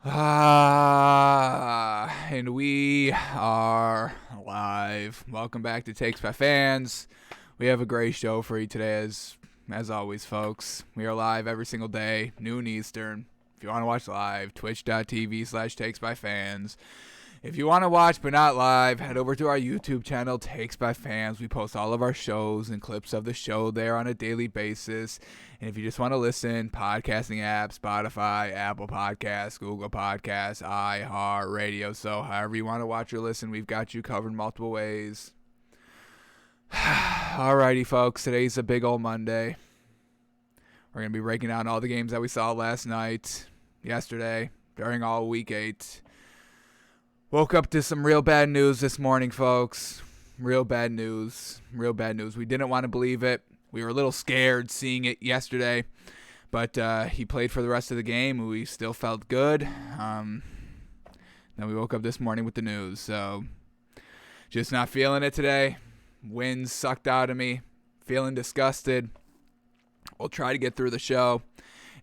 And we are live. Welcome back to Takes by Fans. We have a great show for you today, as always, folks. We are live every single day, noon Eastern. If you want to watch live, twitch.tv/Takes by Fans. If you want to watch but not live, head over to our YouTube channel, Takes by Fans. We post all of our shows and clips of the show there on a daily basis. And if you just want to listen, podcasting apps, Spotify, Apple Podcasts, Google Podcasts, iHeartRadio. So however you want to watch or listen, we've got you covered multiple ways. Alrighty, folks. Today's a big old Monday. We're going to be breaking down all the games that we saw last night, yesterday, during all Week 8. Woke up to some real bad news this morning, folks. Real bad news. Real bad news. We didn't want to believe it. We were a little scared seeing it yesterday. But he played for the rest of the game. We still felt good. Then we woke up this morning with the news. So just not feeling it today. Winds sucked out of me. Feeling disgusted. We'll try to get through the show.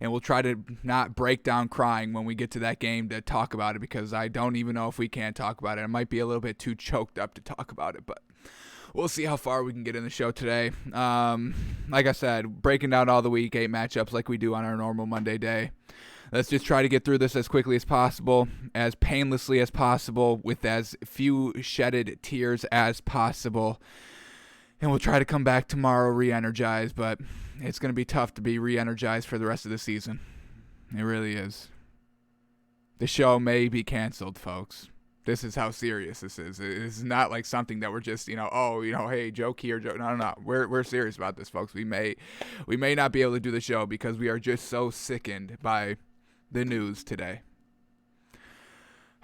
And we'll try to not break down crying when we get to that game to talk about it, because I don't even know if we can talk about it. I might be a little bit too choked up to talk about it, but we'll see how far we can get in the show today. Like I said, breaking down all the Week 8 matchups like we do on our normal Monday day. Let's just try to get through this as quickly as possible, as painlessly as possible, with as few shedded tears as possible. And we'll try to come back tomorrow re-energized, but it's going to be tough to be re-energized for the rest of the season. It really is. The show may be canceled, folks. This is how serious this is. It's not like something that we're just, hey, joke here, joke. No. We're serious about this, folks. We may not be able to do the show because we are just so sickened by the news today.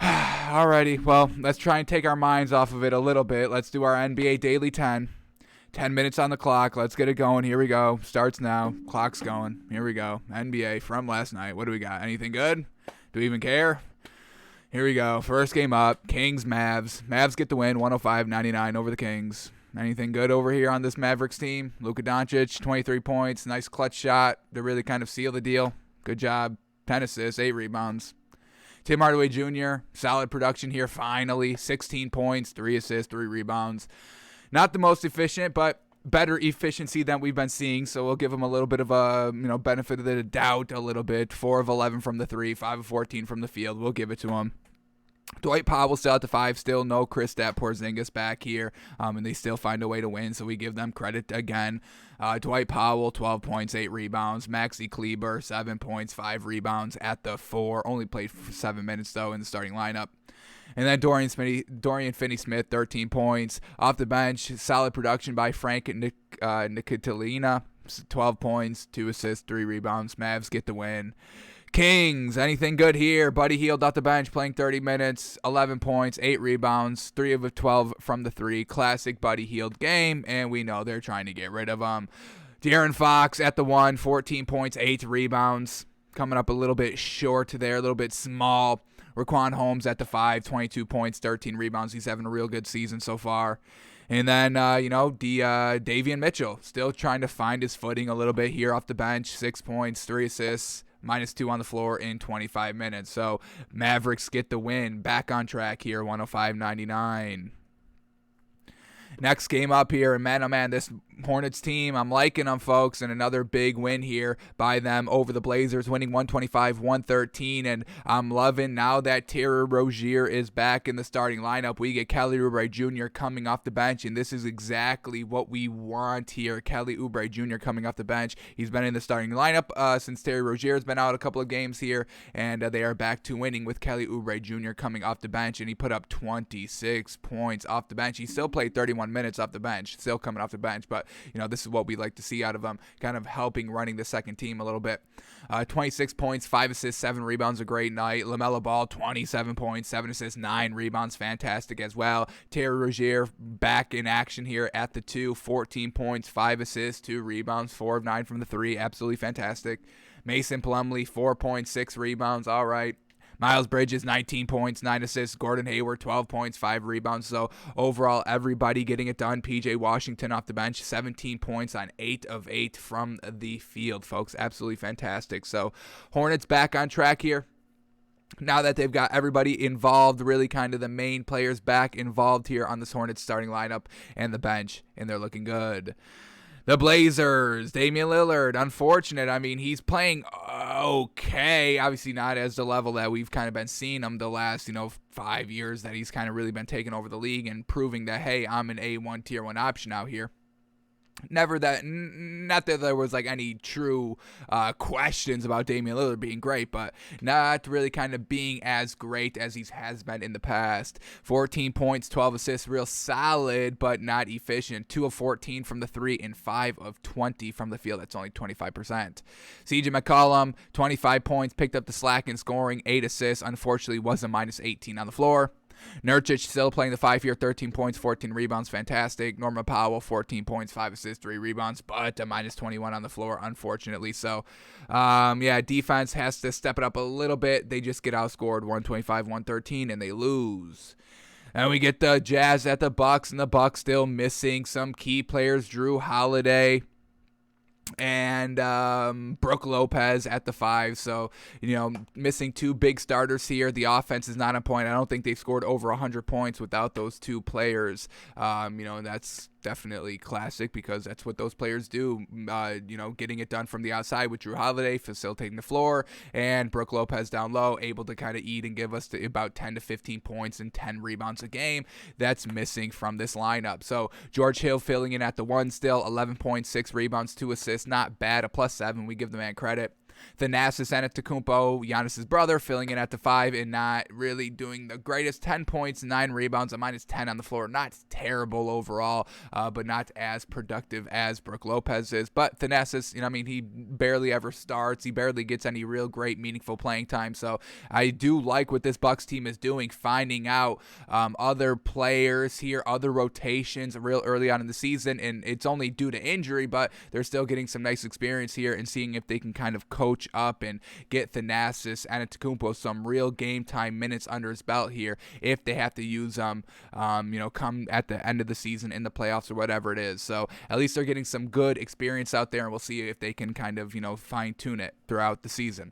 Alrighty, well, let's try and take our minds off of it a little bit. Let's do our NBA Daily 10. 10 minutes on the clock. Let's get it going. Here we go. Starts now. Clock's going. Here we go. NBA from last night. What do we got? Anything good? Do we even care? Here we go. First game up. Kings, Mavs. Mavs get the win. 105-99 over the Kings. Anything good over here on this Mavericks team? Luka Doncic, 23 points. Nice clutch shot to really kind of seal the deal. Good job. 10 assists, 8 rebounds. Tim Hardaway Jr., solid production here finally. 16 points, 3 assists, 3 rebounds. Not the most efficient, but better efficiency than we've been seeing. So we'll give him a little bit of a benefit of the doubt a little bit. 4 of 11 from the 3, 5 of 14 from the field. We'll give it to him. Dwight Powell still at the 5. Still no Kristaps Porzingis back here. And they still find a way to win. So we give them credit again. Dwight Powell, 12 points, 8 rebounds. Maxi Kleber, 7 points, 5 rebounds at the 4. Only played for 7 minutes, though, in the starting lineup. And then Dorian Finney-Smith, 13 points. Off the bench, solid production by Frank Ntilikina, 12 points, 2 assists, 3 rebounds. Mavs get the win. Kings, anything good here? Buddy Hield off the bench, playing 30 minutes, 11 points, 8 rebounds, 3 of 12 from the 3. Classic Buddy Hield game, and we know they're trying to get rid of him. De'Aaron Fox at the 1, 14 points, 8 rebounds. Coming up a little bit short there, a little bit small. Raquan Holmes at the 5, 22 points, 13 rebounds. He's having a real good season so far. And then, Davion Mitchell, still trying to find his footing a little bit here off the bench. 6 points, 3 assists, -2 on the floor in 25 minutes. So Mavericks get the win. Back on track here, 105-99. Next game up here, and man, oh man, this Hornets team, I'm liking them, folks, and another big win here by them over the Blazers, winning 125-113, and I'm loving now that Terry Rozier is back in the starting lineup. We get Kelly Oubre Jr. coming off the bench, and this is exactly what we want here. Kelly Oubre Jr. coming off the bench. He's been in the starting lineup since Terry Rozier has been out a couple of games here, and they are back to winning with Kelly Oubre Jr. coming off the bench, and he put up 26 points off the bench. He still played 31 minutes off the bench, still coming off the bench, but this is what we like to see out of him, kind of helping running the second team a little bit. 26 points, 5 assists, 7 rebounds, a great night. LaMelo Ball, 27 points, 7 assists, 9 rebounds, fantastic as well. Terry Rozier back in action here at the 2, 14 points, 5 assists, 2 rebounds, 4 of 9 from the 3, absolutely fantastic. Mason Plumlee, 4 points, 6 rebounds, all right. Miles Bridges, 19 points, 9 assists. Gordon Hayward, 12 points, 5 rebounds. So overall, everybody getting it done. PJ Washington off the bench, 17 points on 8 of 8 from the field, folks. Absolutely fantastic. So Hornets back on track here. Now that they've got everybody involved, really kind of the main players back involved here on this Hornets starting lineup and the bench, and they're looking good. The Blazers, Damian Lillard, unfortunate. I mean, he's playing okay. Obviously not as the level that we've kind of been seeing him the last, 5 years that he's kind of really been taking over the league and proving that, hey, I'm an A1 tier 1 option out here. Not that there was like any true questions about Damian Lillard being great, but not really kind of being as great as he has been in the past. 14 points, 12 assists, real solid, but not efficient. 2 of 14 from the 3 and 5 of 20 from the field. That's only 25%. CJ McCollum, 25 points, picked up the slack in scoring, 8 assists. Unfortunately, was a minus 18 on the floor. Nurkic still playing the 5 here, 13 points, 14 rebounds, fantastic. Norman Powell, 14 points, 5 assists, 3 rebounds, but a minus 21 on the floor, unfortunately. So, defense has to step it up a little bit. They just get outscored 125-113, and they lose. And we get the Jazz at the Bucks, and the Bucks still missing some key players, Drew Holiday and Brook Lopez at the 5. So, missing 2 big starters here. The offense is not on point. I don't think they've scored over 100 points without those 2 players. That's definitely classic because that's what those players do, getting it done from the outside with Drew Holiday facilitating the floor and Brook Lopez down low, able to kind of eat and give us about 10 to 15 points and 10 rebounds a game. That's missing from this lineup. So George Hill filling in at the 1 still, 11.6 rebounds, 2 assists, not bad, a +7. We give the man credit. Thanasis Antetokounmpo, Giannis's brother, filling in at the 5 and not really doing the greatest. 10 points, 9 rebounds, a minus 10 on the floor. Not terrible overall, but not as productive as Brook Lopez is. But Thanasis, he barely ever starts. He barely gets any real great, meaningful playing time. So I do like what this Bucks team is doing, finding out other players here, other rotations real early on in the season. And it's only due to injury, but they're still getting some nice experience here and seeing if they can kind of coach up and get Thanasis Antetokounmpo some real game time minutes under his belt here if they have to use them, come at the end of the season in the playoffs or whatever it is. So at least they're getting some good experience out there, and we'll see if they can kind of, fine-tune it throughout the season.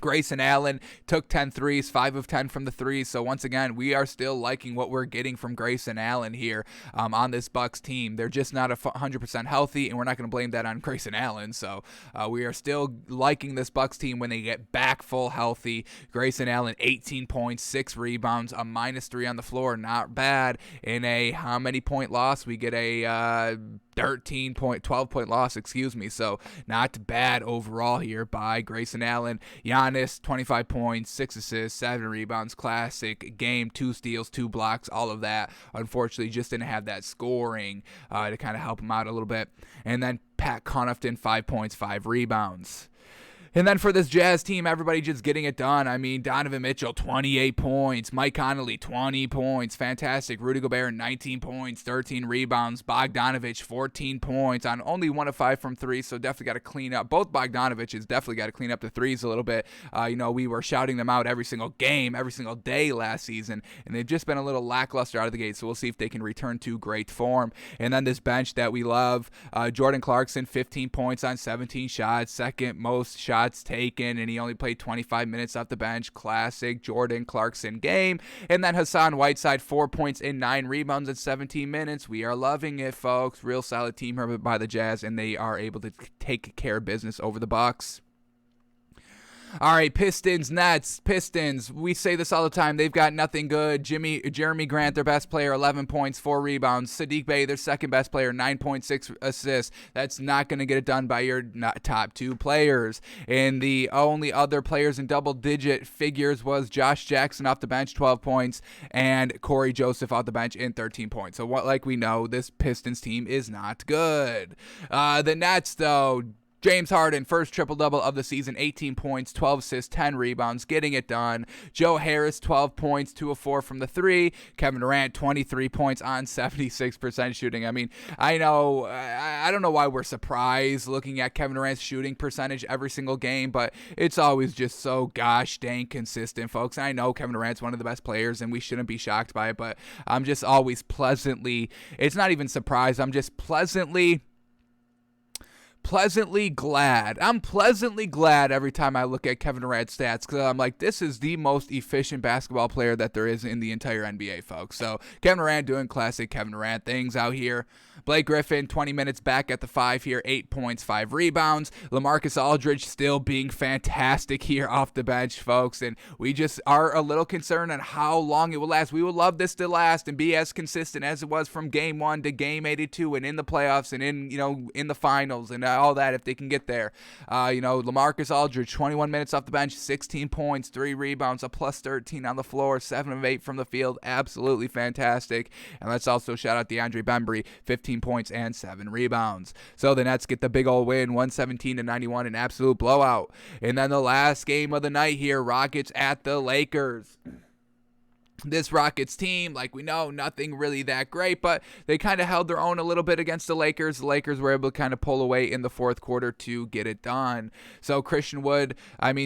Grayson Allen took 10 threes, 5 of 10 from the threes. So once again, we are still liking what we're getting from Grayson Allen here on this Bucks team. They're just not 100% healthy, and we're not going to blame that on Grayson Allen. So we are still liking this Bucks team when they get back full healthy. Grayson Allen, 18 points, 6 rebounds, a -3 on the floor. Not bad. In a how many point loss? We get a 12 point loss, So not bad overall here by Grayson Allen. Giannis, 25 points, 6 assists, 7 rebounds, classic game, 2 steals, 2 blocks, all of that. Unfortunately, just didn't have that scoring to kind of help him out a little bit. And then Pat Connaughton, 5 points, 5 rebounds. And then for this Jazz team, everybody just getting it done. I mean, Donovan Mitchell, 28 points. Mike Conley, 20 points. Fantastic. Rudy Gobert, 19 points, 13 rebounds. Bogdanovich, 14 points on only 1 of 5 from 3, so definitely got to clean up. Both Bogdanoviches definitely got to clean up the threes a little bit. We were shouting them out every single game, every single day last season, and they've just been a little lackluster out of the gate, so we'll see if they can return to great form. And then this bench that we love, Jordan Clarkson, 15 points on 17 shots, second most shots taken, and he only played 25 minutes off the bench. Classic Jordan Clarkson game. And then Hassan Whiteside, 4 points and 9 rebounds in 17 minutes. We are loving it, folks. Real solid team here by the Jazz, and they are able to take care of business over the Bucks. All right, Pistons, Nets. Pistons, we say this all the time. They've got nothing good. Jeremy Grant, their best player, 11 points, 4 rebounds. Sadiq Bey, their second best player, 9.6 assists. That's not going to get it done by your top 2 players. And the only other players in double-digit figures was Josh Jackson off the bench, 12 points, and Corey Joseph off the bench in 13 points. So, like we know, this Pistons team is not good. The Nets, though, James Harden, first triple-double of the season, 18 points, 12 assists, 10 rebounds, getting it done. Joe Harris, 12 points, 2 of 4 from the 3. Kevin Durant, 23 points on 76% shooting. I mean, I know, I don't know why we're surprised looking at Kevin Durant's shooting percentage every single game, but it's always just so gosh dang consistent, folks. And I know Kevin Durant's one of the best players, and we shouldn't be shocked by it, but I'm just always pleasantly, it's not even surprised, I'm just pleasantly pleasantly glad. I'm pleasantly glad every time I look at Kevin Durant's stats, because I'm like, this is the most efficient basketball player that there is in the entire NBA, folks. So Kevin Durant doing classic Kevin Durant things out here. Blake Griffin, 20 minutes back at the 5 here, 8 points, 5 rebounds. LaMarcus Aldridge still being fantastic here off the bench, folks. And we just are a little concerned on how long it will last. We would love this to last and be as consistent as it was from game 1 to game 82 and in the playoffs and in the finals and all that if they can get there. LaMarcus Aldridge, 21 minutes off the bench, 16 points, 3 rebounds, a plus 13 on the floor, 7 of 8 from the field. Absolutely fantastic. And let's also shout out DeAndre Bembry, 15 points and 7 rebounds. So the Nets get the big old win, 117-91, an absolute blowout. And then the last game of the night here, Rockets at the Lakers. This Rockets team, like we know, nothing really that great, but they kind of held their own a little bit against the Lakers. The Lakers were able to kind of pull away in the fourth quarter to get it done. So Christian Wood,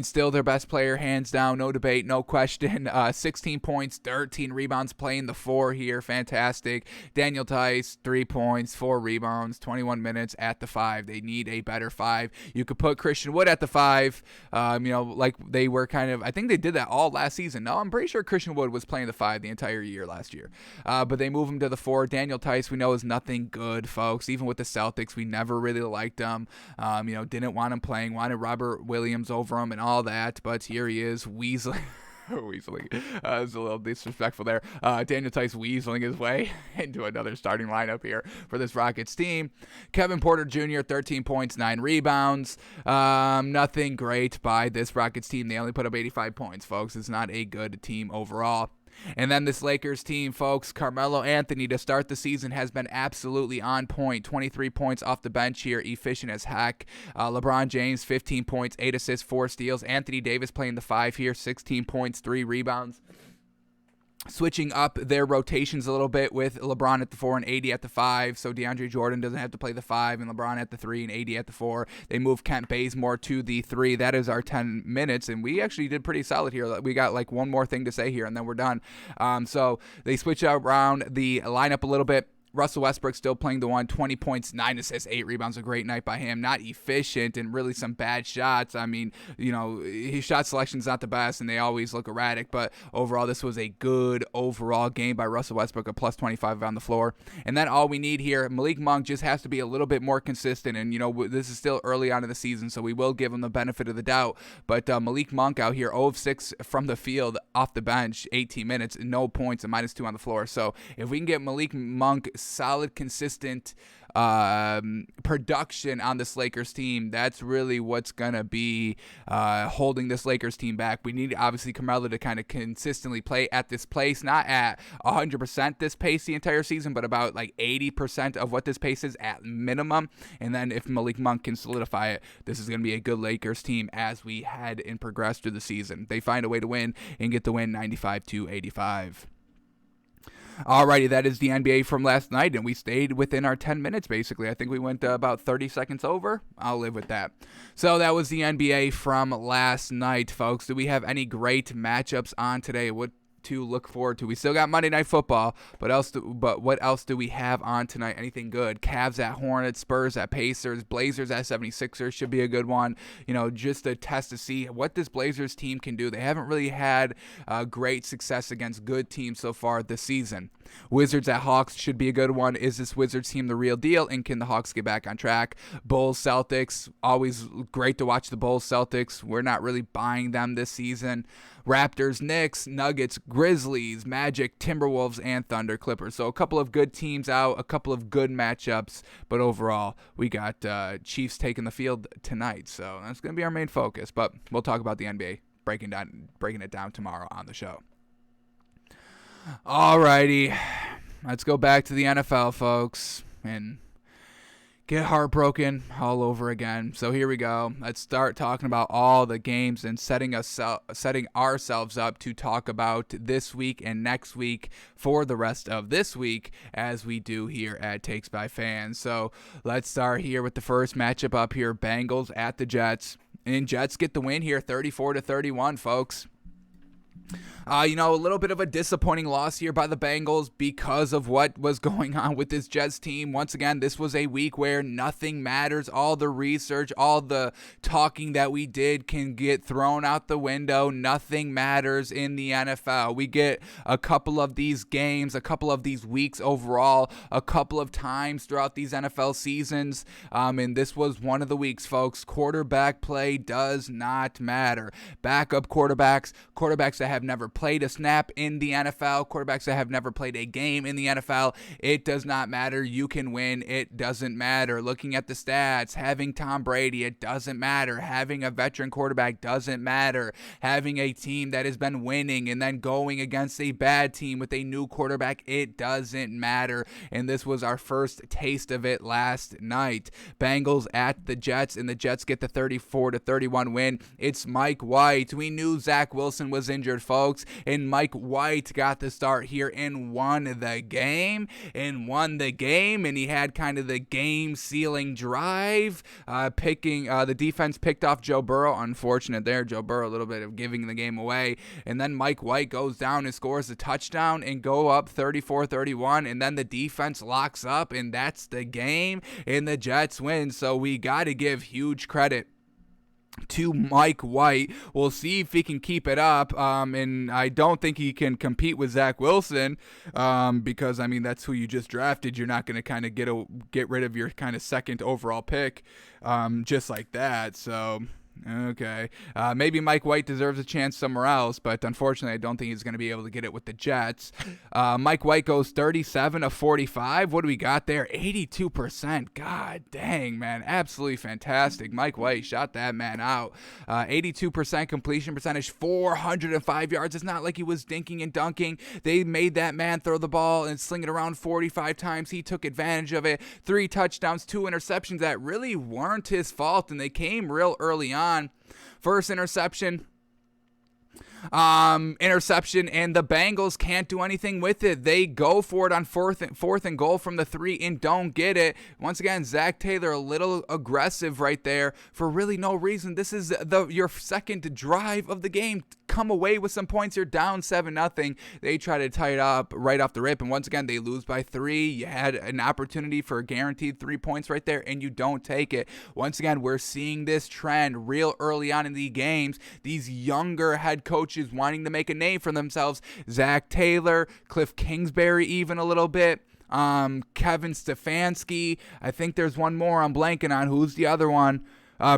still their best player, hands down, no debate, no question. 16 points, 13 rebounds, playing the 4 here, fantastic. Daniel Tice, 3 points, 4 rebounds, 21 minutes at the 5. They need a better 5. You could put Christian Wood at the 5, like they were kind of, I think they did that all last season. No, I'm pretty sure Christian Wood was playing the 5 the entire year last year. But they move him to the 4. Daniel Tice, we know, is nothing good, folks. Even with the Celtics, we never really liked him. Didn't want him playing, wanted Robert Williams over him and all that. But here he is, Weasley. Weaseling. It's a little disrespectful there. Daniel Tice weaseling his way into another starting lineup here for this Rockets team. Kevin Porter Jr., 13 points, 9 rebounds. Nothing great by this Rockets team. They only put up 85 points, folks. It's not a good team overall. And then this Lakers team, folks, Carmelo Anthony to start the season has been absolutely on point. 23 points off the bench here, efficient as heck. LeBron James, 15 points, 8 assists, 4 steals. Anthony Davis playing the 5 here, 16 points, 3 rebounds. Switching up their rotations a little bit with LeBron at the 4 and AD at the 5, so DeAndre Jordan doesn't have to play the 5, and LeBron at the 3 and AD at the 4. They move Kent Bazemore to the 3. That is our 10 minutes, and we actually did pretty solid here. We got like one more thing to say here, and then we're done. So they switch around the lineup a little bit. Russell Westbrook still playing the 1, 20 points, 9 assists, 8 rebounds, a great night by him. Not efficient and really some bad shots. His shot selection's not the best and they always look erratic, but overall this was a good overall game by Russell Westbrook, a plus 25 on the floor. And then all we need here, Malik Monk just has to be a little bit more consistent, and this is still early on in the season, so we will give him the benefit of the doubt, but Malik Monk out here, 0 of 6 from the field off the bench, 18 minutes, no points, and -2 on the floor. So if we can get Malik Monk solid, consistent production on this Lakers team, that's really what's going to be holding this Lakers team back. We need, obviously, Carmelo to kind of consistently play at this pace, not at 100% this pace the entire season, but about like 80% of what this pace is at minimum. And then if Malik Monk can solidify it, this is going to be a good Lakers team as we head and progress through the season. They find a way to win and get the win 95-85. Alrighty, that is the NBA from last night, and we stayed within our 10 minutes, basically. I think we went about 30 seconds over. I'll live with that. So that was the NBA from last night, folks. Do we have any great matchups on today? What to look forward to? We still got Monday Night Football, but what else do we have on tonight? Anything good? Cavs at Hornets, Spurs at Pacers, Blazers at 76ers should be a good one. Just a test to see what this Blazers team can do. They haven't really had great success against good teams so far this season. Wizards at Hawks should be a good one. Is this Wizards team the real deal, and can the Hawks get back on track? Bulls Celtics, always great to watch the Bulls Celtics. We're not really buying them this season. Raptors, Knicks, Nuggets, Grizzlies, Magic, Timberwolves, and Thunder, Clippers. So a couple of good teams out, a couple of good matchups, but overall we got Chiefs taking the field tonight. So that's going to be our main focus, but we'll talk about the NBA, breaking it down tomorrow on the show. Alrighty, let's go back to the NFL, folks, and get heartbroken all over again. So here we go. Let's start talking about all the games and setting ourselves up to talk about this week and next week for the rest of this week, as we do here at Takes by Fans. So let's start here with the first matchup up here, Bengals at the Jets. And Jets get the win here, 34-31, folks. A little bit of a disappointing loss here by the Bengals because of what was going on with this Jets team. Once again, this was a week where nothing matters. All the research, all the talking that we did can get thrown out the window. Nothing matters in the NFL. We get a couple of these games, a couple of these weeks overall, a couple of times throughout these NFL seasons, and this was one of the weeks, folks. Quarterback play does not matter. Backup quarterbacks that have never played a snap in the NFL, quarterbacks that have never played a game in the NFL, it does not matter. You can win. It doesn't matter. Looking at the stats, having Tom Brady, it doesn't matter. Having a veteran quarterback doesn't matter. Having a team that has been winning and then going against a bad team with a new quarterback, it doesn't matter. And this was our first taste of it last night. Bengals at the Jets, and the Jets get the 34-31 win. It's Mike White. We knew Zach Wilson was injured, folks, and Mike White got the start here and won the game, and he had kind of the game-sealing drive, the defense picked off Joe Burrow. Unfortunate there, Joe Burrow, a little bit of giving the game away, and then Mike White goes down and scores a touchdown and go up 34-31, and then the defense locks up, and that's the game, and the Jets win. So we got to give huge credit to Mike White. We'll see if he can keep it up, and I don't think he can compete with Zach Wilson, because that's who you just drafted. You're not going to kind of get rid of your kind of second overall pick just like that. So okay, maybe Mike White deserves a chance somewhere else, but unfortunately I don't think he's going to be able to get it with the Jets. Mike White goes 37 of 45. What do we got there? 82%. God dang, man, absolutely fantastic. Mike White shot that man out. 82% completion percentage, 405 yards. It's not like he was dinking and dunking. They made that man throw the ball and sling it around 45 times. He took advantage of it. 3 touchdowns, 2 interceptions that really weren't his fault, and they came real early on. First interception, and the Bengals can't do anything with it. They go for it on fourth and goal from the 3 and don't get it. Once again, Zach Taylor a little aggressive right there for really no reason. This is your second drive of the game. Come away with some points. You're down 7-0. They try to tie it up right off the rip, and once again they lose by 3. You had an opportunity for a guaranteed 3 points right there, and you don't take it. Once again, we're seeing this trend real early on in the games. These younger head coaches wanting to make a name for themselves. Zach Taylor, Cliff Kingsbury, even a little bit. Kevin Stefanski. I think there's one more I'm blanking on. Who's the other one?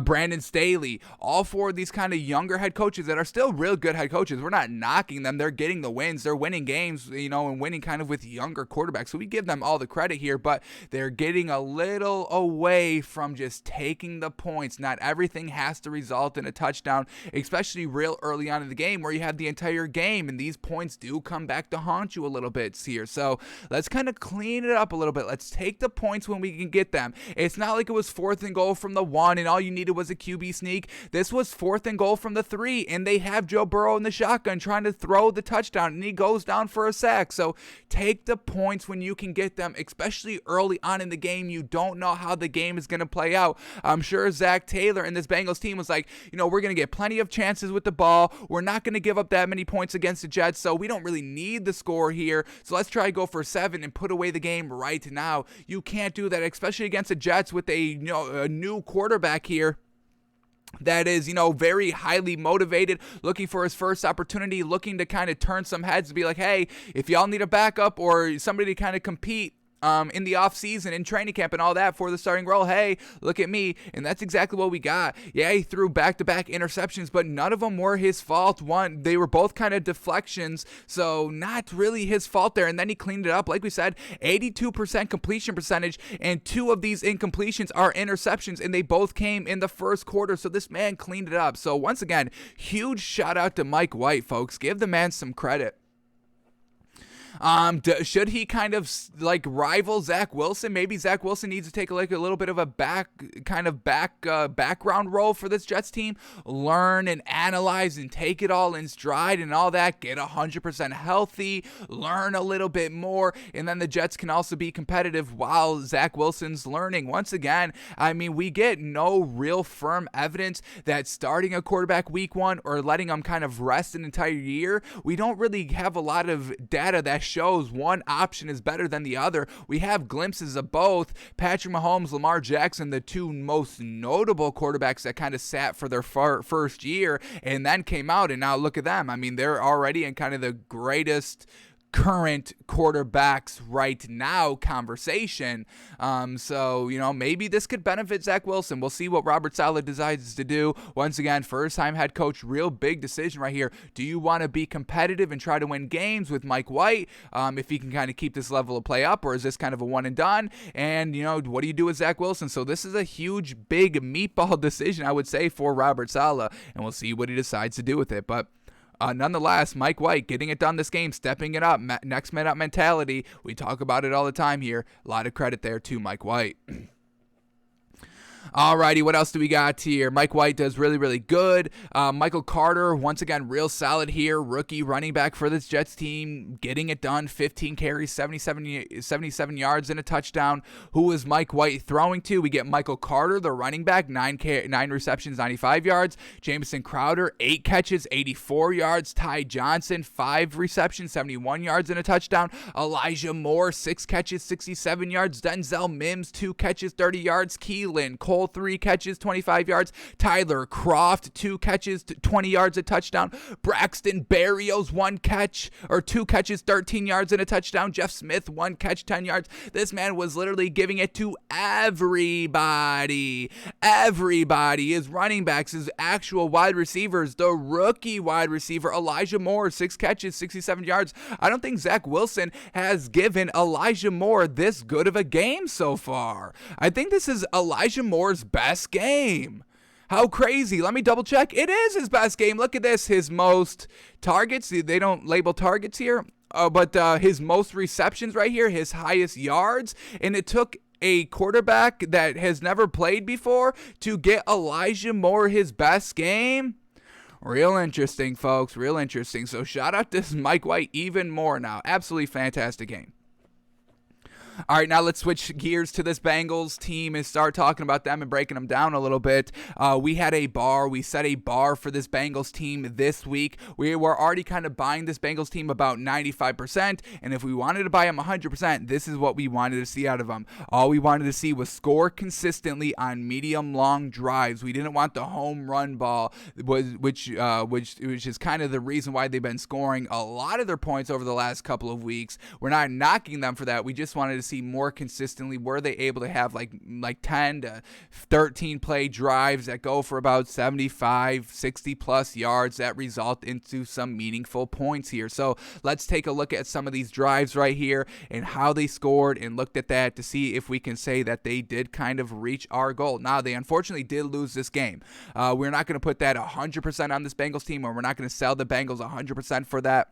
Brandon Staley, all 4 of these kind of younger head coaches that are still real good head coaches. We're not knocking them. They're getting the wins. They're winning games, and winning kind of with younger quarterbacks. So we give them all the credit here, but they're getting a little away from just taking the points. Not everything has to result in a touchdown, especially real early on in the game where you have the entire game, and these points do come back to haunt you a little bit here. So let's kind of clean it up a little bit. Let's take the points when we can get them. It's not like it was 4th and goal from the 1 and all you needed was a QB sneak. This was 4th and goal from the 3, and they have Joe Burrow in the shotgun trying to throw the touchdown, and he goes down for a sack. So take the points when you can get them, especially early on in the game. You don't know how the game is going to play out. I'm sure Zach Taylor and this Bengals team was like, we're going to get plenty of chances with the ball. We're not going to give up that many points against the Jets, so we don't really need the score here. So let's try to go for 7 and put away the game right now. You can't do that, especially against the Jets with a new quarterback here that is, very highly motivated, looking for his first opportunity, looking to kind of turn some heads to be like, hey, if y'all need a backup or somebody to kind of compete in the offseason, in training camp and all that for the starting role, hey, look at me. And that's exactly what we got. Yeah, he threw back-to-back interceptions, but none of them were his fault. They were both kind of deflections, so not really his fault there. And then he cleaned it up. Like we said, 82% completion percentage, and 2 of these incompletions are interceptions, and they both came in the first quarter, so this man cleaned it up. So once again, huge shout out to Mike White, folks. Give the man some credit. Should he kind of like rival Zach Wilson? Maybe Zach Wilson needs to take a little bit of a background role for this Jets team. Learn and analyze and take it all in stride and all that. Get 100% healthy. Learn a little bit more, and then the Jets can also be competitive while Zach Wilson's learning. Once again, I mean, we get no real firm evidence that starting a quarterback week 1 or letting him kind of rest an entire year. We don't really have a lot of data that shows one option is better than the other. We have glimpses of both. Patrick Mahomes, Lamar Jackson, the two most notable quarterbacks that kind of sat for their first year and then came out, and now look at them. I mean, they're already in kind of the greatest current quarterbacks right now conversation. So, maybe this could benefit Zach Wilson. We'll see what Robert Saleh decides to do. Once again, first-time head coach, real big decision right here. Do you want to be competitive and try to win games with Mike White if he can kind of keep this level of play up, or is this kind of a one and done? And, what do you do with Zach Wilson? So this is a huge, big meatball decision, I would say, for Robert Saleh, and we'll see what he decides to do with it. But nonetheless, Mike White getting it done this game, stepping it up, next man up mentality. We talk about it all the time here. A lot of credit there to Mike White. Alrighty, what else do we got here? Mike White does really, really good. Michael Carter, once again, real solid here. Rookie running back for this Jets team, getting it done. 15 carries, 77 yards, and a touchdown. Who is Mike White throwing to? We get Michael Carter, the running back, 9 receptions, 95 yards. Jamison Crowder, 8 catches, 84 yards. Ty Johnson, 5 receptions, 71 yards, and a touchdown. Elijah Moore, 6 catches, 67 yards. Denzel Mims, 2 catches, 30 yards. Keelan Cole, 3 catches, 25 yards. Tyler Croft, 2 catches, 20 yards, a touchdown. Braxton Berrios, 2 catches, 13 yards, and a touchdown. Jeff Smith, 1 catch, 10 yards. This man was literally giving it to everybody. His running backs, his actual wide receivers, the rookie wide receiver, Elijah Moore, 6 catches, 67 yards. I don't think Zach Wilson has given Elijah Moore this good of a game so far. I think this is Elijah Moore's best game. How crazy. Let me double check. It is his best game. Look at this. His most targets. They don't label targets here. But his most receptions right here. His highest yards. And it took a quarterback that has never played before to get Elijah Moore his best game. Real interesting, folks. Real interesting. So shout out to Mike White even more now. Absolutely fantastic game. All right, now let's switch gears to this Bengals team and start talking about them and breaking them down a little bit. We set a bar for this Bengals team this week. We were already kind of buying this Bengals team about 95%, and if we wanted to buy them 100%, this is what we wanted to see out of them. All we wanted to see was score consistently on medium-long drives. We didn't want the home run ball, which is kind of the reason why they've been scoring a lot of their points over the last couple of weeks. We're not knocking them for that. We just wanted to see more consistently. Were they able to have like 10 to 13 play drives that go for about 75, 60 plus yards that result into some meaningful points here? So let's take a look at some of these drives right here and how they scored and looked at that to see if we can say that they did kind of reach our goal. Now, they unfortunately did lose this game. We're not going to put that 100% on this Bengals team, or we're not going to sell the Bengals 100% for that.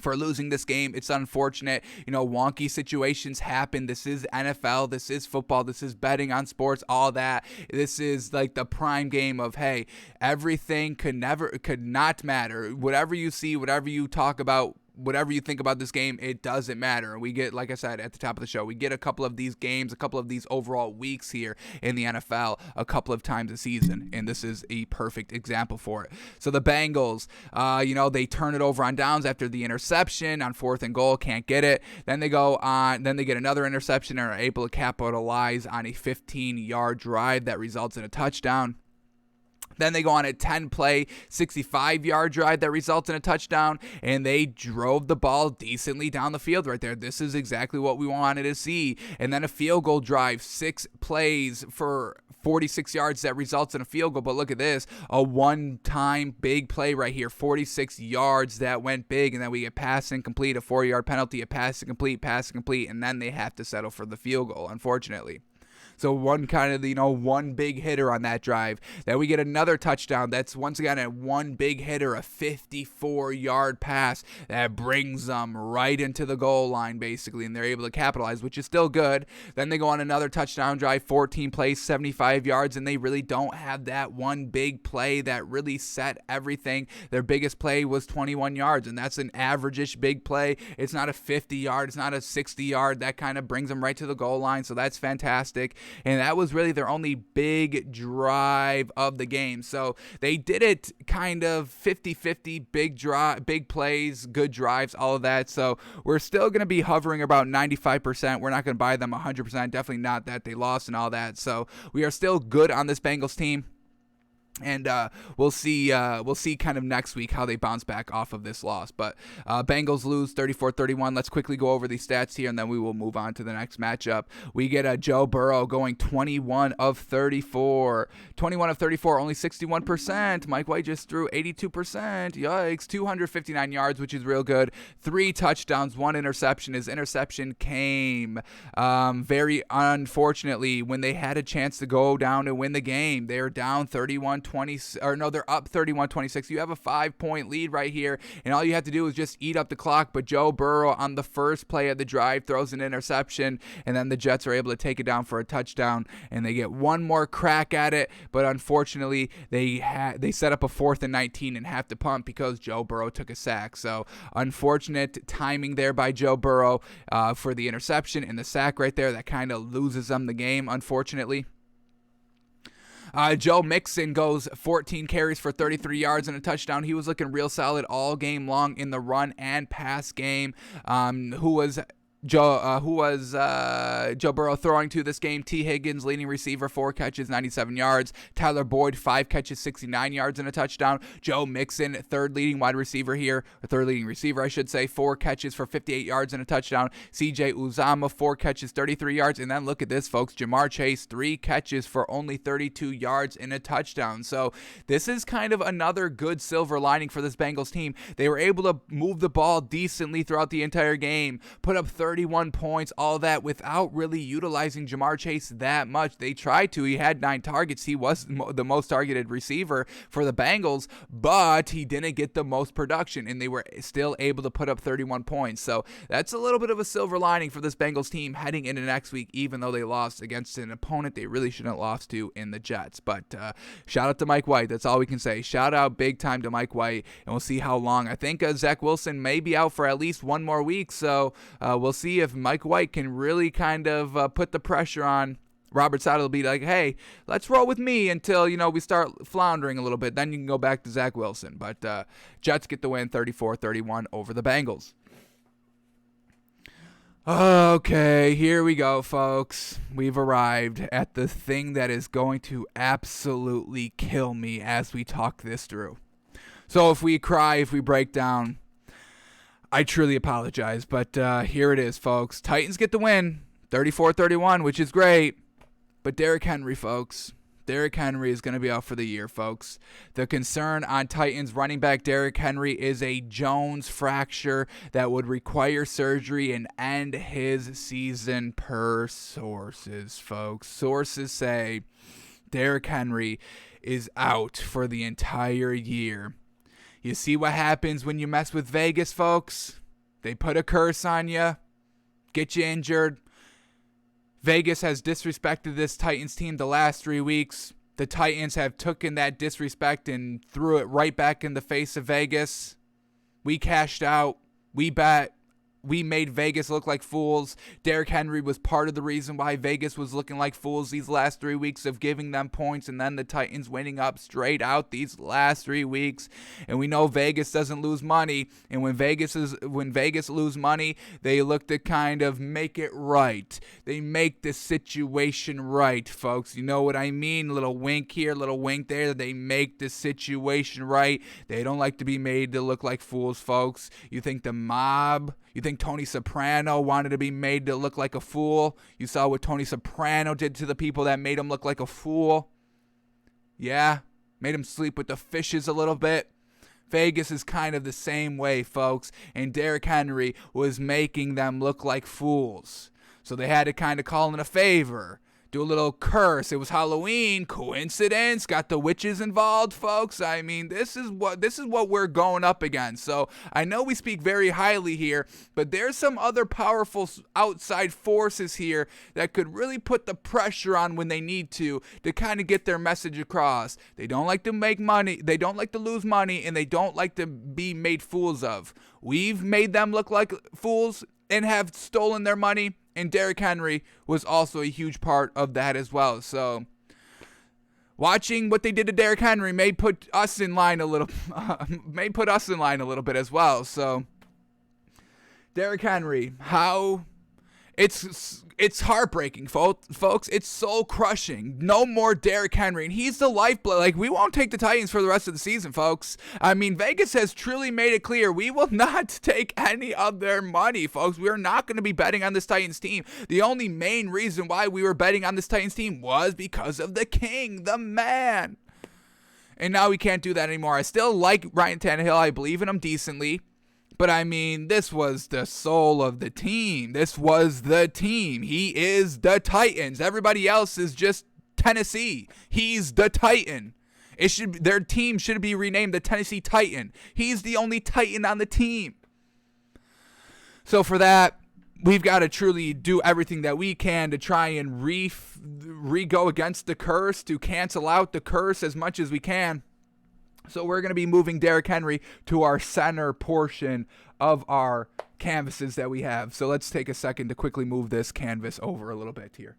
For losing this game. It's unfortunate. Wonky situations happen. This is NFL. This is football. This is betting on sports, all that. This is like the prime game of, hey, everything could not matter. Whatever you see, whatever you talk about, whatever you think about this game, it doesn't matter. We get, like I said at the top of the show, we get a couple of these games, a couple of these overall weeks here in the NFL a couple of times a season, and this is a perfect example for it. So the Bengals, they turn it over on downs after the interception on 4th and goal, can't get it. Then they get another interception and are able to capitalize on a 15-yard drive that results in a touchdown. Then they go on a 10-play, 65-yard drive that results in a touchdown, and they drove the ball decently down the field right there. This is exactly what we wanted to see. And then a field goal drive, 6 plays for 46 yards that results in a field goal. But look at this, a one-time big play right here, 46 yards that went big, and then we get pass incomplete, a 4-yard penalty, a pass incomplete, and then they have to settle for the field goal, unfortunately. So one kind of, one big hitter on that drive. Then we get another touchdown. That's once again a one big hitter, a 54-yard pass that brings them right into the goal line, basically, and they're able to capitalize, which is still good. Then they go on another touchdown drive, 14 plays, 75 yards, and they really don't have that one big play that really set everything. Their biggest play was 21 yards, and that's an average-ish big play. It's not a 50-yard, it's not a 60-yard. That kind of brings them right to the goal line, so that's fantastic. And that was really their only big drive of the game. So they did it kind of 50-50, big plays, good drives, all of that. So we're still going to be hovering about 95%. We're not going to buy them 100%. Definitely not that they lost and all that. So we are still good on this Bengals team. And we'll see kind of next week how they bounce back off of this loss. But Bengals lose 34-31. Let's quickly go over these stats here, and then we will move on to the next matchup. We get Joe Burrow going 21 of 34. 21 of 34, only 61%. Mike White just threw 82%. Yikes. 259 yards, which is real good. 3 touchdowns, 1 interception. His interception came very unfortunately when they had a chance to go down and win the game. They were down 31-20, they're up 31-26. You have a 5-point lead right here, and all you have to do is just eat up the clock. But Joe Burrow on the first play of the drive throws an interception, and then the Jets are able to take it down for a touchdown, and they get one more crack at it. But unfortunately, they set up a 4th and 19 and have to punt because Joe Burrow took a sack. So unfortunate timing there by Joe Burrow for the interception and the sack right there. That kind of loses them the game, unfortunately. Joe Mixon goes 14 carries for 33 yards and a touchdown. He was looking real solid all game long in the run and pass game. Who was Joe Burrow throwing to this game? T. Higgins, leading receiver, 4 catches, 97 yards. Tyler Boyd, 5 catches, 69 yards and a touchdown. Joe Mixon, third leading receiver, I should say, 4 catches for 58 yards and a touchdown. CJ Uzama, 4 catches, 33 yards. And then look at this, folks. Jamar Chase, 3 catches for only 32 yards and a touchdown. So this is kind of another good silver lining for this Bengals team. They were able to move the ball decently throughout the entire game, put up 31 points, all that, without really utilizing Jamar Chase that much. They tried to. He had 9 targets. He was the most targeted receiver for the Bengals, but he didn't get the most production, and they were still able to put up 31 points. So that's a little bit of a silver lining for this Bengals team heading into next week, even though they lost against an opponent they really shouldn't have lost to in the Jets. But shout out to Mike White. That's all we can say. Shout out big time to Mike White, and we'll see how long. I think Zach Wilson may be out for at least one more week, so we'll see if Mike White can really kind of put the pressure on Robert Saleh. Will be like, hey, let's roll with me until, we start floundering a little bit. Then you can go back to Zach Wilson. But Jets get the win 34-31 over the Bengals. Okay, here we go, folks. We've arrived at the thing that is going to absolutely kill me as we talk this through. So if we cry, if we break down, I truly apologize, but here it is, folks. Titans get the win, 34-31, which is great. But Derrick Henry, folks. Derrick Henry is going to be out for the year, folks. The concern on Titans running back Derrick Henry is a Jones fracture that would require surgery and end his season per sources, folks. Sources say Derrick Henry is out for the entire year. You see what happens when you mess with Vegas, folks? They put a curse on you, get you injured. Vegas has disrespected this Titans team the last 3 weeks. The Titans have taken that disrespect and threw it right back in the face of Vegas. We cashed out. We bet. We made Vegas look like fools. Derrick Henry was part of the reason why Vegas was looking like fools these last 3 weeks of giving them points, and then the Titans winning up straight out these last 3 weeks. And we know Vegas doesn't lose money, and when Vegas lose money, they look to kind of make it right. They make the situation right, folks. You know what I mean? Little wink here, little wink there. They make the situation right. They don't like to be made to look like fools, folks. You think the mob? You think Tony Soprano wanted to be made to look like a fool? You saw what Tony Soprano did to the people that made him look like a fool? Yeah? Made him sleep with the fishes a little bit? Vegas is kind of the same way, folks. And Derrick Henry was making them look like fools. So they had to kind of call in a favor do a little curse. It was Halloween. Coincidence? Got the witches involved, folks. I mean, this is what we're going up against. So I know we speak very highly here, but there's some other powerful outside forces here that could really put the pressure on when they need to kind of get their message across. They don't like to make money. They don't like to lose money, and they don't like to be made fools of. We've made them look like fools and have stolen their money, and Derrick Henry was also a huge part of that as well. So watching what they did to Derrick Henry may put us in line a little bit as well. So Derrick Henry, how it's heartbreaking, folks. It's soul crushing. No more Derrick Henry, and he's the lifeblood. Like, we won't take the Titans for the rest of the season, folks. I mean, Vegas has truly made it clear we will not take any of their money, folks. We are not going to be betting on this Titans team. The only main reason why we were betting on this Titans team was because of the king, the man. And now we can't do that anymore. I still like Ryan Tannehill. I believe in him decently. But, I mean, this was the soul of the team. This was the team. He is the Titans. Everybody else is just Tennessee. He's the Titan. Their team should be renamed the Tennessee Titan. He's the only Titan on the team. So for that, we've got to truly do everything that we can to try and re-go against the curse, to cancel out the curse as much as we can. So we're going to be moving Derrick Henry to our center portion of our canvases that we have. So let's take a second to quickly move this canvas over a little bit here.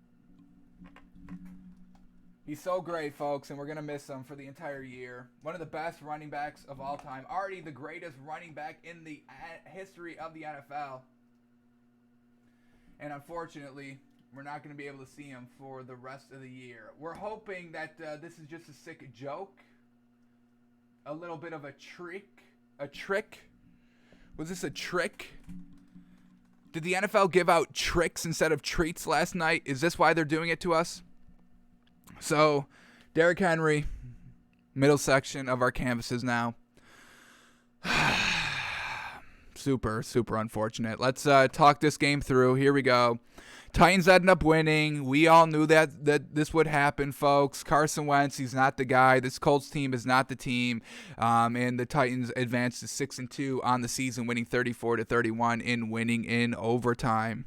He's so great, folks, and we're going to miss him for the entire year. One of the best running backs of all time. Already the greatest running back in the history of the NFL. And unfortunately, we're not going to be able to see him for the rest of the year. We're hoping that this is just a sick joke. A little bit of a trick. A trick? Was this a trick? Did the NFL give out tricks instead of treats last night? Is this why they're doing it to us? So, Derrick Henry, middle section of our canvases now. Super unfortunate. Let's talk this game through. Here we go. Titans ended up winning. We all knew that this would happen, folks. Carson Wentz, he's not the guy. This Colts team is not the team. And the Titans advanced to 6-2 on the season, winning 34-31 and winning in overtime.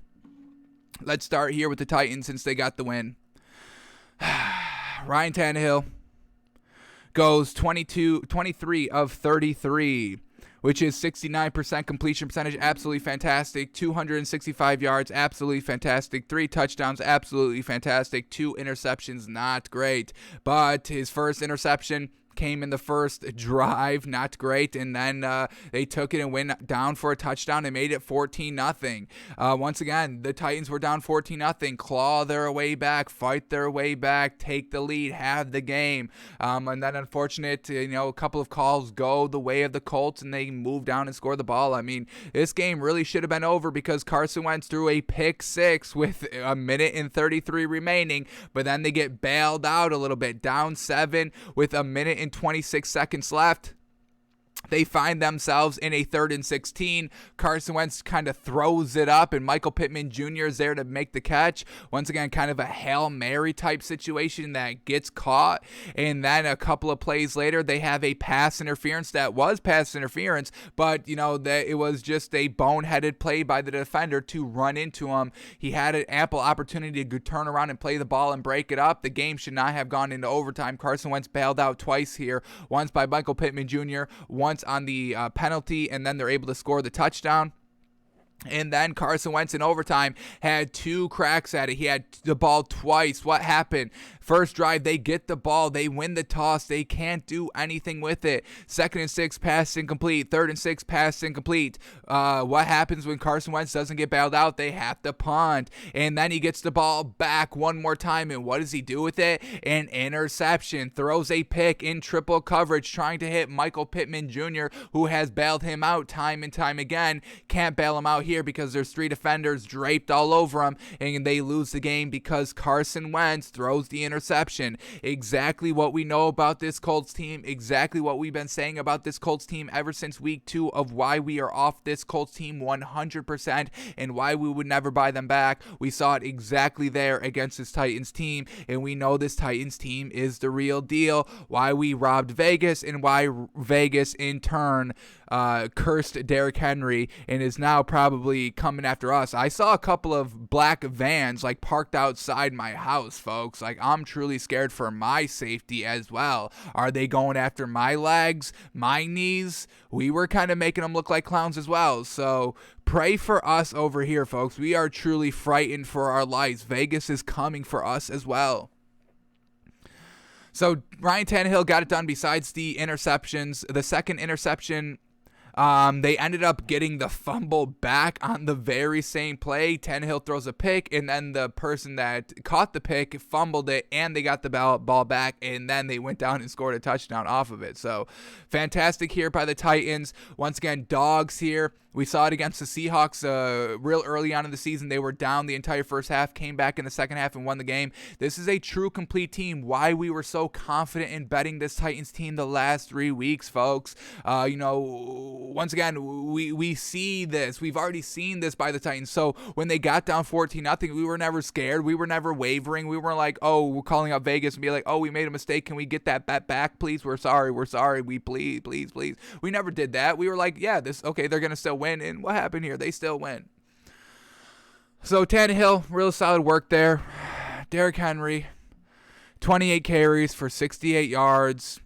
Let's start here with the Titans since they got the win. Ryan Tannehill goes 23 of 33. Which is 69% completion percentage, absolutely fantastic. 265 yards, absolutely fantastic. 3 touchdowns, absolutely fantastic. 2 interceptions, not great. But his first interception came in the first drive, not great, and then they took it and went down for a touchdown and made it 14-0. Once again, the Titans were down 14-0. Claw their way back, fight their way back, take the lead, have the game. And then unfortunate, a couple of calls go the way of the Colts, and they move down and score the ball. I mean, this game really should have been over because Carson Wentz threw a pick six with a minute and 33 remaining, but then they get bailed out a little bit, down 7 with a minute and 26 seconds left. They find themselves in a 3rd and 16. Carson Wentz kind of throws it up, and Michael Pittman Jr. is there to make the catch. Once again, kind of a Hail Mary type situation that gets caught. And then a couple of plays later, they have a pass interference that was pass interference, but, it was just a boneheaded play by the defender to run into him. He had an ample opportunity to turn around and play the ball and break it up. The game should not have gone into overtime. Carson Wentz bailed out twice here, once by Michael Pittman Jr., once on the penalty, and then they're able to score the touchdown. And then Carson Wentz in overtime had 2 cracks at it. He had the ball twice. What happened? First drive, they get the ball. They win the toss. They can't do anything with it. 2nd and 6, pass incomplete. 3rd and 6, pass incomplete. What happens when Carson Wentz doesn't get bailed out? They have to punt. And then he gets the ball back one more time. And what does he do with it? An interception. Throws a pick in triple coverage, trying to hit Michael Pittman Jr., who has bailed him out time and time again. Can't bail him out here because there's 3 defenders draped all over him, and they lose the game because Carson Wentz throws the interception interception. Exactly what we know about this Colts team, exactly what we've been saying about this Colts team ever since week 2 of why we are off this Colts team 100% and why we would never buy them back. We saw it exactly there against this Titans team, and we know this Titans team is the real deal. Why we robbed Vegas and why Vegas in turn cursed Derrick Henry and is now probably coming after us. I saw a couple of black vans like parked outside my house, folks. Like, I'm truly scared for my safety as well. Are they going after my legs, my knees? We were kind of making them look like clowns as well. So pray for us over here, folks. We are truly frightened for our lives. Vegas is coming for us as well. So Ryan Tannehill got it done besides the interceptions. The second interception, they ended up getting the fumble back on the very same play. Tannehill throws a pick, and then the person that caught the pick fumbled it, and they got the ball back, and then they went down and scored a touchdown off of it. So fantastic here by the Titans. Once again, dogs here. We saw it against the Seahawks real early on in the season. They were down the entire first half, came back in the second half and won the game. This is a true complete team. Why we were so confident in betting this Titans team the last 3 weeks, folks. Once again, we see this. We've already seen this by the Titans. So when they got down 14-0, we were never scared. We were never wavering. We weren't like, oh, we're calling up Vegas and be like, oh, we made a mistake. Can we get that bet back, please? We're sorry. We please. We never did that. We were like, yeah, okay, they're going to still win. And what happened here? They still win. So Tannehill, real solid work there. Derrick Henry, 28 carries for 68 yards.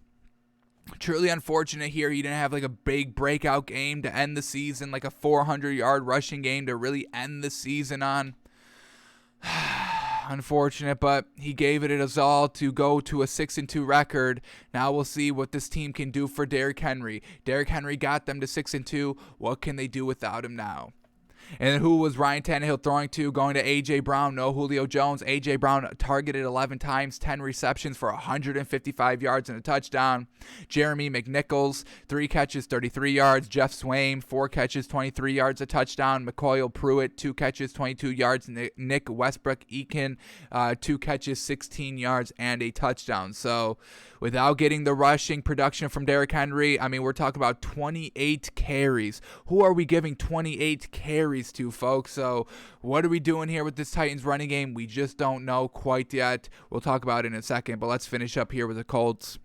Truly unfortunate here. He didn't have like a big breakout game to end the season, like a 400-yard rushing game to really end the season on. Unfortunate, but he gave it his all to go to a 6-2 record. Now we'll see what this team can do for Derrick Henry. Derrick Henry got them to 6-2. What can they do without him now? And who was Ryan Tannehill throwing to? Going to A.J. Brown, no Julio Jones. A.J. Brown targeted 11 times, 10 receptions for 155 yards and a touchdown. Jeremy McNichols, 3 catches, 33 yards. Jeff Swaim, 4 catches, 23 yards, a touchdown. McCoyle Pruitt, 2 catches, 22 yards. Nick Westbrook-Eakin, 2 catches, 16 yards, and a touchdown. So without getting the rushing production from Derrick Henry, I mean, we're talking about 28 carries. Who are we giving 28 carries to, folks? So what are we doing here with this Titans running game? We just don't know quite yet. We'll talk about it in a second, but let's finish up here with the Colts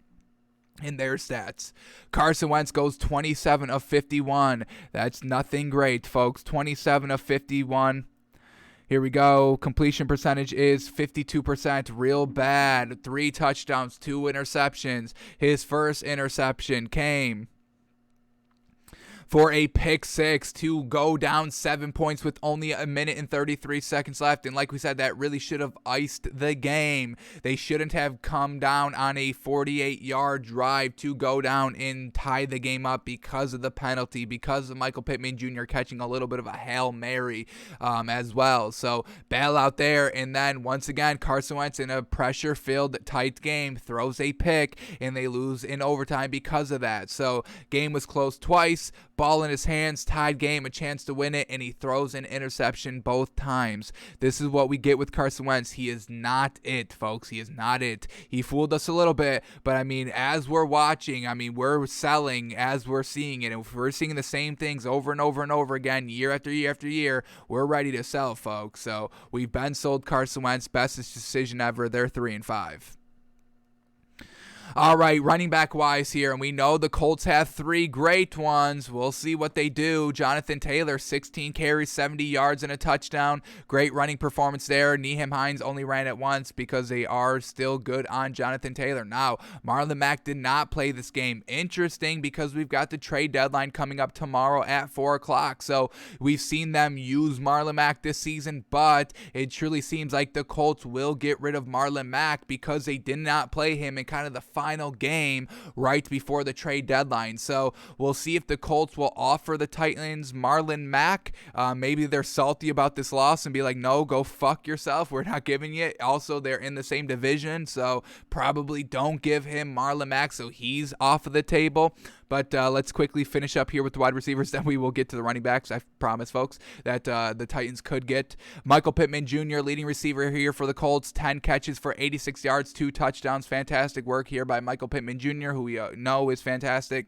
in their stats. Carson Wentz goes 27 of 51. That's nothing great, folks. 27 of 51. Here we go. Completion percentage is 52%. Real bad. 3 touchdowns, 2 interceptions. His first interception came for a pick 6 to go down 7 points with only a minute and 33 seconds left. And like we said, that really should have iced the game. They shouldn't have come down on a 48-yard drive to go down and tie the game up because of the penalty, because of Michael Pittman Jr. catching a little bit of a Hail Mary as well. So bail out there. And then once again, Carson Wentz in a pressure-filled tight game throws a pick, and they lose in overtime because of that. So game was close twice. Ball in his hands, tied game, a chance to win it, and he throws an interception both times. This is what we get with Carson Wentz. He is not it, folks. He is not it. He fooled us a little bit, but I mean, as we're watching, I mean, we're selling as we're seeing it, and if we're seeing the same things over and over and over again, year after year after year, we're ready to sell, folks. So we've been sold Carson Wentz. Best decision ever. They're 3-5. All right, running back wise here, and we know the Colts have 3 great ones. We'll see what they do. Jonathan Taylor, 16 carries, 70 yards, and a touchdown. Great running performance there. Nyheim Hines only ran it once because they are still good on Jonathan Taylor. Now, Marlon Mack did not play this game. Interesting, because we've got the trade deadline coming up tomorrow at 4 o'clock. So we've seen them use Marlon Mack this season, but it truly seems like the Colts will get rid of Marlon Mack because they did not play him in kind of the final game right before the trade deadline. So we'll see if the Colts will offer the Titans Marlon Mack. Maybe they're salty about this loss and be like, no, go fuck yourself. We're not giving you it. Also, they're in the same division, so probably don't give him Marlon Mack, so he's off of the table. But let's quickly finish up here with the wide receivers. Then we will get to the running backs. I promise, folks, that the Titans could get. Michael Pittman Jr., leading receiver here for the Colts, 10 catches for 86 yards, 2 touchdowns. Fantastic work here by Michael Pittman Jr., who we know is fantastic.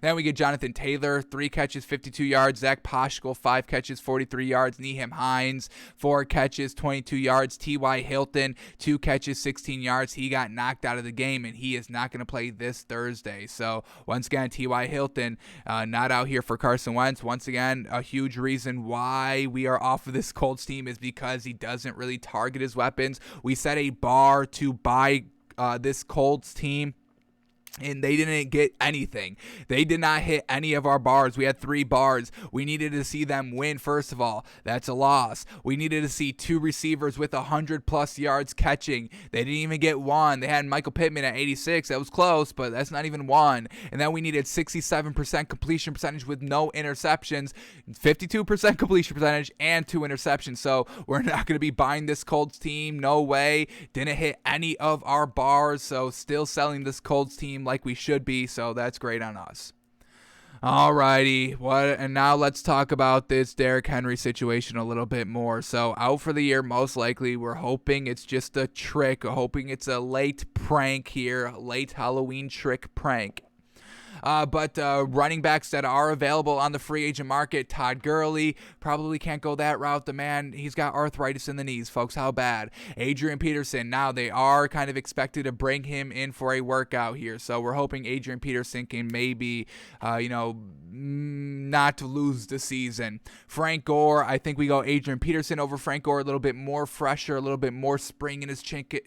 Then we get Jonathan Taylor, 3 catches, 52 yards. Zach Poshkel, 5 catches, 43 yards. Nyheim Hines, 4 catches, 22 yards. T.Y. Hilton, 2 catches, 16 yards. He got knocked out of the game, and he is not going to play this Thursday. So, once again, T.Y. Hilton not out here for Carson Wentz. Once again, a huge reason why we are off of this Colts team is because he doesn't really target his weapons. We set a bar to buy this Colts team, and they didn't get anything. They did not hit any of our bars. We had 3 bars. We needed to see them win, first of all. That's a loss. We needed to see 2 receivers with 100-plus yards catching. They didn't even get 1. They had Michael Pittman at 86. That was close, but that's not even 1. And then we needed 67% completion percentage with no interceptions, 52% completion percentage, and 2 interceptions. So we're not going to be buying this Colts team. No way. Didn't hit any of our bars, so still selling this Colts team like we should be, so that's great on us. Alrighty, and now let's talk about this Derrick Henry situation a little bit more. So out for the year, most likely. We're hoping it's just a trick, hoping it's a late prank here, late Halloween trick prank. But running backs that are available on the free agent market, Todd Gurley, probably can't go that route. The man, he's got arthritis in the knees, folks. How bad? Adrian Peterson, now they are kind of expected to bring him in for a workout here. So we're hoping Adrian Peterson can maybe, not lose the season. Frank Gore, I think we go Adrian Peterson over Frank Gore, a little bit more fresher, a little bit more spring in his chicken.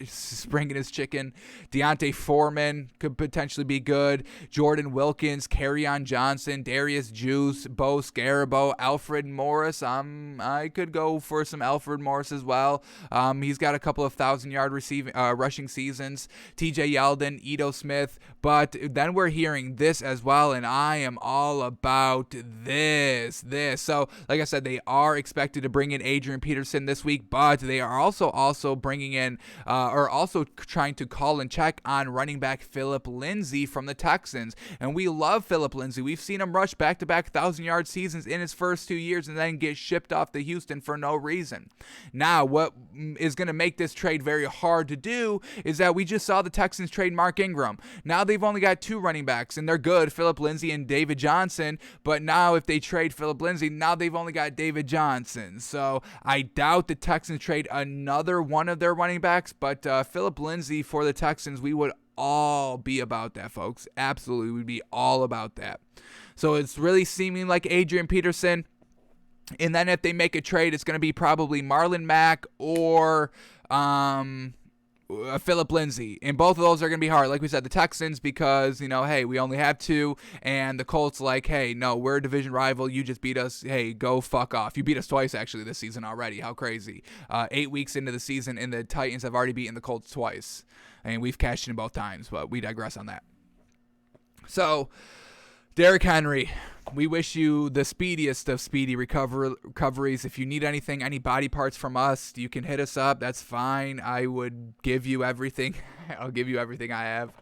Deontay Foreman could potentially be good. Jordan Wilkins, Kerryon Johnson, Darius Juice, Bo Scaribo, Alfred Morris. I could go for some Alfred Morris as well. He's got a couple of 1,000-yard rushing seasons. TJ Yeldon, Ito Smith. But then we're hearing this as well, and I am all about this. So, like I said, they are expected to bring in Adrian Peterson this week, but they are also bringing in, or also trying to call and check on running back Phillip Lindsay from the Texans. And we love Phillip Lindsay. We've seen him rush back-to-back 1,000-yard seasons in his first 2 years and then get shipped off to Houston for no reason. Now, what is going to make this trade very hard to do is that we just saw the Texans trade Mark Ingram. Now they've only got 2 running backs, and they're good, Phillip Lindsay and David Johnson. But now if they trade Phillip Lindsay, now they've only got David Johnson. So I doubt the Texans trade another one of their running backs, but Phillip Lindsay for the Texans, we would all be about that, folks. Absolutely, we'd be all about that. So it's really seeming like Adrian Peterson, and then if they make a trade, it's going to be probably Marlon Mack or Phillip Lindsay, and both of those are going to be hard. Like we said, the Texans, because, hey, we only have 2, and the Colts, like, hey, no, we're a division rival. You just beat us. Hey, go fuck off. You beat us twice, actually, this season already. How crazy. 8 weeks into the season, and the Titans have already beaten the Colts twice. And we've cashed in both times, but we digress on that. So, Derrick Henry, we wish you the speediest of speedy recoveries. If you need anything, any body parts from us, you can hit us up. That's fine. I would give you everything. I'll give you everything I have.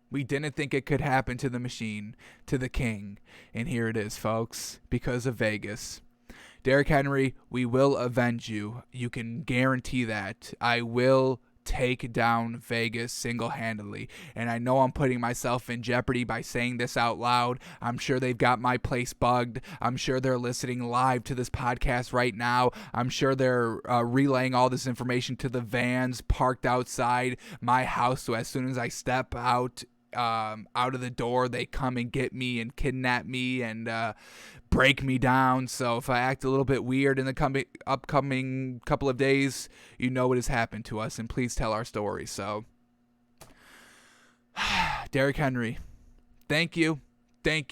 We didn't think it could happen to the machine, to the king. And here it is, folks, because of Vegas. Derrick Henry, we will avenge you. You can guarantee that. I will take down Vegas single-handedly. And I know I'm putting myself in jeopardy by saying this out loud. I'm sure they've got my place bugged. I'm sure they're listening live to this podcast right now. I'm sure they're relaying all this information to the vans parked outside my house. So as soon as I step out of the door, they come and get me and kidnap me and break me down. So if I act a little bit weird in the upcoming couple of days, you know what has happened to us, and please tell our story. So Derrick Henry, thank you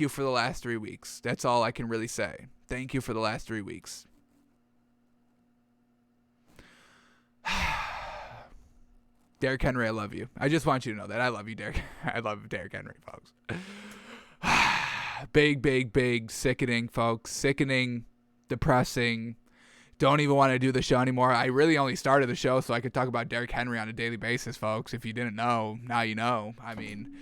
for the last 3 weeks. That's all I can really say. Thank you for the last 3 weeks. Derrick Henry, I love you. I just want you to know that. I love you, Derrick. I love Derrick Henry, folks. Big, sickening, folks. Sickening, depressing, don't even want to do the show anymore. I really only started the show so I could talk about Derrick Henry on a daily basis, folks. If you didn't know, now you know. I mean,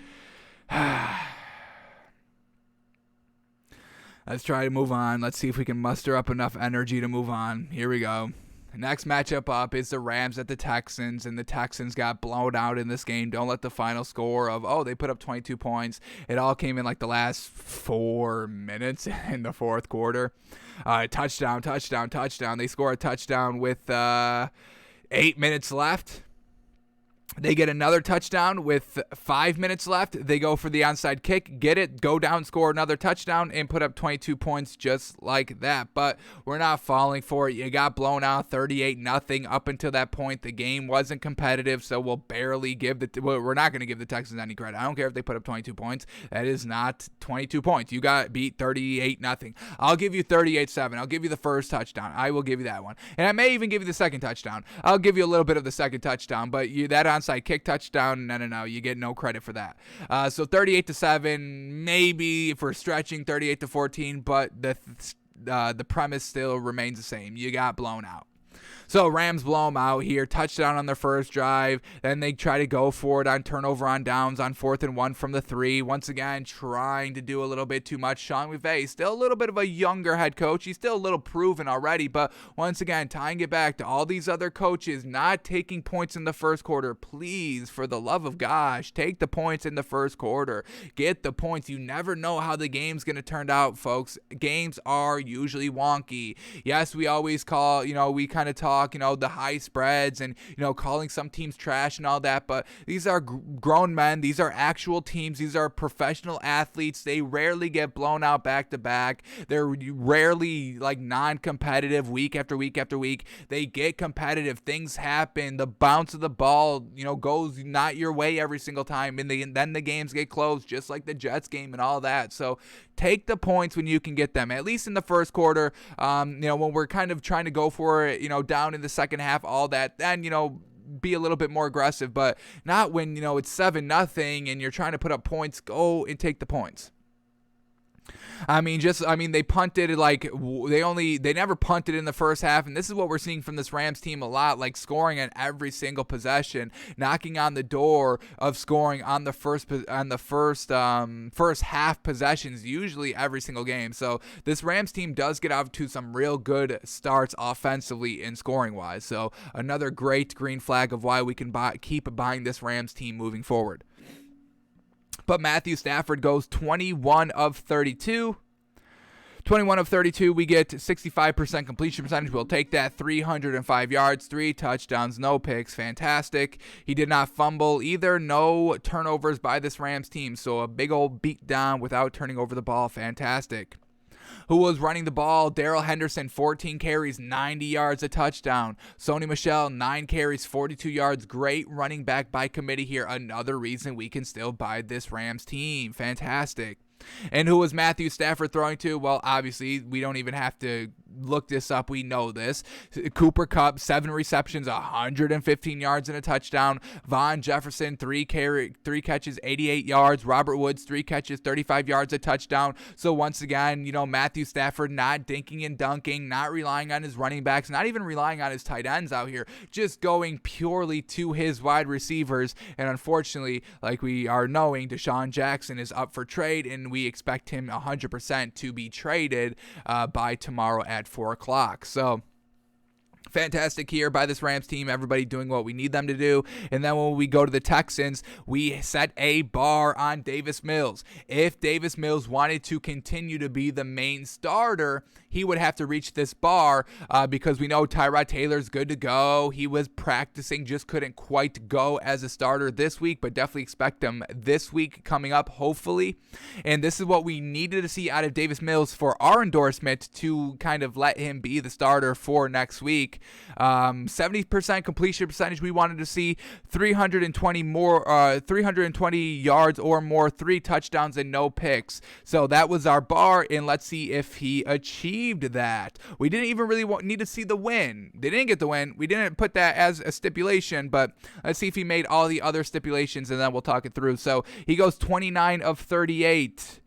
let's try to move on. Let's see if we can muster up enough energy to move on. Here we go. The next matchup up is the Rams at the Texans, and the Texans got blown out in this game. Don't let the final score of, they put up 22 points. It all came in like the last 4 minutes in the fourth quarter. Touchdown. They score a touchdown with 8 minutes left. They get another touchdown with 5 minutes left. They go for the onside kick, get it, go down, score another touchdown, and put up 22 points just like that. But we're not falling for it. You got blown out 38-0. Up until that point, the game wasn't competitive, so we're not going to give the Texans any credit. I don't care if they put up 22 points. That is not 22 points. You got beat 38-0. I'll give you 38-7. I'll give you the first touchdown. I will give you that one. And I may even give you the second touchdown. I'll give you a little bit of the second touchdown, but that onside kick touchdown, no, you get no credit for that. So 38-7, maybe if we're stretching 38-14, but the premise still remains the same. You got blown out. So Rams blow them out here. Touchdown on their first drive. Then they try to go for it on turnover on downs on 4th and 1 from the 3. Once again, trying to do a little bit too much. Sean McVay, still a little bit of a younger head coach. He's still a little proven already, but once again, tying it back to all these other coaches not taking points in the first quarter. Please, for the love of gosh, take the points in the first quarter. Get the points. You never know how the game's going to turn out, folks. Games are usually wonky. Yes, we always call, we kind of talk, the high spreads and, calling some teams trash and all that. But these are grown men. These are actual teams. These are professional athletes. They rarely get blown out back to back. They're rarely non-competitive week after week after week. They get competitive. Things happen. The bounce of the ball, goes not your way every single time. And then the games get close, just like the Jets game and all that. So take the points when you can get them, at least in the first quarter. When we're kind of trying to go for it, down in the second half, all that, then, be a little bit more aggressive, but not when, it's 7-0 and you're trying to put up points. Go and take the points. They punted they never punted in the first half, and this is what we're seeing from this Rams team a lot, scoring on every single possession, knocking on the door of scoring on the first half possessions, usually every single game. So this Rams team does get out to some real good starts offensively and scoring wise. So another great green flag of why we can keep buying this Rams team moving forward. But Matthew Stafford goes 21 of 32. 21 of 32, we get 65% completion percentage. We'll take that. 305 yards, 3 touchdowns, no picks. Fantastic. He did not fumble either. No turnovers by this Rams team. So a big old beat down without turning over the ball. Fantastic. Who was running the ball? Darrell Henderson, 14 carries, 90 yards, a touchdown. Sony Michel, 9 carries, 42 yards. Great running back by committee here. Another reason we can still buy this Rams team. Fantastic. And who was Matthew Stafford throwing to? Well, obviously, we don't even have to look this up. We know this. Cooper Kupp, 7 receptions, 115 yards and a touchdown. Von Jefferson, 3 catches, 88 yards. Robert Woods, 3 catches, 35 yards, a touchdown. So once again, Matthew Stafford not dinking and dunking, not relying on his running backs, not even relying on his tight ends out here, just going purely to his wide receivers. And unfortunately, like we are knowing, Deshaun Jackson is up for trade, and we expect him 100% to be traded by tomorrow at 4 o'clock. So fantastic here by this Rams team. Everybody doing what we need them to do. And then when we go to the Texans, we set a bar on Davis Mills. If Davis Mills wanted to continue to be the main starter, he would have to reach this bar because we know Tyrod Taylor's good to go. He was practicing, just couldn't quite go as a starter this week, but definitely expect him this week coming up, hopefully. And this is what we needed to see out of Davis Mills for our endorsement to kind of let him be the starter for next week. 70% completion percentage we wanted to see, 320 yards or more, 3 touchdowns and no picks. So that was our bar, and let's see if he achieved that. We didn't even really need to see the win. They didn't get the win. We didn't put that as a stipulation, but let's see if he made all the other stipulations, and then we'll talk it through. So he goes 29 of 38.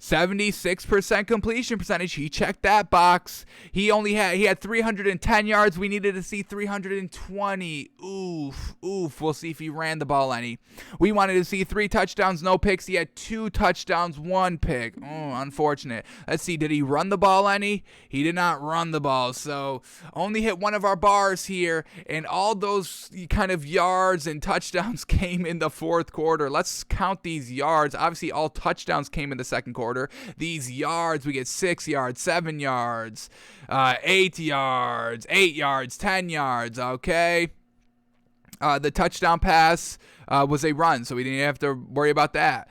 76% completion percentage. He checked that box. He had 310 yards. We needed to see 320. Oof. We'll see if he ran the ball any. We wanted to see 3 touchdowns, no picks. He had 2 touchdowns, 1 pick. Unfortunate. Let's see. Did he run the ball any? He did not run the ball. So only hit one of our bars here, and all those kind of yards and touchdowns came in the fourth quarter. Let's count these yards. Obviously, all touchdowns came in the second quarter. These yards, we get 6 yards, 7 yards, 8 yards, 8 yards, 10 yards, okay? The touchdown pass was a run, so we didn't have to worry about that.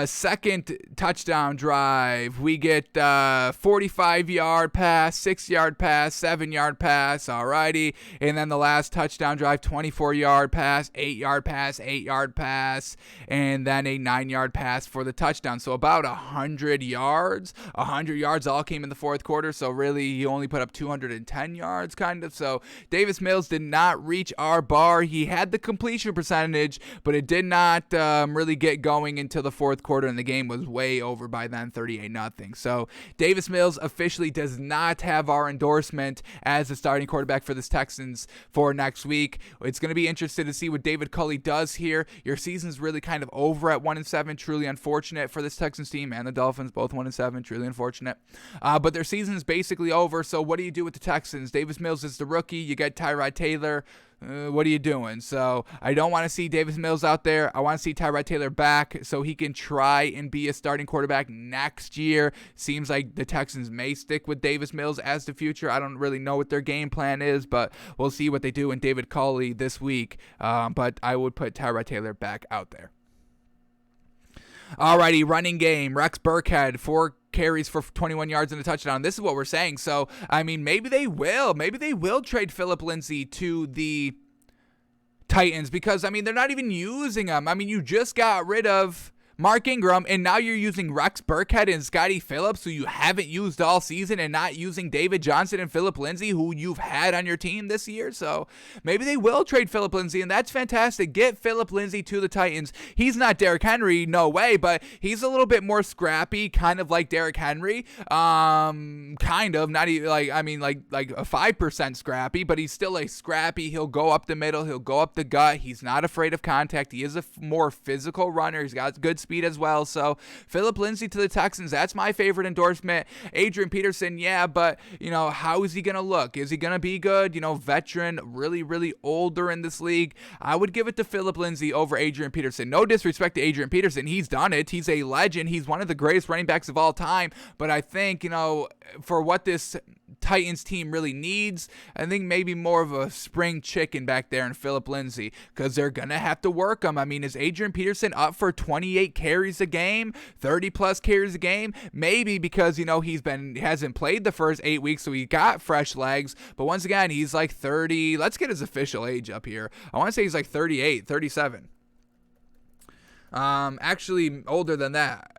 Second touchdown drive, we get 45-yard pass, 6-yard pass, 7-yard pass, alrighty. And then the last touchdown drive, 24-yard pass, 8-yard pass, 8-yard pass, and then a 9-yard pass for the touchdown. So about 100 yards. 100 yards all came in the fourth quarter, so really he only put up 210 yards, kind of. So Davis Mills did not reach our bar. He had the completion percentage, but it did not really get going until the fourth quarter, and the game was way over by then, 38-0. So Davis Mills officially does not have our endorsement as the starting quarterback for this Texans for next week. It's going to be interesting to see what David Culley does here. Your season's really kind of over at 1-7. Truly unfortunate for this Texans team and the Dolphins, both 1-7. Truly unfortunate. But their season is basically over. So what do you do with the Texans? Davis Mills is the rookie. You get Tyrod Taylor. What are you doing? So I don't want to see Davis Mills out there. I want to see Tyrod Taylor back so he can try and be a starting quarterback next year. Seems like the Texans may stick with Davis Mills as the future. I don't really know what their game plan is, but we'll see what they do in David Culley this week. But I would put Tyrod Taylor back out there. Alrighty, running game. Rex Burkhead, 4 carries for 21 yards and a touchdown. This is what we're saying. So, I mean, maybe they will. Maybe they will trade Phillip Lindsay to the Titans because, I mean, they're not even using him. I mean, you just got rid of Mark Ingram, and now you're using Rex Burkhead and Scotty Phillips, who you haven't used all season, and not using David Johnson and Phillip Lindsay, who you've had on your team this year. So maybe they will trade Phillip Lindsay, and that's fantastic. Get Phillip Lindsay to the Titans. He's not Derrick Henry, no way, but he's a little bit more scrappy, kind of like Derrick Henry. Kind of, not even like, I mean, like a 5% scrappy, but he's still a scrappy. He'll go up the middle. He'll go up the gut. He's not afraid of contact. He is a more physical runner. He's got good speed as well. So Phillip Lindsay to the Texans, that's my favorite endorsement. Adrian Peterson, yeah, but how is he gonna look? Is he gonna be good? Veteran, really older in this league. I would give it to Phillip Lindsay over Adrian Peterson. No disrespect to Adrian Peterson, he's done it. He's a legend. He's one of the greatest running backs of all time. But I think for what this Titans team really needs, I think maybe more of a spring chicken back there in Phillip Lindsay, because they're gonna have to work him. I mean, is Adrian Peterson up for 28 carries a game, 30 plus carries a game? Maybe, because hasn't played the first 8 weeks, so he got fresh legs. But once again, he's like 30. Let's get his official age up here. I want to say he's like 38, 37. Actually older than that.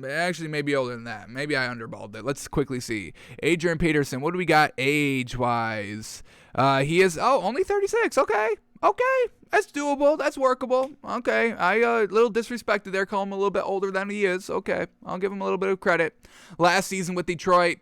Actually, maybe older than that. Maybe I underballed it. Let's quickly see. Adrian Peterson, what do we got age-wise? He is, only 36. Okay. That's doable. That's workable. Okay. I a little disrespected there. Call him a little bit older than he is. Okay. I'll give him a little bit of credit. Last season with Detroit,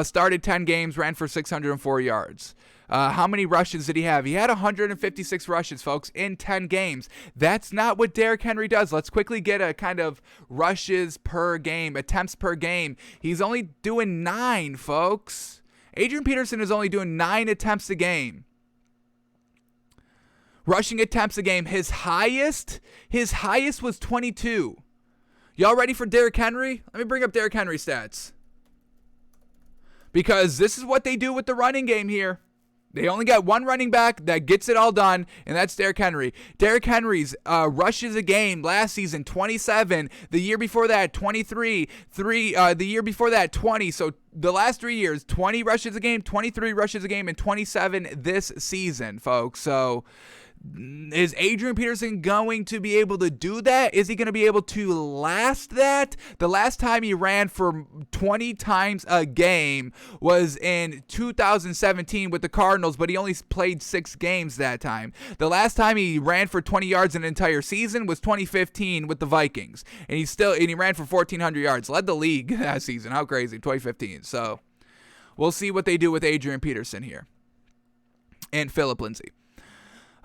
started 10 games, ran for 604 yards. How many rushes did he have? He had 156 rushes, folks, in 10 games. That's not what Derrick Henry does. Let's quickly get a kind of rushes per game, attempts per game. He's only doing 9, folks. Adrian Peterson is only doing 9 attempts a game. Rushing attempts a game. His highest was 22. Y'all ready for Derrick Henry? Let me bring up Derrick Henry stats, because this is what they do with the running game here. They only got one running back that gets it all done, and that's Derrick Henry. Derrick Henry's rushes a game last season, 27. The year before that, 23. The year before that, 20. So the last 3 years, 20 rushes a game, 23 rushes a game, and 27 this season, folks. So Is Adrian Peterson going to be able to do that? Is he going to be able to last that? The last time he ran for 20 times a game was in 2017 with the Cardinals, but he only played 6 games that time. The last time he ran for 20 yards an entire season was 2015 with the Vikings, and he ran for 1,400 yards, led the league that season. How crazy, 2015. So we'll see what they do with Adrian Peterson here and Phillip Lindsay.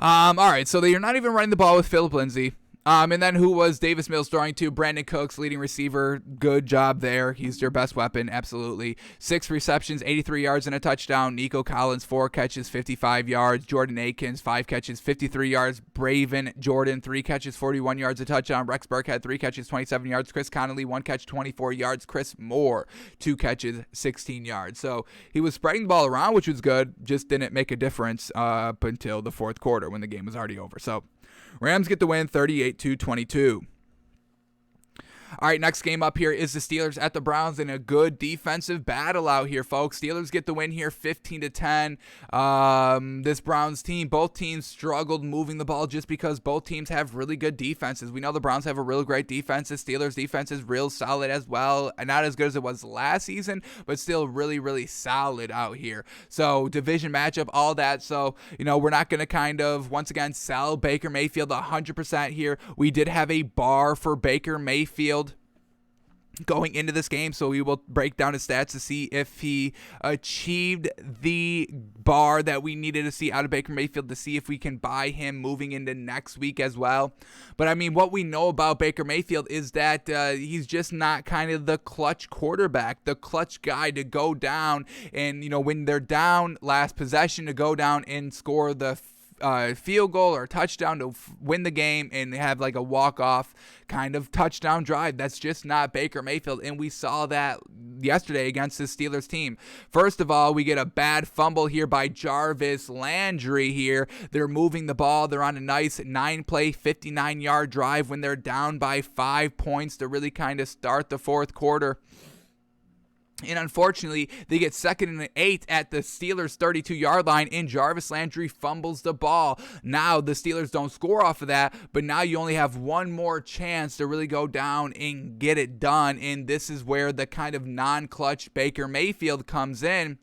All right, so you're not even running the ball with Phillip Lindsay. And then who was Davis Mills throwing to? Brandon Cooks, leading receiver. Good job there. He's your best weapon, absolutely. 6 receptions, 83 yards and a touchdown. Nico Collins, 4 catches, 55 yards. Jordan Akins, 5 catches, 53 yards. Braven Jordan, 3 catches, 41 yards, a touchdown. Rex Burkhead, 3 catches, 27 yards. Chris Connolly, 1 catch, 24 yards. Chris Moore, 2 catches, 16 yards. So he was spreading the ball around, which was good. Just didn't make a difference up until the fourth quarter when the game was already over. So Rams get the win 38-22. All right, next game up here is the Steelers at the Browns in a good defensive battle out here, folks. Steelers get the win here 15-10. This Browns team, both teams struggled moving the ball just because both teams have really good defenses. We know the Browns have a real great defense. The Steelers defense is real solid as well. Not as good as it was last season, but still really, really solid out here. So division matchup, all that. So, we're not going to kind of, once again, sell Baker Mayfield 100% here. We did have a bar for Baker Mayfield going into this game, so we will break down his stats to see if he achieved the bar that we needed to see out of Baker Mayfield to see if we can buy him moving into next week as well. But I mean, what we know about Baker Mayfield is that he's just not kind of the clutch quarterback, the clutch guy to go down and, when they're down last possession, to go down and score the field goal or touchdown to win the game and have like a walk-off kind of touchdown drive. That's just not Baker Mayfield, and we saw that yesterday against the Steelers team. First of all, we get a bad fumble here by Jarvis Landry here. They're moving the ball. They're on a nice 9-play, 59-yard drive when they're down by 5 points to really kind of start the fourth quarter. And unfortunately, they get 2nd and 8 at the Steelers' 32-yard line, and Jarvis Landry fumbles the ball. Now, the Steelers don't score off of that, but now you only have one more chance to really go down and get it done, and this is where the kind of non-clutch Baker Mayfield comes in.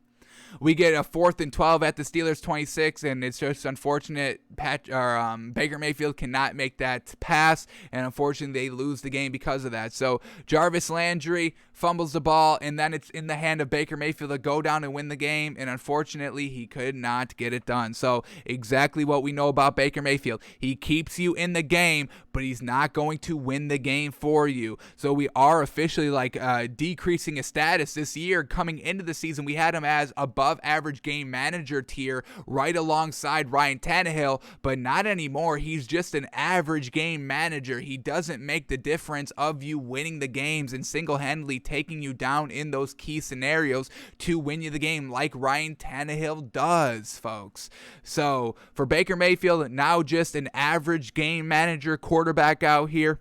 We get a 4th and 12 at the Steelers' 26, and it's just unfortunate Baker Mayfield cannot make that pass, and unfortunately they lose the game because of that. So Jarvis Landry fumbles the ball, and then it's in the hand of Baker Mayfield to go down and win the game, and unfortunately he could not get it done. So exactly what we know about Baker Mayfield. He keeps you in the game, but he's not going to win the game for you. So we are officially decreasing his status this year. Coming into the season, we had him as above average game manager tier right alongside Ryan Tannehill, but not anymore. He's just an average game manager. He doesn't make the difference of you winning the games and single-handedly taking you down in those key scenarios to win you the game like Ryan Tannehill does, folks. So for Baker Mayfield, now just an average game manager quarterback out here.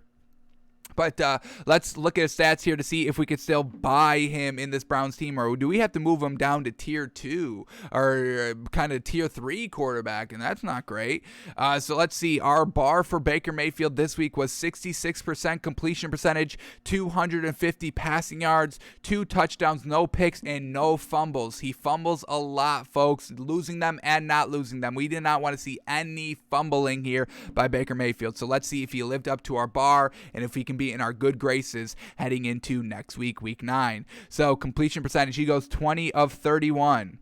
But let's look at his stats here to see if we could still buy him in this Browns team, or do we have to move him down to tier 2 or kind of tier 3 quarterback, and that's not great. So let's see. Our bar for Baker Mayfield this week was 66% completion percentage, 250 passing yards, 2 touchdowns, no picks, and no fumbles. He fumbles a lot, folks, losing them and not losing them. We did not want to see any fumbling here by Baker Mayfield. So let's see if he lived up to our bar and if he can be in our good graces heading into next week, week 9. So completion percentage, he goes 20 of 31.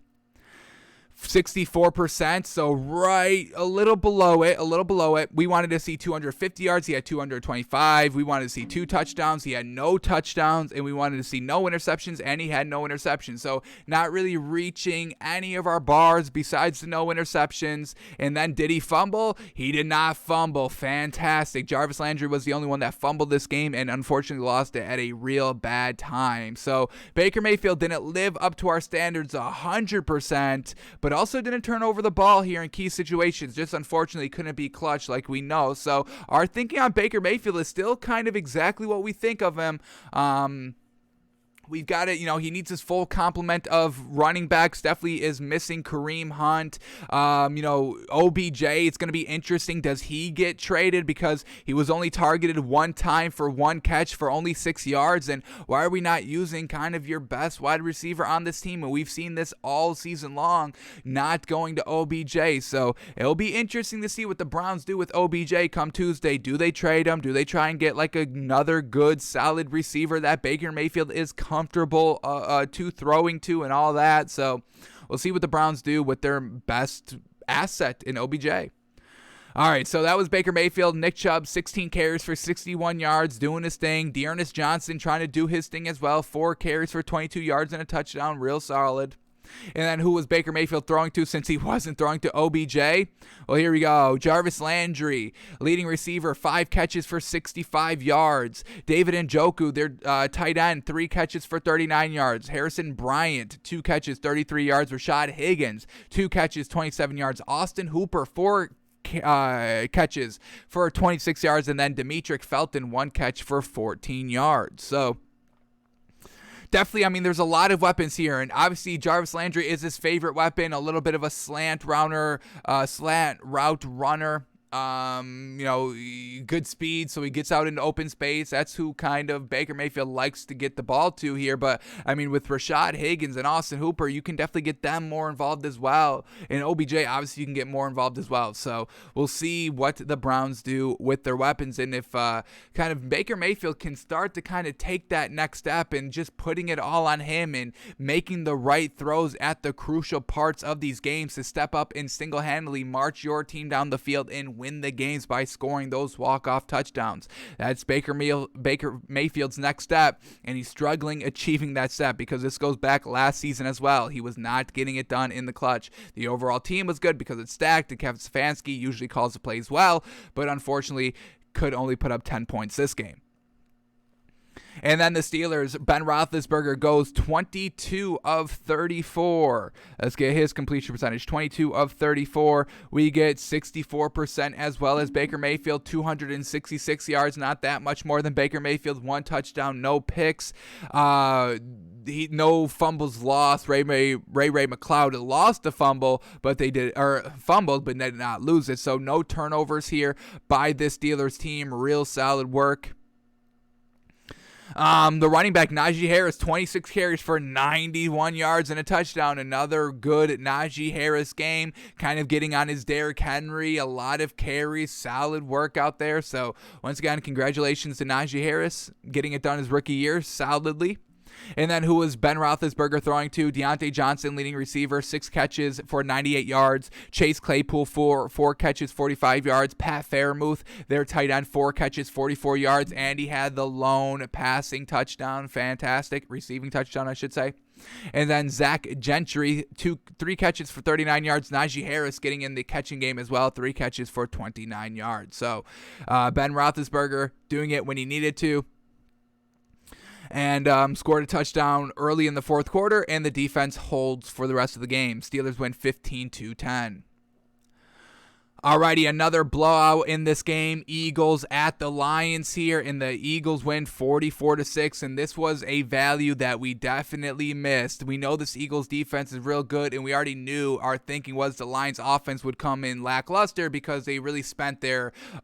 64%, so right a little below it. We wanted to see 250 yards. He had 225. We wanted to see 2 touchdowns. He had no touchdowns, and we wanted to see no interceptions, and he had no interceptions. So not really reaching any of our bars besides the no interceptions. And then did he fumble? He did not fumble. Fantastic. Jarvis Landry was the only one that fumbled this game and unfortunately lost it at a real bad time. So Baker Mayfield didn't live up to our standards 100%, but also didn't turn over the ball here in key situations. Just unfortunately couldn't be clutch like we know. So our thinking on Baker Mayfield is still kind of exactly what we think of him. We've got it. He needs his full complement of running backs. Definitely is missing Kareem Hunt. OBJ, it's going to be interesting. Does he get traded? Because he was only targeted one time for one catch for only 6 yards. And why are we not using kind of your best wide receiver on this team? And we've seen this all season long, not going to OBJ. So it'll be interesting to see what the Browns do with OBJ come Tuesday. Do they trade him? Do they try and get like another good, solid receiver that Baker Mayfield is comfortable to throwing to and all that? So we'll see what the Browns do with their best asset in OBJ. All right, so that was Baker Mayfield. Nick Chubb, 16 carries for 61 yards, doing his thing. Dearness Johnson trying to do his thing as well. 4 carries for 22 yards and a touchdown, real solid. And then who was Baker Mayfield throwing to since he wasn't throwing to OBJ? Well, here we go. Jarvis Landry, leading receiver, 5 catches for 65 yards. David Njoku, their tight end, 3 catches for 39 yards. Harrison Bryant, 2 catches, 33 yards. Rashad Higgins, 2 catches, 27 yards. Austin Hooper, 4 catches for 26 yards. And then Demetric Felton, 1 catch for 14 yards. So definitely, there's a lot of weapons here, and obviously Jarvis Landry is his favorite weapon, a little bit of a slant route runner. Good speed, so he gets out into open space. That's who kind of Baker Mayfield likes to get the ball to here. But, with Rashad Higgins and Austin Hooper, you can definitely get them more involved as well. And OBJ, obviously, you can get more involved as well. So we'll see what the Browns do with their weapons. And if kind of Baker Mayfield can start to kind of take that next step and just putting it all on him and making the right throws at the crucial parts of these games to step up and single-handedly march your team down the field and win the games by scoring those walk-off touchdowns. That's Baker Mayfield's next step, and he's struggling achieving that step because this goes back last season as well. He was not getting it done in the clutch. The overall team was good because it's stacked, and Kevin Stefanski usually calls the plays well, but unfortunately could only put up 10 points this game. And then the Steelers, Ben Roethlisberger goes 22 of 34. Let's get his completion percentage, 22 of 34. We get 64% as well as Baker Mayfield, 266 yards, not that much more than Baker Mayfield, 1 touchdown, no picks. No fumbles lost. Ray McLeod lost the fumble, but fumbled, but did not lose it. So no turnovers here by this Steelers team. Real solid work. The running back, Najee Harris, 26 carries for 91 yards and a touchdown. Another good Najee Harris game, kind of getting on his Derrick Henry. A lot of carries, solid work out there. So once again, congratulations to Najee Harris, getting it done his rookie year solidly. And then who was Ben Roethlisberger throwing to? Deontay Johnson, leading receiver, 6 catches for 98 yards. Chase Claypool, 4 catches, 45 yards. Pat Fairmouth, their tight end, 4 catches, 44 yards. And he had the lone passing touchdown. Fantastic. Receiving touchdown, I should say. And then Zach Gentry, 3 catches for 39 yards. Najee Harris getting in the catching game as well, 3 catches for 29 yards. So Ben Roethlisberger doing it when he needed to. And scored a touchdown early in the fourth quarter, and the defense holds for the rest of the game. Steelers win 15-10. Alrighty, another blowout in this game. Eagles at the Lions here, and the Eagles win 44-6, and this was a value that we definitely missed. We know this Eagles defense is real good, and we already knew our thinking was the Lions offense would come in lackluster because they really spent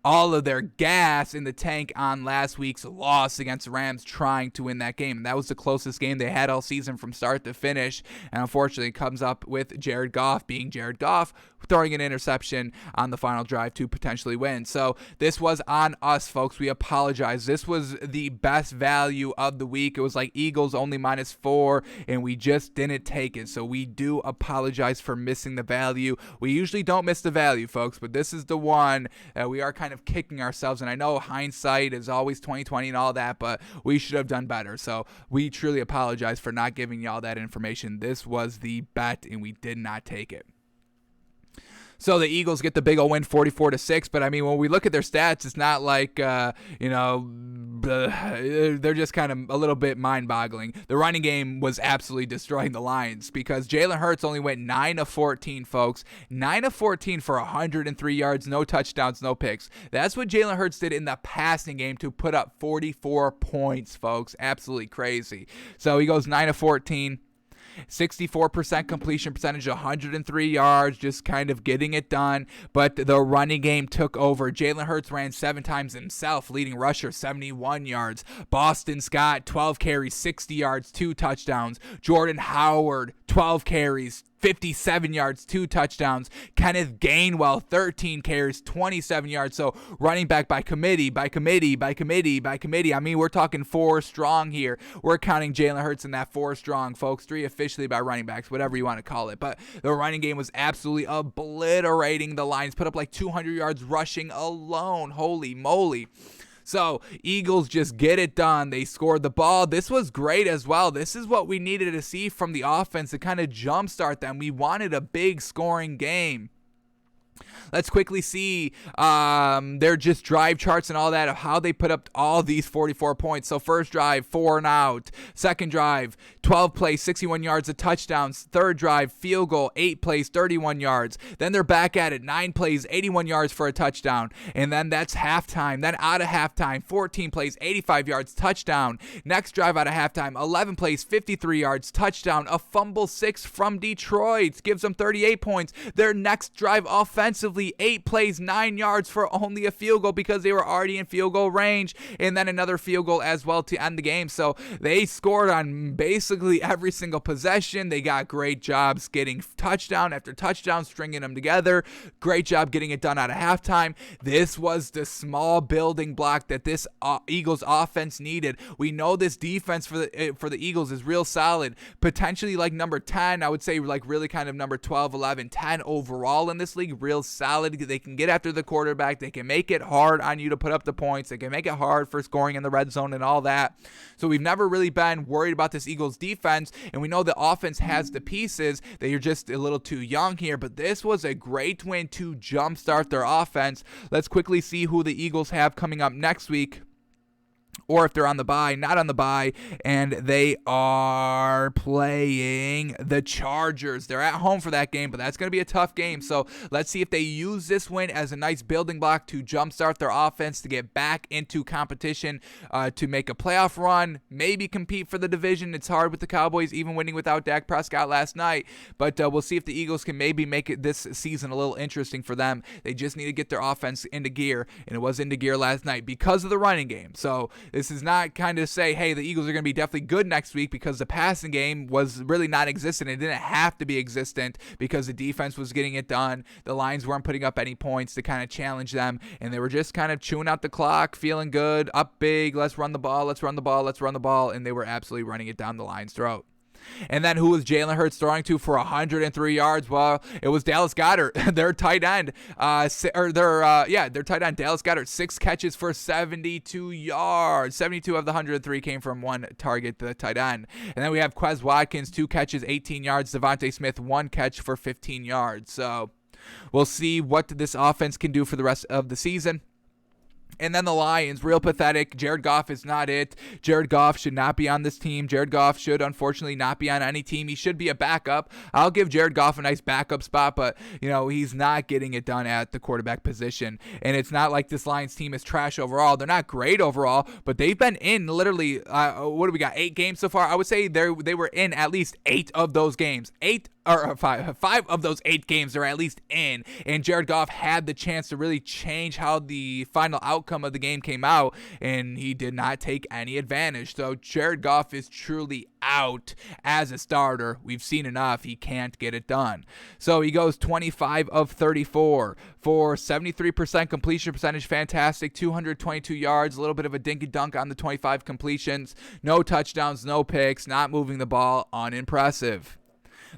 all of their gas in the tank on last week's loss against the Rams trying to win that game. And that was the closest game they had all season from start to finish, and unfortunately it comes up with Jared Goff being Jared Goff, throwing an interception on the final drive to potentially win. So this was on us, folks. We apologize. This was the best value of the week. It was like Eagles only -4, and we just didn't take it. So we do apologize for missing the value. We usually don't miss the value, folks, but this is the one that we are kind of kicking ourselves. And I know hindsight is always 20/20 and all that, but we should have done better. So we truly apologize for not giving y'all that information. This was the bet, and we did not take it. So the Eagles get the big old win 44-6, but I mean, when we look at their stats, it's not like, they're just kind of a little bit mind-boggling. The running game was absolutely destroying the Lions because Jalen Hurts only went 9 of 14, folks. 9 of 14 for 103 yards, no touchdowns, no picks. That's what Jalen Hurts did in the passing game to put up 44 points, folks. Absolutely crazy. So he goes 9 of 14. 64% completion percentage, 103 yards, just kind of getting it done. But the running game took over. Jalen Hurts ran 7 times himself, leading rusher 71 yards. Boston Scott, 12 carries, 60 yards, 2 touchdowns. Jordan Howard, 12 carries, 57 yards, 2 touchdowns. Kenneth Gainwell, 13 carries, 27 yards. So running back by committee. I mean, we're talking 4 strong here. We're counting Jalen Hurts in that 4 strong, folks. 3 officially by running backs, whatever you want to call it. But the running game was absolutely obliterating the Lions. Put up like 200 yards rushing alone. Holy moly. So, Eagles just get it done. They scored the ball. This was great as well. This is what we needed to see from the offense to kind of jumpstart them. We wanted a big scoring game. Let's quickly see their just drive charts and all that of how they put up all these 44 points. So first drive, 4 and out. Second drive, 12 plays, 61 yards of touchdowns. Third drive, field goal, 8 plays, 31 yards. Then they're back at it, 9 plays, 81 yards for a touchdown. And then that's halftime. Then out of halftime, 14 plays, 85 yards, touchdown. Next drive out of halftime, 11 plays, 53 yards, touchdown. A fumble 6 from Detroit gives them 38 points. Their next drive offensively, 8 plays, 9 yards for only a field goal because they were already in field goal range, and then another field goal as well to end the game. So they scored on basically every single possession. They got great jobs getting touchdown after touchdown, stringing them together. Great job getting it done out of halftime. This was the small building block that this Eagles offense needed. We know this defense for the Eagles is real solid, potentially like number 10. I would say like really kind of number 12, 11, 10 overall in this league. Real solid. They can get after the quarterback. They can make it hard on you to put up the points. They can make it hard for scoring in the red zone and all that. So we've never really been worried about this Eagles defense, and we know the offense has the pieces. That you're just a little too young here, but this was a great win to jumpstart their offense. Let's quickly see who the Eagles have coming up next week. Or if they're on the bye, not on the bye, and they are playing the Chargers. They're at home for that game, but that's going to be a tough game. So let's see if they use this win as a nice building block to jumpstart their offense, to get back into competition, to make a playoff run, maybe compete for the division. It's hard with the Cowboys, even winning without Dak Prescott last night. But we'll see if the Eagles can maybe make it this season a little interesting for them. They just need to get their offense into gear, and it was into gear last night because of the running game. So this is not kind of say, hey, the Eagles are going to be definitely good next week, because the passing game was really non-existent. It didn't have to be existent because the defense was getting it done. The Lions weren't putting up any points to kind of challenge them, and they were just kind of chewing out the clock, feeling good, up big, let's run the ball, and they were absolutely running it down the Lions' throat. And then who was Jalen Hurts throwing to for 103 yards? Well, it was Dallas Goedert, their tight end. Their tight end, Dallas Goedert, 6 catches for 72 yards. 72 of the 103 came from one target, the tight end. And then we have Quez Watkins, 2 catches, 18 yards. Devontae Smith, 1 catch for 15 yards. So we'll see what this offense can do for the rest of the season. And then the Lions, real pathetic. Jared Goff is not it. Jared Goff should not be on this team. Jared Goff should, unfortunately, not be on any team. He should be a backup. I'll give Jared Goff a nice backup spot, but, he's not getting it done at the quarterback position. And it's not like this Lions team is trash overall. They're not great overall, but they've been in literally, what do we got, 8 games so far? I would say they were in at least 8 of those games. 5 of those 8 games they're at least in, and Jared Goff had the chance to really change how the final outcome of the game came out, and he did not take any advantage. So Jared Goff is truly out as a starter. We've seen enough. He can't get it done. So he goes 25 of 34 for 73% completion percentage. Fantastic. 222 yards, a little bit of a dinky dunk on the 25 completions. No touchdowns, no picks, not moving the ball. Unimpressive.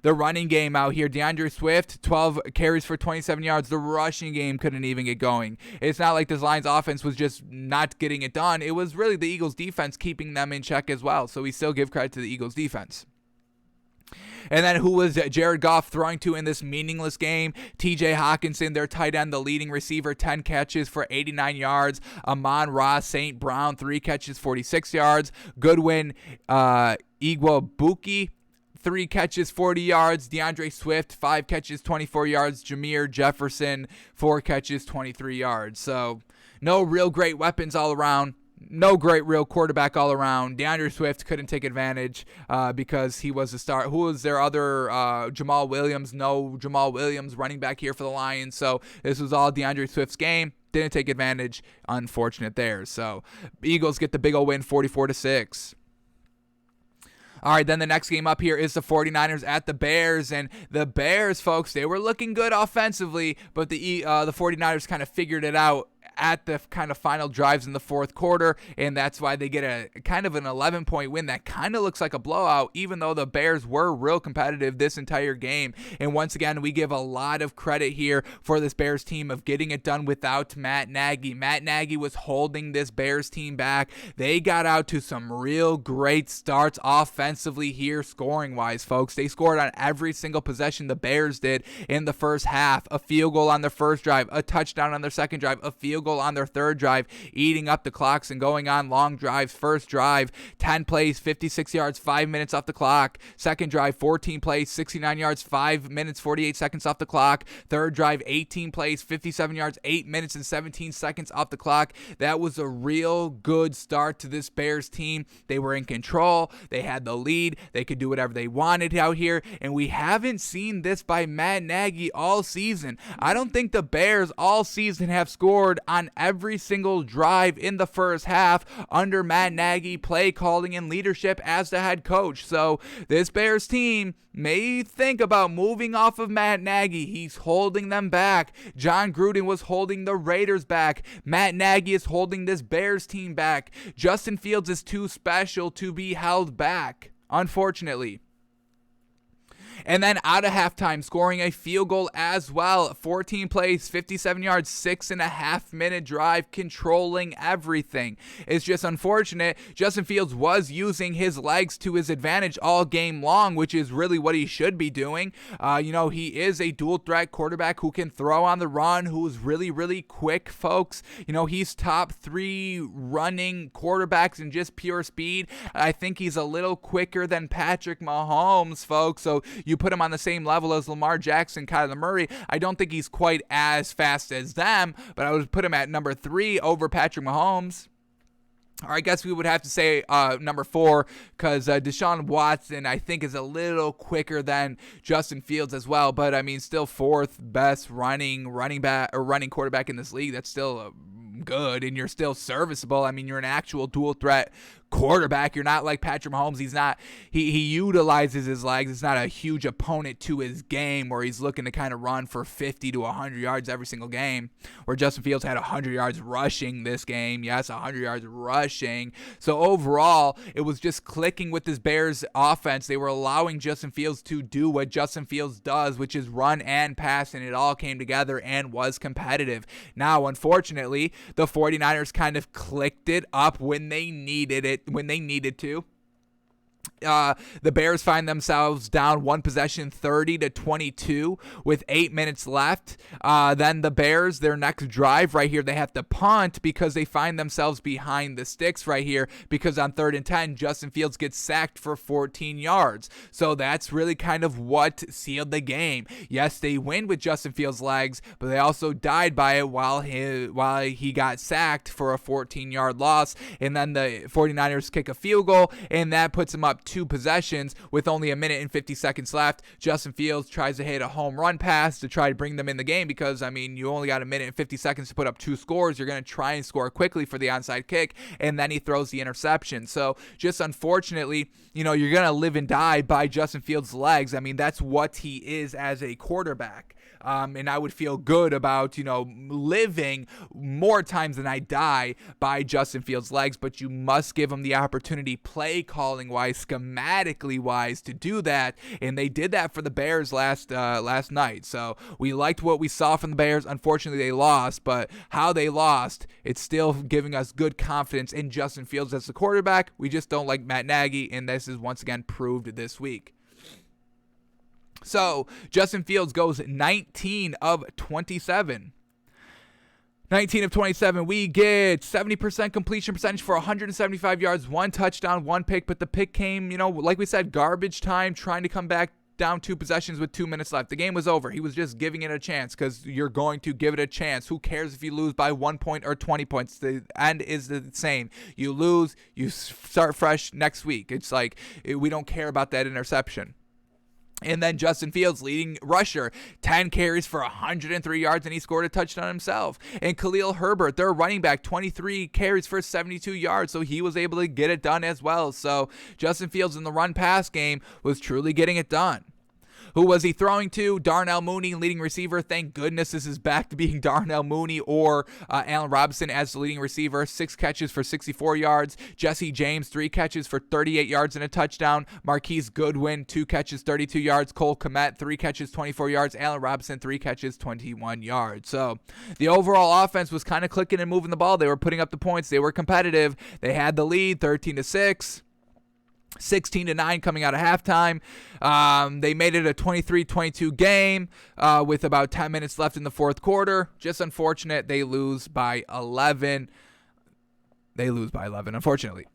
The running game out here, DeAndre Swift, 12 carries for 27 yards. The rushing game couldn't even get going. It's not like this Lions offense was just not getting it done. It was really the Eagles defense keeping them in check as well. So we still give credit to the Eagles defense. And then who was Jared Goff throwing to in this meaningless game? TJ Hawkinson, their tight end, the leading receiver, 10 catches for 89 yards. Amon-Ra St. Brown, 3 catches, 46 yards. Goodwin Igwebuike, 3 catches, 40 yards. DeAndre Swift, 5 catches, 24 yards. Jameer Jefferson, 4 catches, 23 yards. So no real great weapons all around. No great real quarterback all around. DeAndre Swift couldn't take advantage because he was a star. Who was their other? Jamal Williams. No Jamal Williams running back here for the Lions. So this was all DeAndre Swift's game. Didn't take advantage. Unfortunate there. So Eagles get the big old win, 44-6. All right, then the next game up here is the 49ers at the Bears. And the Bears, folks, they were looking good offensively, but the 49ers kind of figured it out at the kind of final drives in the fourth quarter, and that's why they get a kind of an 11-point win that kind of looks like a blowout, even though the Bears were real competitive this entire game. And once again, we give a lot of credit here for this Bears team of getting it done without Matt Nagy. Matt Nagy was holding this Bears team back. They got out to some real great starts offensively here, scoring-wise, folks. They scored on every single possession the Bears did in the first half. A field goal on their first drive, a touchdown on their second drive, a field goal on their third drive, eating up the clocks and going on long drives. First drive, 10 plays, 56 yards, 5 minutes off the clock. Second drive, 14 plays, 69 yards, 5 minutes, 48 seconds off the clock. Third drive, 18 plays, 57 yards, 8 minutes and 17 seconds off the clock. That was a real good start to this Bears team. They were in control. They had the lead. They could do whatever they wanted out here, and we haven't seen this by Matt Nagy all season. I don't think the Bears all season have scored on every single drive in the first half under Matt Nagy play calling and leadership as the head coach. So this Bears team may think about moving off of Matt Nagy. He's holding them back. John Gruden was holding the Raiders back. Matt Nagy is holding this Bears team back. Justin Fields is too special to be held back, unfortunately. And then out of halftime, scoring a field goal as well. 14 plays, 57 yards, 6.5-minute drive, controlling everything. It's just unfortunate. Justin Fields was using his legs to his advantage all game long, which is really what he should be doing. He is a dual threat quarterback who can throw on the run, who's really, really quick, folks. He's top 3 running quarterbacks in just pure speed. I think he's a little quicker than Patrick Mahomes, folks. So you put him on the same level as Lamar Jackson, Kyler Murray. I don't think he's quite as fast as them, but I would put him at number 3 over Patrick Mahomes. Or I guess we would have to say number 4, because Deshaun Watson, I think, is a little quicker than Justin Fields as well. But I mean, still 4th best running quarterback in this league. That's still good, and you're still serviceable. I mean, you're an actual dual threat quarterback. You're not like Patrick Mahomes. He utilizes his legs. It's not a huge opponent to his game where he's looking to kind of run for 50 to 100 yards every single game, where Justin Fields had 100 yards rushing this game. Yes, 100 yards rushing. So overall, it was just clicking with this Bears offense. They were allowing Justin Fields to do what Justin Fields does, which is run and pass, and it all came together and was competitive. Now, unfortunately, the 49ers kind of clicked it up when they needed it, when they needed to. The Bears find themselves down one possession, 30-22, with 8 minutes left. Then the Bears, their next drive right here, they have to punt because they find themselves behind the sticks right here, because on 3rd and 10, Justin Fields gets sacked for 14 yards. So that's really kind of what sealed the game. Yes, they win with Justin Fields' legs, but they also died by it while he got sacked for a 14-yard loss. And then the 49ers kick a field goal, and that puts them up 2 possessions with only a minute and 50 seconds left. Justin Fields tries to hit a home run pass to try to bring them in the game, because, I mean, you only got a minute and 50 seconds to put up 2 scores. You're going to try and score quickly for the onside kick, and then he throws the interception. So just unfortunately, you're going to live and die by Justin Fields' legs. I mean, that's what he is as a quarterback. And I would feel good about, living more times than I die by Justin Fields' legs, but you must give him the opportunity, play calling wise, schematically wise, to do that. And they did that for the Bears last night. So we liked what we saw from the Bears. Unfortunately, they lost, but how they lost, it's still giving us good confidence in Justin Fields as the quarterback. We just don't like Matt Nagy, and this is once again proved this week. So Justin Fields goes 19 of 27. 19 of 27, we get 70% completion percentage for 175 yards, 1 touchdown, 1 pick, but the pick came, like we said, garbage time, trying to come back down 2 possessions with 2 minutes left. The game was over. He was just giving it a chance because you're going to give it a chance. Who cares if you lose by 1 point or 20 points? The end is the same. You lose, you start fresh next week. It's like we don't care about that interception. And then Justin Fields, leading rusher, 10 carries for 103 yards, and he scored a touchdown himself. And Khalil Herbert, their running back, 23 carries for 72 yards, so he was able to get it done as well. So Justin Fields in the run-pass game was truly getting it done. Who was he throwing to? Darnell Mooney, leading receiver. Thank goodness this is back to being Darnell Mooney or Allen Robinson as the leading receiver. 6 catches for 64 yards. Jesse James, 3 catches for 38 yards and a touchdown. Marquise Goodwin, 2 catches, 32 yards. Cole Kmet, 3 catches, 24 yards. Allen Robinson, 3 catches, 21 yards. So the overall offense was kind of clicking and moving the ball. They were putting up the points. They were competitive. They had the lead, 13-6. 16-9 coming out of halftime. They made it a 23-22 game with about 10 minutes left in the fourth quarter. Just unfortunate. They lose by 11. Unfortunately.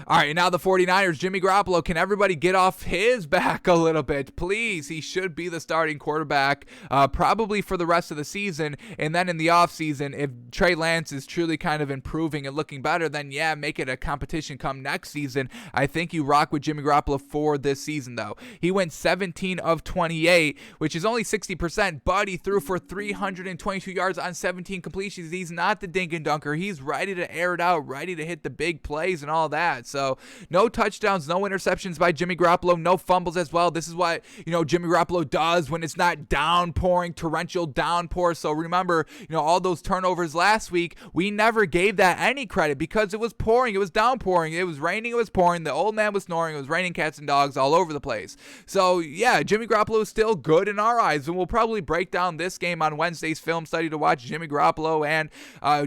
All right, now the 49ers, Jimmy Garoppolo, can everybody get off his back a little bit? Please, he should be the starting quarterback probably for the rest of the season. And then in the offseason, if Trey Lance is truly kind of improving and looking better, then yeah, make it a competition come next season. I think you rock with Jimmy Garoppolo for this season, though. He went 17 of 28, which is only 60%, but he threw for 322 yards on 17 completions. He's not the dink and dunker. He's ready to air it out, ready to hit the big plays and all that. So no touchdowns, no interceptions by Jimmy Garoppolo, no fumbles as well. This is what, Jimmy Garoppolo does when it's not downpouring, torrential downpour. So remember, all those turnovers last week, we never gave that any credit because it was pouring, it was downpouring, it was raining, it was pouring, the old man was snoring, it was raining cats and dogs all over the place. So yeah, Jimmy Garoppolo is still good in our eyes, and we'll probably break down this game on Wednesday's film study to watch Jimmy Garoppolo and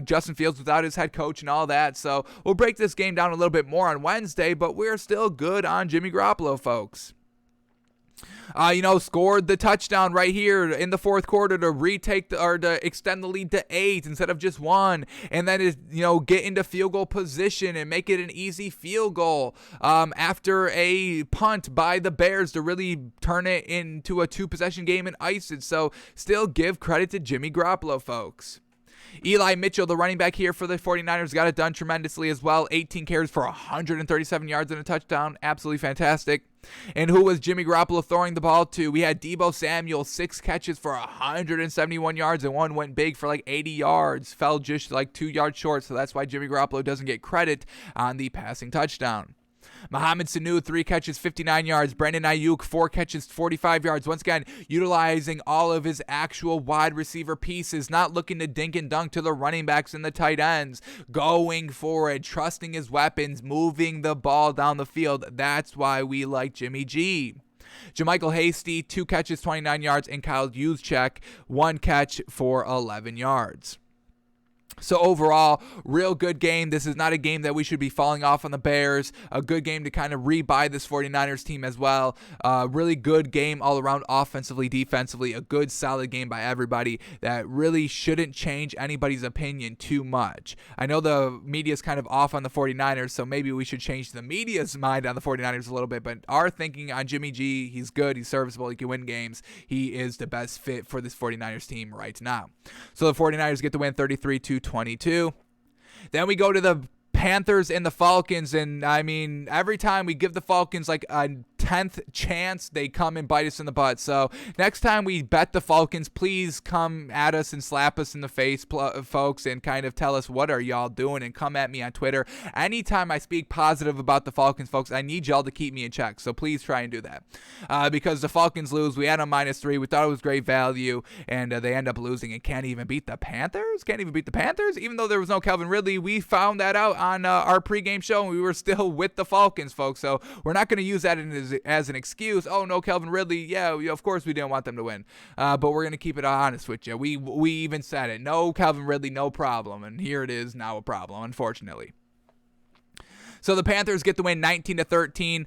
Justin Fields without his head coach and all that. So we'll break this game down a little bit more on Wednesday, but we're still good on Jimmy Garoppolo, folks. Scored the touchdown right here in the fourth quarter to to extend the lead to 8 instead of just 1, and then get into field goal position and make it an easy field goal after a punt by the Bears to really turn it into a 2-possession game and ice it. So still give credit to Jimmy Garoppolo, folks. Eli Mitchell, the running back here for the 49ers, got it done tremendously as well. 18 carries for 137 yards and a touchdown. Absolutely fantastic. And who was Jimmy Garoppolo throwing the ball to? We had Deebo Samuel, 6 catches for 171 yards, and one went big for like 80 yards. Fell just like 2 yards short, so that's why Jimmy Garoppolo doesn't get credit on the passing touchdown. Mohamed Sanu, 3 catches, 59 yards. Brandon Ayuk, 4 catches, 45 yards. Once again, utilizing all of his actual wide receiver pieces, not looking to dink and dunk to the running backs and the tight ends. Going for it, trusting his weapons, moving the ball down the field. That's why we like Jimmy G. JaMychal Hasty, 2 catches, 29 yards. And Kyle Juszczyk, 1 catch for 11 yards. So overall, real good game. This is not a game that we should be falling off on the Bears. A good game to kind of rebuy this 49ers team as well. Really good game all around offensively, defensively. A good, solid game by everybody that really shouldn't change anybody's opinion too much. I know the media's kind of off on the 49ers, so maybe we should change the media's mind on the 49ers a little bit. But our thinking on Jimmy G, he's good, he's serviceable, he can win games. He is the best fit for this 49ers team right now. So the 49ers get the win 33-22. Then we go to the Panthers and the Falcons, and I mean, every time we give the Falcons like a 10th chance, they come and bite us in the butt. So next time we bet the Falcons, please come at us and slap us in the face, folks, and kind of tell us what are y'all doing, and come at me on Twitter. Anytime I speak positive about the Falcons, folks, I need y'all to keep me in check. So please try and do that because the Falcons lose. We had them -3. We thought it was great value, and they end up losing and can't even beat the Panthers. Even though there was no Calvin Ridley, we found that out on our pregame show, and we were still with the Falcons, folks. So we're not going to use that as an excuse. Oh, no Calvin Ridley. Yeah, of course we didn't want them to win. But we're going to keep it honest with you. We even said it. No Calvin Ridley, no problem. And here it is now a problem, unfortunately. So the Panthers get the win 19-13,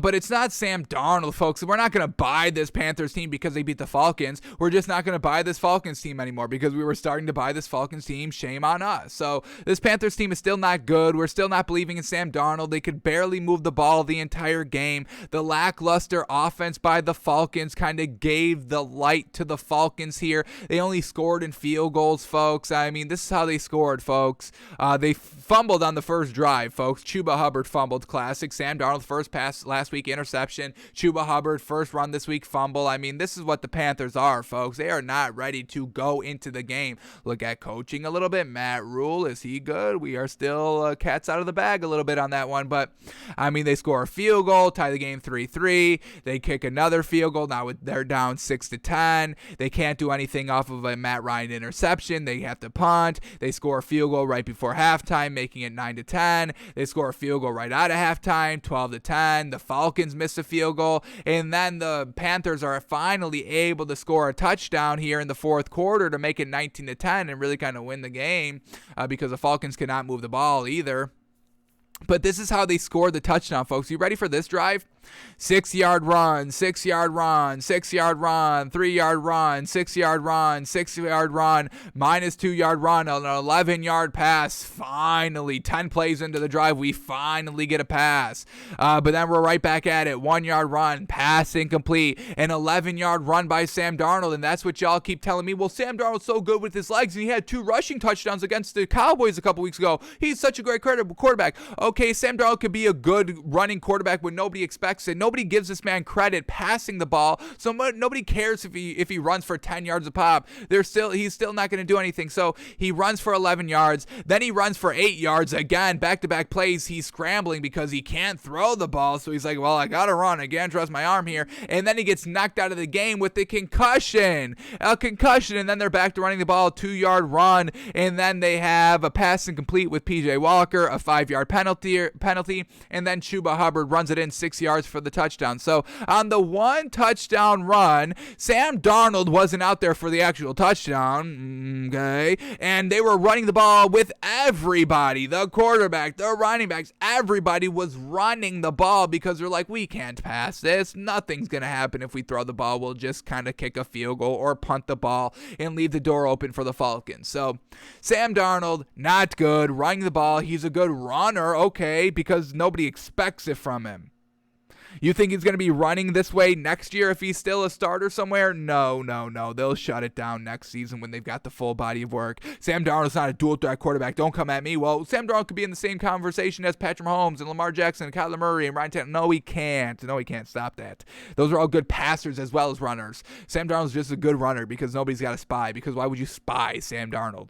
but it's not Sam Darnold, folks. We're not going to buy this Panthers team because they beat the Falcons. We're just not going to buy this Falcons team anymore because we were starting to buy this Falcons team. Shame on us. So this Panthers team is still not good. We're still not believing in Sam Darnold. They could barely move the ball the entire game. The lackluster offense by the Falcons kind of gave the light to the Falcons here. They only scored in field goals, folks. I mean, this is how they scored, folks. They fumbled on the first drive, folks. Chuba Hubbard fumbled, classic. Sam Darnold, first pass last week, interception. Chuba Hubbard, first run this week, fumble. I mean, this is what the Panthers are, folks. They are not ready to go into the game. Look at coaching a little bit. Matt Rule, is he good? We are still cats out of the bag a little bit on that one. But, I mean, they score a field goal, tie the game 3-3. They kick another field goal. Now they're down 6-10. They can't do anything off of a Matt Ryan interception. They have to punt. They score a field goal right before halftime, making it 9-10. They score a field goal right out of halftime, 12-10. The Falcons miss a field goal, and then the Panthers are finally able to score a touchdown here in the fourth quarter to make it 19-10 and really kind of win the game because the Falcons cannot move the ball either. But this is how they scored the touchdown, folks. You ready for this drive? 6-yard run, 6-yard run, 6-yard run, 3-yard run, 6-yard run, 6-yard run, minus 2-yard run, an 11-yard pass. Finally, 10 plays into the drive, we finally get a pass. But then we're right back at it. 1-yard run, pass incomplete, an 11-yard run by Sam Darnold. And that's what y'all keep telling me. Well, Sam Darnold's so good with his legs, and he had 2 rushing touchdowns against the Cowboys a couple weeks ago. He's such a great quarterback. Okay, Sam Darnold could be a good running quarterback when nobody expects it. Nobody gives this man credit passing the ball, so nobody cares if he runs for 10 yards a pop. He's still not going to do anything. So he runs for 11 yards, then he runs for 8 yards again, back-to-back plays. He's scrambling because he can't throw the ball, so he's like, well, I gotta run. I can't trust my arm here. And then he gets knocked out of the game with a concussion, and then they're back to running the ball, 2-yard run, and then they have a pass incomplete with PJ Walker, a 5-yard penalty, and then Chuba Hubbard runs it in 6 yards for the touchdown. So on the 1 touchdown run, Sam Darnold wasn't out there for the actual touchdown, okay? And they were running the ball with everybody, the quarterback, the running backs, everybody was running the ball because they're like, we can't pass this. Nothing's going to happen if we throw the ball. We'll just kind of kick a field goal or punt the ball and leave the door open for the Falcons. So Sam Darnold, not good, running the ball. He's a good runner, okay, because nobody expects it from him. You think he's going to be running this way next year if he's still a starter somewhere? No. They'll shut it down next season when they've got the full body of work. Sam Darnold's not a dual threat quarterback. Don't come at me. Well, Sam Darnold could be in the same conversation as Patrick Mahomes and Lamar Jackson and Kyler Murray and Ryan Tannehill. No, he can't. Stop that. Those are all good passers as well as runners. Sam Darnold's just a good runner because nobody's got a spy. Because why would you spy Sam Darnold?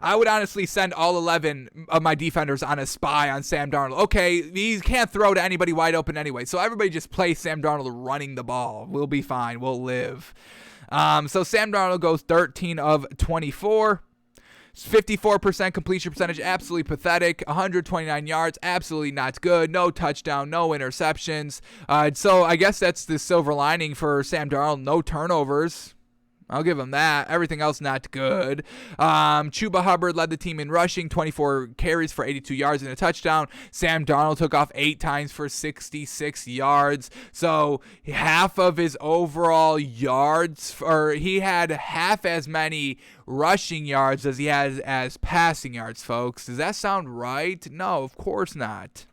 I would honestly send all 11 of my defenders on a spy on Sam Darnold. Okay, he can't throw to anybody wide open anyway, so everybody just play Sam Darnold running the ball. We'll be fine. We'll live. So Sam Darnold goes 13 of 24. 54% completion percentage, absolutely pathetic. 129 yards, absolutely not good. No touchdown, no interceptions. So I guess that's the silver lining for Sam Darnold. No turnovers. I'll give him that. Everything else not good. Chuba Hubbard led the team in rushing, 24 carries for 82 yards and a touchdown. Sam Darnold took off 8 times for 66 yards. So half of his overall yards, or he had half as many rushing yards as he has as passing yards, folks. Does that sound right? No, of course not.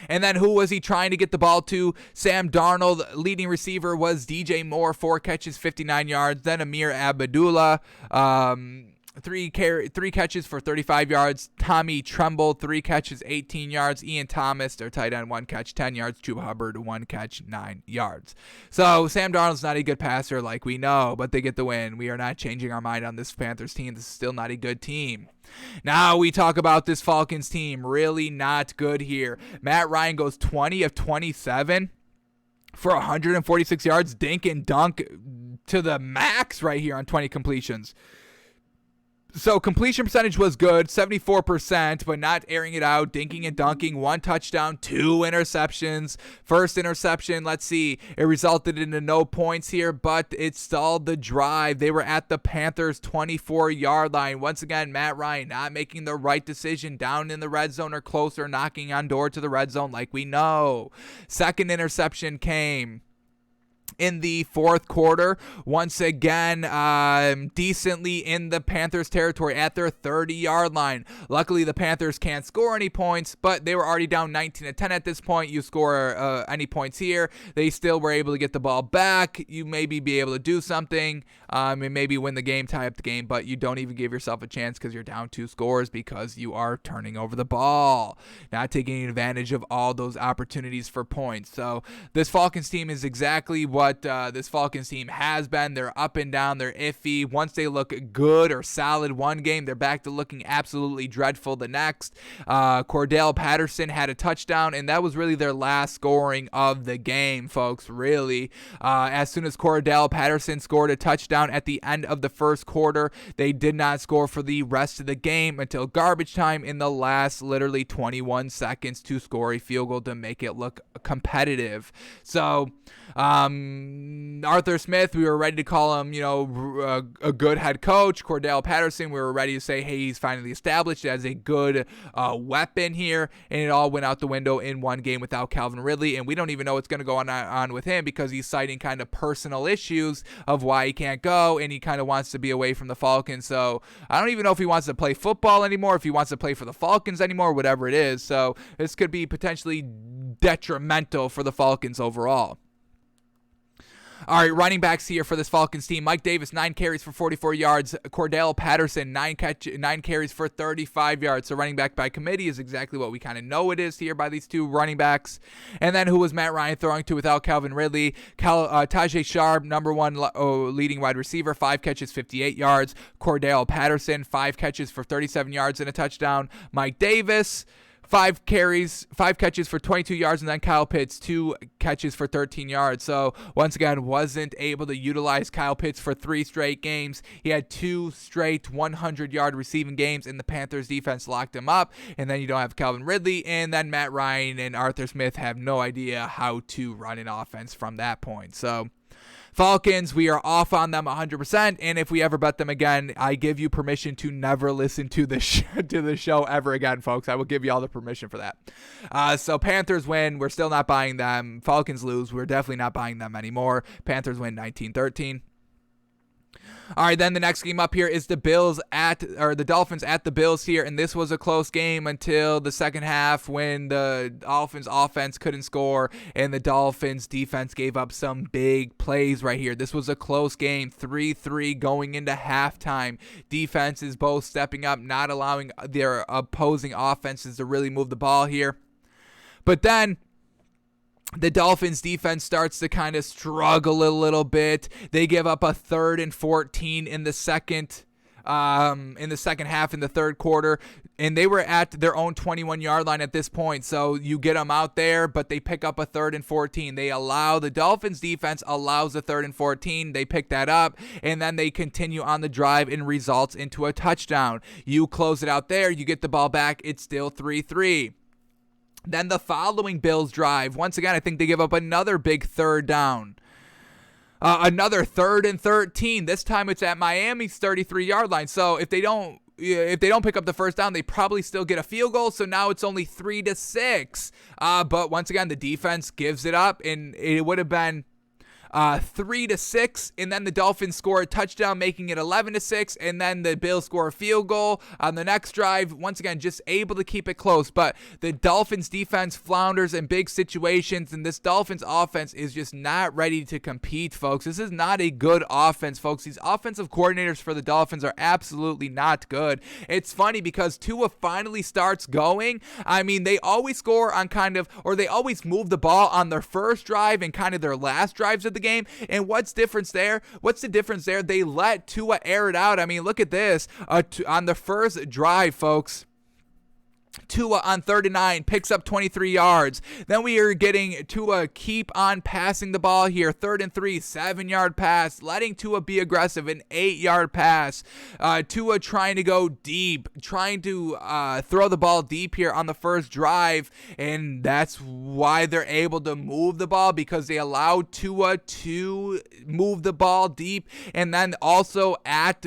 And then who was he trying to get the ball to? Sam Darnold, leading receiver, was DJ Moore, 4 catches, 59 yards. Then Amir Abdullah, 3 catches for 35 yards. Tommy Tremble, 3 catches, 18 yards. Ian Thomas, their tight end, 1 catch, 10 yards. Chuba Hubbard, 1 catch, 9 yards. So Sam Darnold's not a good passer like we know, but they get the win. We are not changing our mind on this Panthers team. This is still not a good team. Now we talk about this Falcons team. Really not good here. Matt Ryan goes 20 of 27 for 146 yards. Dink and dunk to the max right here on 20 completions. So completion percentage was good, 74%, but not airing it out, dinking and dunking, 1 touchdown, 2 interceptions. First interception, let's see, it resulted in no points here, but it stalled the drive. They were at the Panthers' 24-yard line. Once again, Matt Ryan not making the right decision down in the red zone or closer, knocking on door to the red zone like we know. Second interception came in the fourth quarter, once again, decently in the Panthers' territory at their 30-yard line. Luckily, the Panthers can't score any points, but they were already down 19-10 at this point. You score any points here, they still were able to get the ball back. You maybe be able to do something and maybe win the game, tie up the game, but you don't even give yourself a chance because you're down 2 scores because you are turning over the ball, not taking advantage of all those opportunities for points. So this Falcons team is exactly what this Falcons team has been. They're up and down. They're iffy. Once they look good or solid one game, they're back to looking absolutely dreadful the next. Cordell Patterson had a touchdown, and that was really their last scoring of the game, folks, really. As soon as Cordell Patterson scored a touchdown at the end of the first quarter, they did not score for the rest of the game until garbage time in the last literally 21 seconds to score a field goal to make it look competitive. So Arthur Smith, we were ready to call him, a good head coach. Cordell Patterson, we were ready to say, hey, he's finally established as a good weapon here, and it all went out the window in one game without Calvin Ridley, and we don't even know what's going to go on with him because he's citing kind of personal issues of why he can't go, and he kind of wants to be away from the Falcons. So I don't even know if he wants to play football anymore, if he wants to play for the Falcons anymore, whatever it is. So this could be potentially detrimental for the Falcons overall. All right, running backs here for this Falcons team. Mike Davis, 9 carries for 44 yards. Cordell Patterson, 9 carries for 35 yards. So running back by committee is exactly what we kind of know it is here by these two running backs. And then who was Matt Ryan throwing to without Calvin Ridley? Tajay Sharp, number 1 leading wide receiver, 5 catches, 58 yards. Cordell Patterson, 5 catches for 37 yards and a touchdown. Mike Davis, 5 catches for 22 yards, and then Kyle Pitts, 2 catches for 13 yards. So once again, wasn't able to utilize Kyle Pitts for 3 straight games. He had 2 straight 100-yard receiving games, and the Panthers defense locked him up. And then you don't have Calvin Ridley, and then Matt Ryan and Arthur Smith have no idea how to run an offense from that point. So Falcons, we are off on them 100%, and if we ever bet them again, I give you permission to never listen to the show ever again, folks. I will give you all the permission for that. So Panthers win. We're still not buying them. Falcons lose. We're definitely not buying them anymore. Panthers win 19-13. All right, then the next game up here is the Dolphins at the Bills here, and this was a close game until the second half when the Dolphins offense couldn't score and the Dolphins defense gave up some big plays right here. This was a close game, 3-3 going into halftime. Defenses both stepping up, not allowing their opposing offenses to really move the ball here. But then the Dolphins defense starts to kind of struggle a little bit. They give up a 3rd and 14 in the second half in the third quarter, and they were at their own 21-yard line at this point. So you get them out there, but they pick up a 3rd and 14. The Dolphins defense allows a 3rd and 14. They pick that up, and then they continue on the drive and results into a touchdown. You close it out there. You get the ball back. It's still 3-3. Then the following Bills drive, once again, I think they give up another big 3rd down. Another 3rd and 13. This time it's at Miami's 33-yard line. So if they don't pick up the first down, they probably still get a field goal. So now it's only 3-6. But once again, the defense gives it up, and it would have been 3-6, and then the Dolphins score a touchdown, making it 11-6, and then the Bills score a field goal on the next drive. Once again, just able to keep it close, but the Dolphins defense flounders in big situations, and this Dolphins offense is just not ready to compete, folks. This is not a good offense, folks. These offensive coordinators for the Dolphins are absolutely not good. It's funny because Tua finally starts going. I mean, they always score on they always move the ball on their first drive and kind of their last drives of the game. And what's the difference there? They let Tua air it out. I mean, look at this. On the first drive, folks, Tua on 3rd and 9 picks up 23 yards. Then we are getting Tua keep on passing the ball here. 3rd and 3, 7-yard pass, letting Tua be aggressive. An 8-yard pass. Tua trying to go deep, trying to throw the ball deep here on the first drive, and that's why they're able to move the ball, because they allowed Tua to move the ball deep. And then also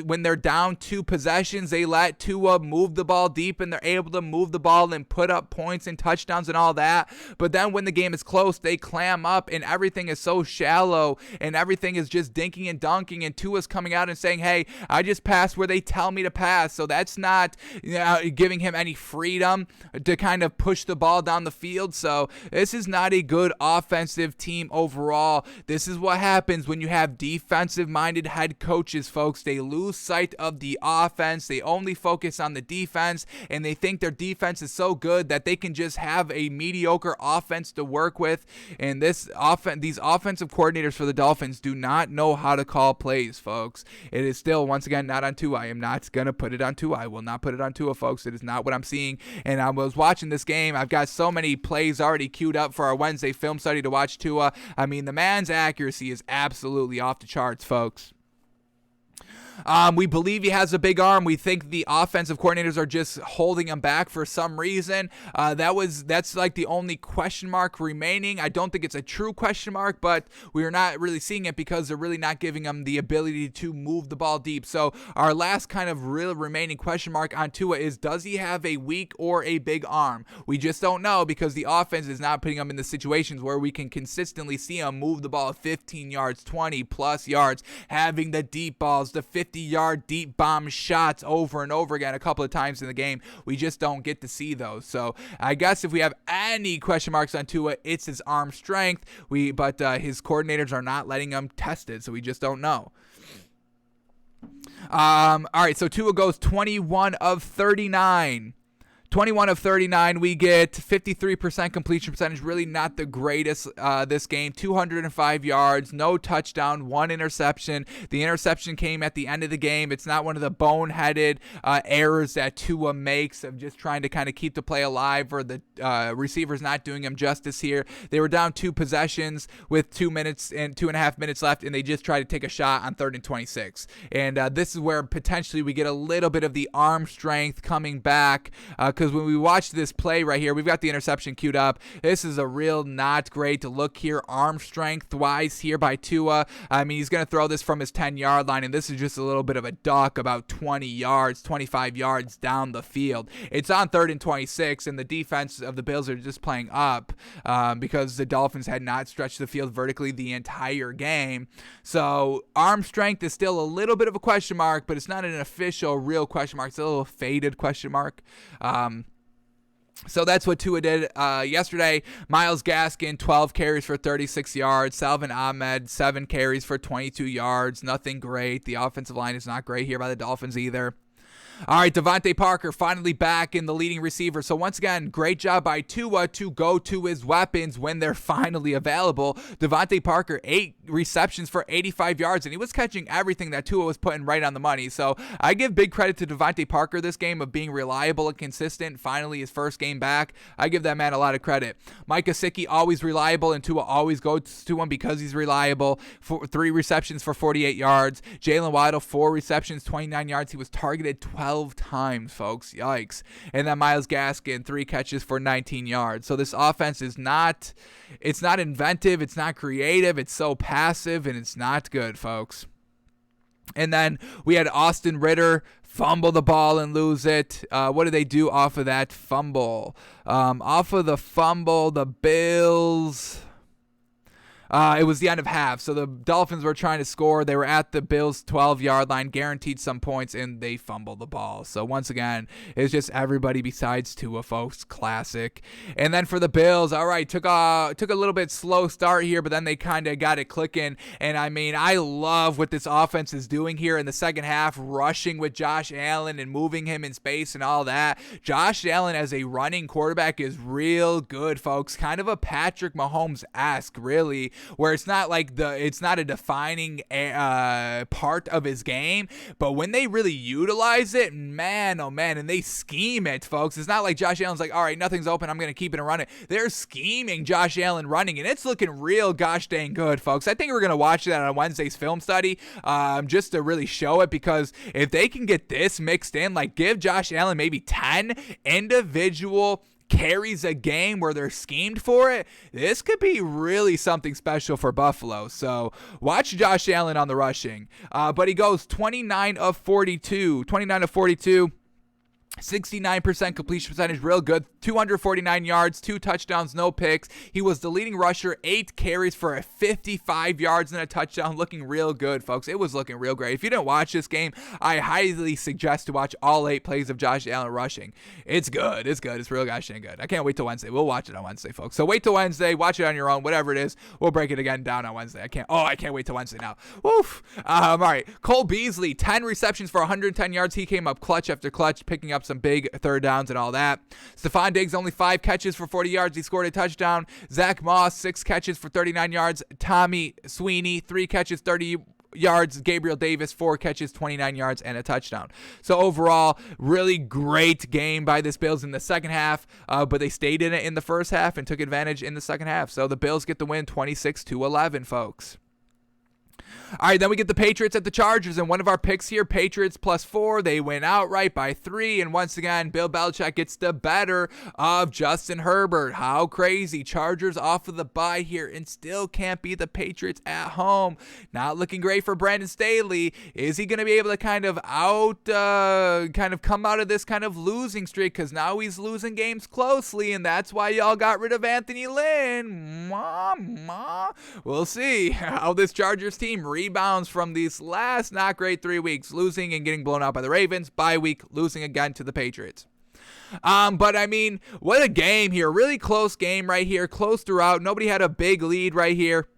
when they're down 2 possessions, they let Tua move the ball deep, and they're able to move the ball and put up points and touchdowns and all that. But then when the game is close, they clam up and everything is so shallow and everything is just dinking and dunking, and Tua's coming out and saying, hey, I just passed where they tell me to pass. So that's not giving him any freedom to kind of push the ball down the field. So this is not a good offensive team overall. This is what happens when you have defensive minded head coaches, folks. They lose sight of the offense. They only focus on the defense, and they think their defense is so good that they can just have a mediocre offense to work with. And these offensive coordinators for the Dolphins do not know how to call plays, folks. It is still, once again, not on Tua. I am not going to put it on Tua. I will not put it on Tua, folks. It is not what I'm seeing. And I was watching this game. I've got so many plays already queued up for our Wednesday film study to watch Tua. I mean, the man's accuracy is absolutely off the charts, folks. We believe he has a big arm. We think the offensive coordinators are just holding him back for some reason. That's like the only question mark remaining. I don't think it's a true question mark, but we are not really seeing it because they're really not giving him the ability to move the ball deep. So our last kind of real remaining question mark on Tua is, does he have a weak or a big arm? We just don't know, because the offense is not putting him in the situations where we can consistently see him move the ball 15 yards, 20 plus yards, having the deep balls, the 50-yard deep bomb shots over and over again a couple of times in the game. We just don't get to see those. So I guess if we have any question marks on Tua, it's his arm strength. But his coordinators are not letting him test it, so we just don't know. All right, so Tua goes 21 of 39. 21 of 39, we get 53% completion percentage. Really not the greatest this game. 205 yards, no touchdown, 1 interception. The interception came at the end of the game. It's not one of the boneheaded errors that Tua makes of just trying to kind of keep the play alive, or the receivers not doing him justice here. They were down 2 possessions with 2 minutes and 2.5 minutes left, and they just tried to take a shot on 3rd and 26. And this is where potentially we get a little bit of the arm strength coming back, because when we watch this play right here, we've got the interception queued up. This is a real not great to look here arm strength-wise here by Tua. I mean, he's going to throw this from his 10-yard line, and this is just a little bit of a duck about 20 yards, 25 yards down the field. It's on 3rd and 26, and the defense of the Bills are just playing up because the Dolphins had not stretched the field vertically the entire game. So arm strength is still a little bit of a question mark, but it's not an official real question mark. It's a little faded question mark. So that's what Tua did yesterday. Myles Gaskin, 12 carries for 36 yards. Salvin Ahmed, 7 carries for 22 yards. Nothing great. The offensive line is not great here by the Dolphins either. All right, Devontae Parker finally back in the leading receiver. So once again, great job by Tua to go to his weapons when they're finally available. Devontae Parker, 8 receptions for 85 yards, and he was catching everything that Tua was putting right on the money. So I give big credit to Devontae Parker this game of being reliable and consistent. Finally, his first game back. I give that man a lot of credit. Mike Gesicki, always reliable, and Tua always goes to him because he's reliable. 3 receptions for 48 yards. Jalen Waddle, 4 receptions, 29 yards. He was targeted 12 times, folks. Yikes. And then Myles Gaskin, 3 catches for 19 yards. So this offense is not inventive, it's not creative, it's so passive, and it's not good, folks. And then we had Austin Ritter fumble the ball and lose it. What did they do off of that fumble? Off of the fumble, the Bills... it was the end of half, so the Dolphins were trying to score. They were at the Bills' 12-yard line, guaranteed some points, and they fumbled the ball. So once again, it's just everybody besides Tua, folks. Classic. And then for the Bills, all right, took a little bit slow start here, but then they kind of got it clicking. And I mean, I love what this offense is doing here in the second half, rushing with Josh Allen and moving him in space and all that. Josh Allen as a running quarterback is real good, folks. Kind of a Patrick Mahomes-esque, really. where it's not a defining part of his game, but when they really utilize it, man, oh man, and they scheme it, folks. It's not like Josh Allen's like, all right, nothing's open, I'm going to keep it and run it. They're scheming Josh Allen running, and it's looking real gosh dang good, folks. I think we're going to watch that on Wednesday's film study just to really show it, because if they can get this mixed in, like give Josh Allen maybe 10 individual carries a game where they're schemed for it, this could be really something special for Buffalo. So watch Josh Allen on the rushing. But he goes 29 of 42. 69% completion percentage, real good. 249 yards, 2 touchdowns, no picks. He was the leading rusher, 8 carries for 55 yards and a touchdown. Looking real good, folks. It was looking real great. If you didn't watch this game, I highly suggest to watch all 8 plays of Josh Allen rushing. It's good. It's good. It's real gosh dang good. I can't wait till Wednesday. We'll watch it on Wednesday, folks. So wait till Wednesday. Watch it on your own. Whatever it is, we'll break it again down on Wednesday. I can't wait till Wednesday now. Woof. All right. Cole Beasley, 10 receptions for 110 yards. He came up clutch after clutch, picking up some big third downs and all that. Stephon Diggs, only 5 catches for 40 yards. He scored a touchdown. Zach Moss, 6 catches for 39 yards. Tommy Sweeney, 3 catches, 30 yards. Gabriel Davis, 4 catches, 29 yards, and a touchdown. So overall, really great game by this Bills in the second half, but they stayed in it in the first half and took advantage in the second half. So the Bills get the win 26-11, folks. All right, then we get the Patriots at the Chargers, and one of our picks here, Patriots +4. They win outright by 3, and once again, Bill Belichick gets the better of Justin Herbert. How crazy. Chargers off of the bye here and still can't beat the Patriots at home. Not looking great for Brandon Staley. Is he going to be able to kind of come out of this kind of losing streak? Because now he's losing games closely, and that's why y'all got rid of Anthony Lynn. We'll see how this Chargers team rebounds from these last not great 3 weeks, losing and getting blown out by the Ravens, bye week, losing again to the Patriots. But I mean, what a game here. Really close game right here, close throughout. Nobody had a big lead right here.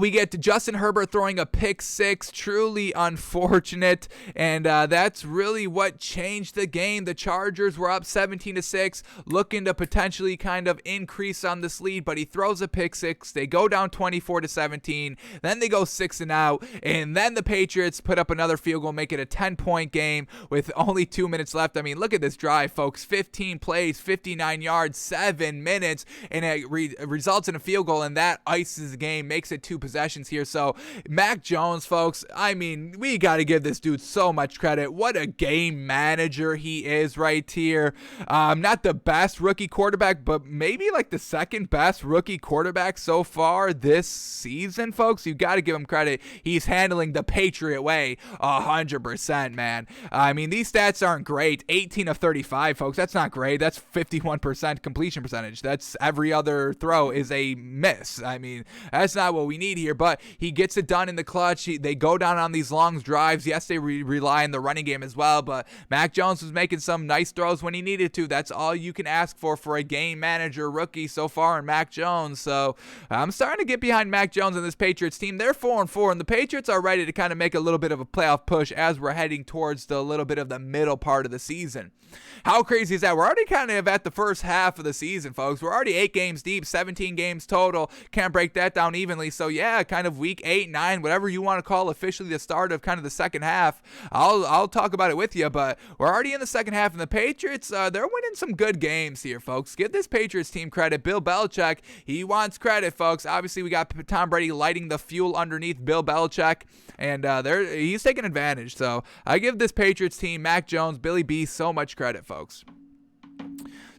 We get to Justin Herbert throwing a pick 6, truly unfortunate, and that's really what changed the game. The Chargers were up 17-6, looking to potentially kind of increase on this lead, but he throws a pick 6. They go down 24-17, then they go 6 and out, and then the Patriots put up another field goal, make it a 10-point game with only 2 minutes left. I mean, look at this drive, folks. 15 plays, 59 yards, 7 minutes, and it results in a field goal, and that ices the game, makes it 2 possessions here. So Mac Jones, folks, I mean, we got to give this dude so much credit. What a game manager he is right here. Not the best rookie quarterback, but maybe like the second best rookie quarterback so far this season, folks. You got to give him credit. He's handling the Patriot way 100%, man. I mean, these stats aren't great. 18 of 35, folks. That's not great. That's 51% completion percentage. That's every other throw is a miss. I mean, that's not what we need here, but he gets it done in the clutch. They go down on these long drives. Yes, they rely on the running game as well, but Mac Jones was making some nice throws when he needed to. That's all you can ask for a game manager rookie so far in Mac Jones. So I'm starting to get behind Mac Jones and this Patriots team. They're 4-4, and the Patriots are ready to kind of make a little bit of a playoff push as we're heading towards the little bit of the middle part of the season. How crazy is that? We're already kind of at the first half of the season, folks. We're already 8 games deep, 17 games total. Can't break that down evenly. So yeah, kind of week 8, 9, whatever you want to call officially the start of kind of the second half. I'll talk about it with you, but we're already in the second half, and the Patriots, they're winning some good games here, folks. Give this Patriots team credit. Bill Belichick, he wants credit, folks. Obviously, we got Tom Brady lighting the fuel underneath Bill Belichick, and he's taking advantage. So I give this Patriots team, Mac Jones, Billy B, so much credit, folks.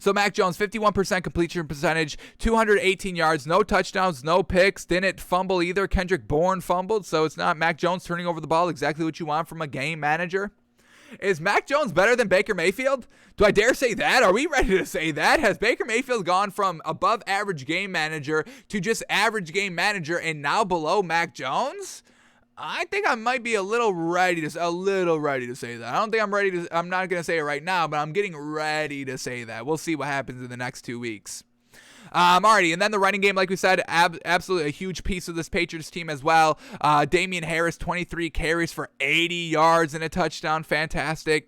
So Mac Jones, 51% completion percentage, 218 yards, no touchdowns, no picks, didn't fumble either. Kendrick Bourne fumbled, so it's not Mac Jones turning over the ball, exactly what you want from a game manager. Is Mac Jones better than Baker Mayfield? Do I dare say that? Are we ready to say that? Has Baker Mayfield gone from above average game manager to just average game manager and now below Mac Jones? I think I might be a little ready to say that. I don't think I'm not going to say it right now, but I'm getting ready to say that. We'll see what happens in the next 2 weeks. Alrighty, and then the running game, like we said, absolutely a huge piece of this Patriots team as well. Damian Harris, 23 carries for 80 yards and a touchdown. Fantastic.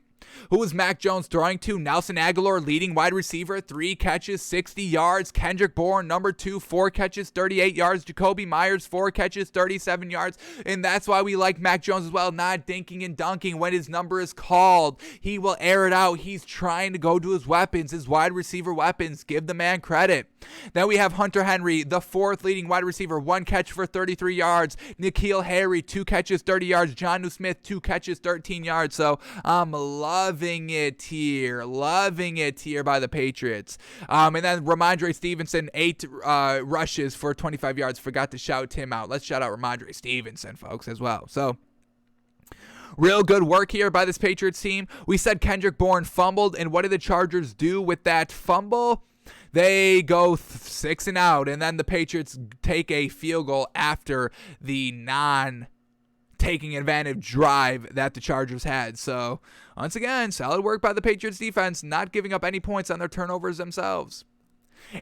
Who was Mac Jones throwing to? Nelson Aguilar, leading wide receiver, 3 catches, 60 yards. Kendrick Bourne, number 2, 4 catches, 38 yards. Jacoby Myers, 4 catches, 37 yards. And that's why we like Mac Jones as well, not dinking and dunking. When his number is called, he will air it out. He's trying to go to his weapons, his wide receiver weapons. Give the man credit. Then we have Hunter Henry, the 4th leading wide receiver, 1 catch for 33 yards. N'Keal Harry, 2 catches, 30 yards. Jonnu Smith, 2 catches, 13 yards. So I'm loving it here by the Patriots. And then Ramondre Stevenson, 8 rushes for 25 yards. Forgot to shout him out. Let's shout out Ramondre Stevenson, folks, as well. So real good work here by this Patriots team. We said Kendrick Bourne fumbled, and what did the Chargers do with that fumble? They go 6 and out, and then the Patriots take a field goal after the taking advantage drive that the Chargers had. So, once again, solid work by the Patriots defense, not giving up any points on their turnovers themselves.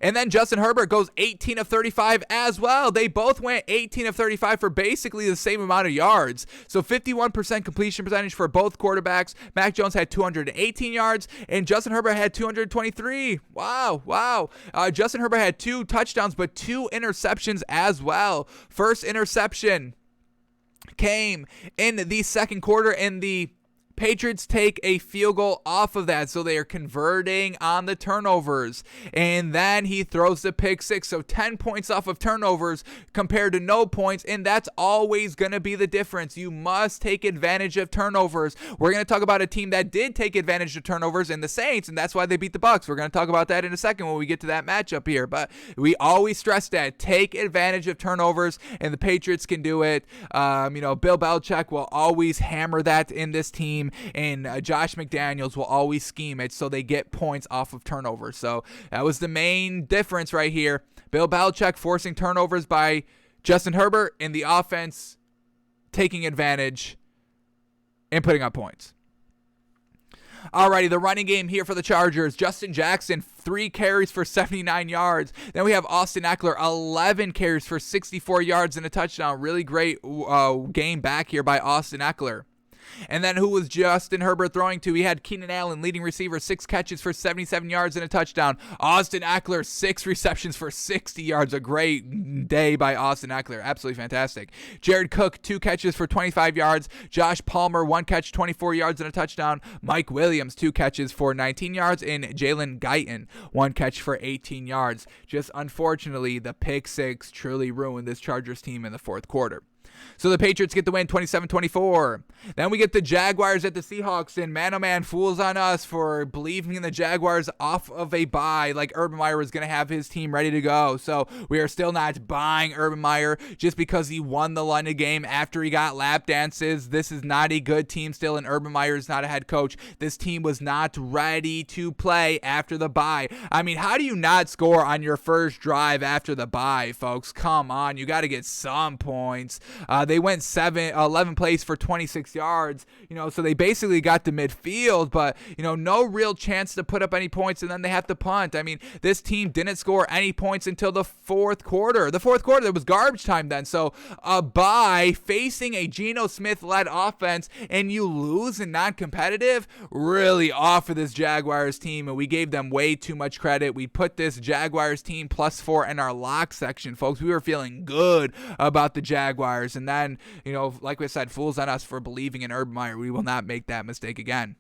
And then Justin Herbert goes 18 of 35 as well. They both went 18 of 35 for basically the same amount of yards. So 51% completion percentage for both quarterbacks. Mac Jones had 218 yards, and Justin Herbert had 223. Wow. Justin Herbert had 2 touchdowns, but 2 interceptions as well. First interception came in the second quarter, and the Patriots take a field goal off of that, so they are converting on the turnovers. And then he throws the pick 6, so 10 points off of turnovers compared to no points, and that's always going to be the difference. You must take advantage of turnovers. We're going to talk about a team that did take advantage of turnovers in the Saints, and that's why they beat the Bucs. We're going to talk about that in a second when we get to that matchup here, but we always stress that. Take advantage of turnovers, and the Patriots can do it. Bill Belichick will always hammer that in this team, and Josh McDaniels will always scheme it so they get points off of turnovers. So that was the main difference right here. Bill Belichick forcing turnovers by Justin Herbert, and the offense taking advantage and putting up points. Alrighty, the running game here for the Chargers. Justin Jackson, 3 carries for 79 yards. Then we have Austin Eckler, 11 carries for 64 yards and a touchdown. Really great game back here by Austin Eckler. And then who was Justin Herbert throwing to? He had Keenan Allen, leading receiver, 6 catches for 77 yards and a touchdown. Austin Eckler, 6 receptions for 60 yards. A great day by Austin Eckler. Absolutely fantastic. Jared Cook, 2 catches for 25 yards. Josh Palmer, 1 catch, 24 yards and a touchdown. Mike Williams, 2 catches for 19 yards. And Jalen Guyton, 1 catch for 18 yards. Just unfortunately, the pick 6 truly ruined this Chargers team in the fourth quarter. So the Patriots get the win 27-24. Then we get the Jaguars at the Seahawks, and man, oh man, fools on us for believing in the Jaguars off of a bye, like Urban Meyer was going to have his team ready to go. So we are still not buying Urban Meyer just because he won the London game after he got lap dances. This is not a good team still, and Urban Meyer is not a head coach. This team was not ready to play after the bye. I mean, how do you not score on your first drive after the bye, folks? Come on, you got to get some points. They went 11 plays for 26 yards, so they basically got to midfield, but, no real chance to put up any points, and then they have to punt. I mean, this team didn't score any points until the fourth quarter. The fourth quarter, it was garbage time then, so a bye facing a Geno Smith-led offense, and you lose in non-competitive, really off of this Jaguars team, and we gave them way too much credit. We put this Jaguars team +4 in our lock section, folks. We were feeling good about the Jaguars. And then, like we said, fools on us for believing in Urban Meyer. We will not make that mistake again.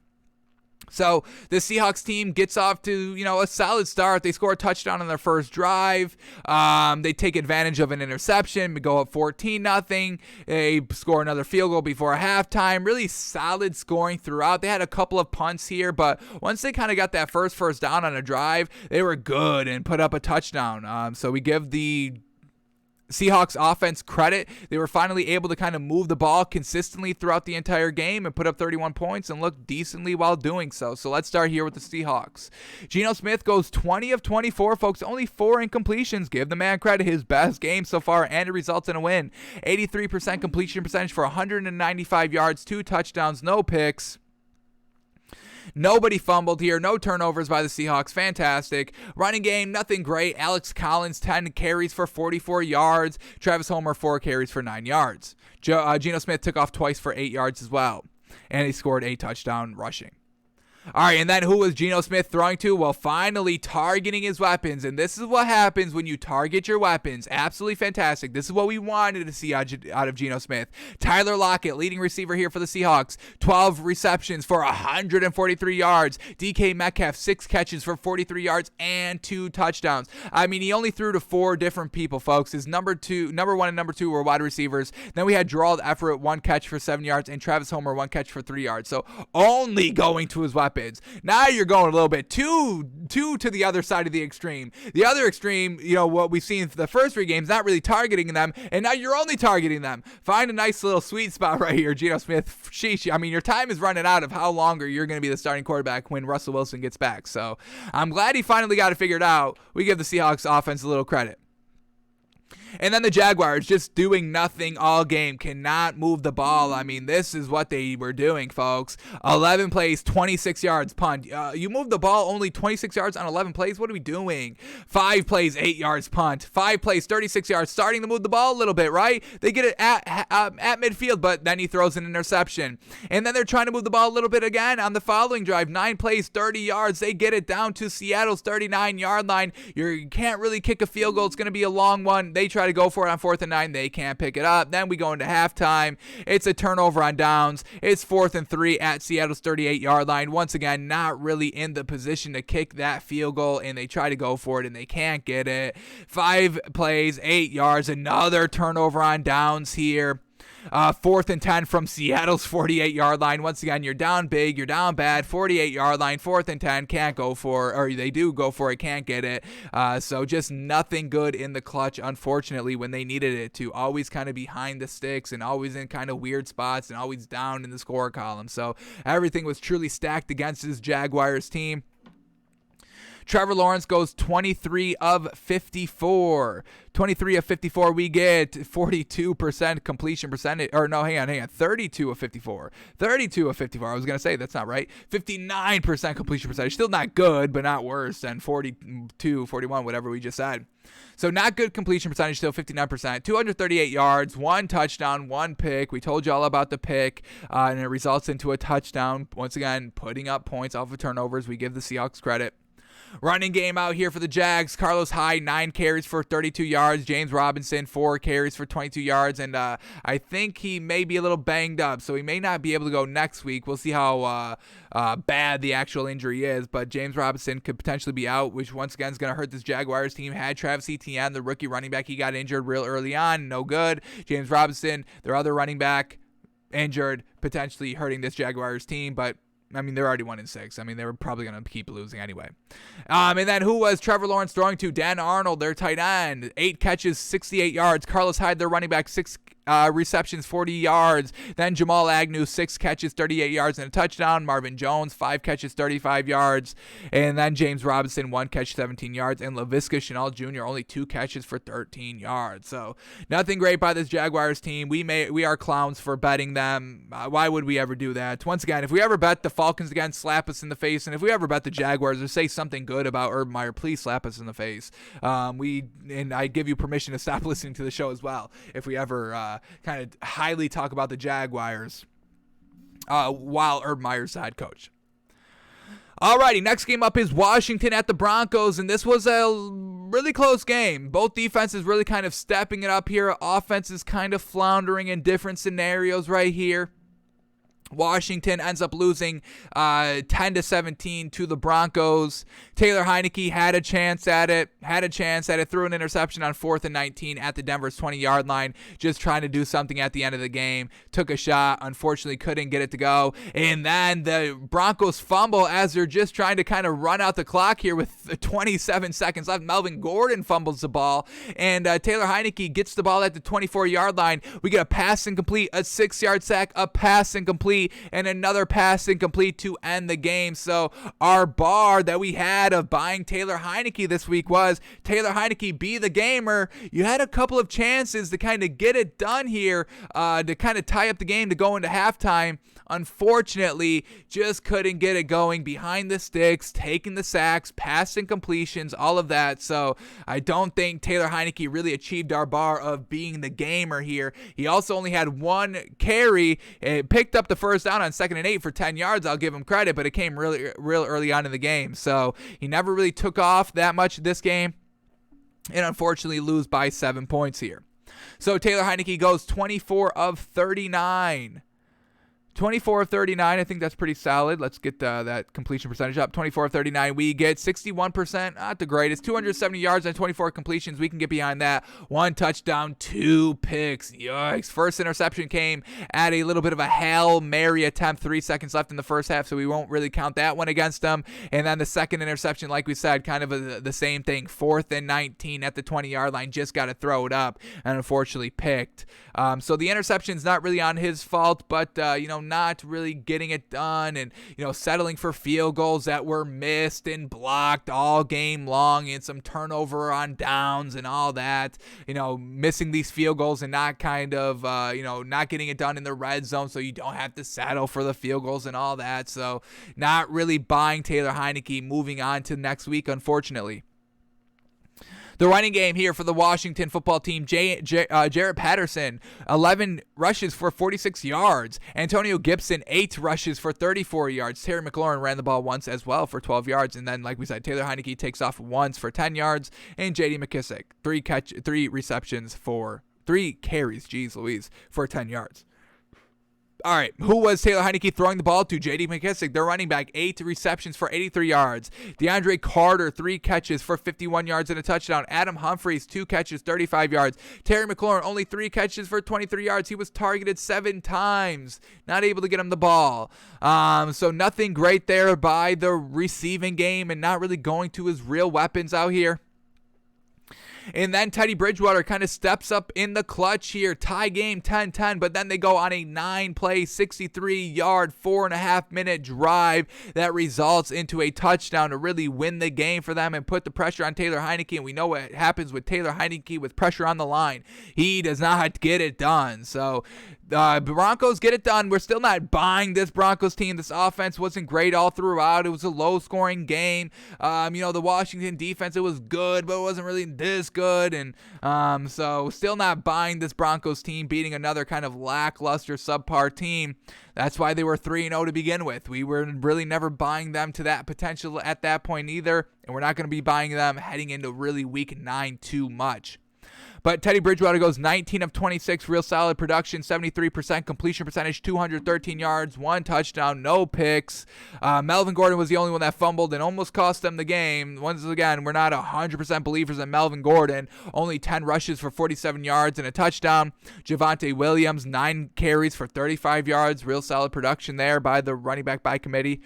So the Seahawks team gets off to, a solid start. They score a touchdown on their first drive. They take advantage of an interception. We go up 14-0. They score another field goal before halftime. Really solid scoring throughout. They had a couple of punts here, but once they kind of got that first down on a drive, they were good and put up a touchdown. So we give the Seahawks offense credit. They were finally able to kind of move the ball consistently throughout the entire game and put up 31 points and look decently while doing so. So let's start here with the Seahawks. Geno Smith goes 20 of 24, folks. Only 4 incompletions. Give the man credit. His best game so far, and it results in a win. 83% completion percentage for 195 yards, 2 touchdowns, no picks. Nobody fumbled here. No turnovers by the Seahawks. Fantastic. Running game, nothing great. Alex Collins, 10 carries for 44 yards. Travis Homer, 4 carries for 9 yards. Geno Smith took off twice for 8 yards as well. And he scored a touchdown rushing. All right, and then who was Geno Smith throwing to? Well, finally targeting his weapons, and this is what happens when you target your weapons. Absolutely fantastic. This is what we wanted to see out of Geno Smith. Tyler Lockett, leading receiver here for the Seahawks, 12 receptions for 143 yards. DK Metcalf, 6 catches for 43 yards and 2 touchdowns. I mean, he only threw to 4 different people, folks. His number 1 and number 2 were wide receivers. Then we had Gerald Everett, 1 catch for 7 yards, and Travis Homer, 1 catch for 3 yards. So only going to his weapons. Now you're going a little bit too to the other side of the extreme. The other extreme, what we've seen for the first 3 games, not really targeting them, and now you're only targeting them. Find a nice little sweet spot right here, Geno Smith. Sheesh. I mean, your time is running out of how longer you're going to be the starting quarterback when Russell Wilson gets back. So I'm glad he finally got it figured out. We give the Seahawks offense a little credit. And then the Jaguars just doing nothing all game, cannot move the ball. I mean, this is what they were doing, folks. 11 plays, 26 yards, punt. You move the ball only 26 yards on 11 plays? What are we doing? 5 plays, 8 yards, punt. 5 plays, 36 yards, starting to move the ball a little bit, right? They get it at midfield, but then he throws an interception. And then they're trying to move the ball a little bit again on the following drive. 9 plays, 30 yards. They get it down to Seattle's 39-yard line. You can't really kick a field goal. It's going to be a long one. They try to go for it on 4th and 9. They can't pick it up. Then we go into halftime. It's a turnover on downs. It's 4th and 3 at Seattle's 38-yard line. Once again, not really in the position to kick that field goal, and they try to go for it, and they can't get it. 5 plays, 8 yards. Another turnover on downs here. 4th and 10 from Seattle's 48-yard line. Once again, you're down big, you're down bad. 48-yard line, 4th and 10, can't go for it, or they do go for it, can't get it. So just nothing good in the clutch, unfortunately, when they needed it to. Always kind of behind the sticks and always in kind of weird spots and always down in the score column. So everything was truly stacked against this Jaguars team. Trevor Lawrence goes 23 of 54. 23 of 54, we get 42% completion percentage. Or no, hang on. 32 of 54. 32 of 54. I was going to say, that's not right. 59% completion percentage. Still not good, but not worse than 42, 41, whatever we just said. So not good completion percentage, still 59%. 238 yards, 1 touchdown, 1 pick. We told you all about the pick, and it results into a touchdown. Once again, putting up points off of turnovers. We give the Seahawks credit. Running game out here for the Jags. Carlos Hyde, 9 carries for 32 yards. James Robinson, 4 carries for 22 yards. And I think he may be a little banged up, so he may not be able to go next week. We'll see how bad the actual injury is. But James Robinson could potentially be out, which once again is going to hurt this Jaguars team. Had Travis Etienne, the rookie running back, he got injured real early on. No good. James Robinson, their other running back, injured, potentially hurting this Jaguars team. But I mean, they're already 1-6. I mean, they were probably going to keep losing anyway. And then who was Trevor Lawrence throwing to? Dan Arnold, their tight end. 8 catches, 68 yards. Carlos Hyde, their running back, 6 receptions, 40 yards. Then Jamal Agnew, 6 catches, 38 yards and a touchdown. Marvin Jones, 5 catches, 35 yards. And then James Robinson, 1 catch, 17 yards. And Laviska Shenault Jr., only 2 catches for 13 yards. So nothing great by this Jaguars team. We are clowns for betting them. Why would we ever do that? Once again, if we ever bet the Falcons again, slap us in the face. And if we ever bet the Jaguars or say something good about Urban Meyer, please slap us in the face. And I give you permission to stop listening to the show as well if we ever kind of highly talk about the Jaguars while Urban Meyer's the head coach. Alrighty, next game up is Washington at the Broncos, and this was a really close game. Both defenses really kind of stepping it up here. Offense is kind of floundering in different scenarios right here. Washington ends up losing 10-17 to the Broncos. Taylor Heineke had a chance at it, threw an interception on 4th and 19 at the Denver's 20-yard line, just trying to do something at the end of the game. Took a shot, unfortunately couldn't get it to go. And then the Broncos fumble as they're just trying to kind of run out the clock here with 27 seconds left. Melvin Gordon fumbles the ball, and Taylor Heineke gets the ball at the 24-yard line. We get a pass incomplete, a 6-yard sack, a pass incomplete, and another pass incomplete to end the game. So our bar that we had of buying Taylor Heineke this week was Taylor Heineke be the gamer. You had a couple of chances to kind of get it done here, to kind of tie up the game to go into halftime. Unfortunately, just couldn't get it going behind the sticks, taking the sacks, passing completions, all of that. So I don't think Taylor Heineke really achieved our bar of being the gamer here. He also only had 1 carry, picked up the first first down on 2nd and 8 for 10 yards. I'll give him credit, but it came real early on in the game. So he never really took off that much this game, and unfortunately lose by 7 points here. So Taylor Heinicke goes 24 of 39. 24 of 39, I think that's pretty solid. Let's get that completion percentage up. 24 of 39, we get 61%, not the greatest. 270 yards and 24 completions, we can get behind that. 1 touchdown, 2 picks, yikes. First interception came at a little bit of a Hail Mary attempt, 3 seconds left in the first half, so we won't really count that one against them. And then the second interception, like we said, kind of the same thing. 4th and 19 at the 20-yard line, just got to throw it up, and unfortunately picked. So the interception's not really on his fault, but, not really getting it done and, settling for field goals that were missed and blocked all game long, and some turnover on downs and all that, missing these field goals and not kind of, not getting it done in the red zone so you don't have to settle for the field goals and all that. So not really buying Taylor Heinicke moving on to next week, unfortunately. The running game here for the Washington football team, Jarrett Patterson, 11 rushes for 46 yards. Antonio Gibson, 8 rushes for 34 yards. Terry McLaurin ran the ball once as well for 12 yards. And then, like we said, Taylor Heinicke takes off once for 10 yards. And J.D. McKissick, 3 carries, for 10 yards. All right, who was Taylor Heinicke throwing the ball to? J.D. McKissick, their running back, 8 receptions for 83 yards. DeAndre Carter, 3 catches for 51 yards and a touchdown. Adam Humphries, 2 catches, 35 yards. Terry McLaurin, only 3 catches for 23 yards. He was targeted 7 times, not able to get him the ball. So nothing great there by the receiving game and not really going to his real weapons out here. And then Teddy Bridgewater kind of steps up in the clutch here. Tie game 10-10, but then they go on a 9-play, 63-yard, 4.5-minute drive that results into a touchdown to really win the game for them and put the pressure on Taylor Heinicke. And we know what happens with Taylor Heinicke with pressure on the line. He does not get it done. So Broncos get it done. We're still not buying this Broncos team. This offense wasn't great all throughout. It was a low-scoring game. The Washington defense, it was good, but it wasn't really this good. And so still not buying this Broncos team, beating another kind of lackluster, subpar team. That's why they were 3-0 to begin with. We were really never buying them to that potential at that point either, and we're not going to be buying them heading into really week 9 too much. But Teddy Bridgewater goes 19 of 26, real solid production, 73% completion percentage, 213 yards, 1 touchdown, no picks. Melvin Gordon was the only one that fumbled and almost cost them the game. Once again, we're not 100% believers in Melvin Gordon. Only 10 rushes for 47 yards and a touchdown. Javonte Williams, 9 carries for 35 yards, real solid production there by the running back by committee.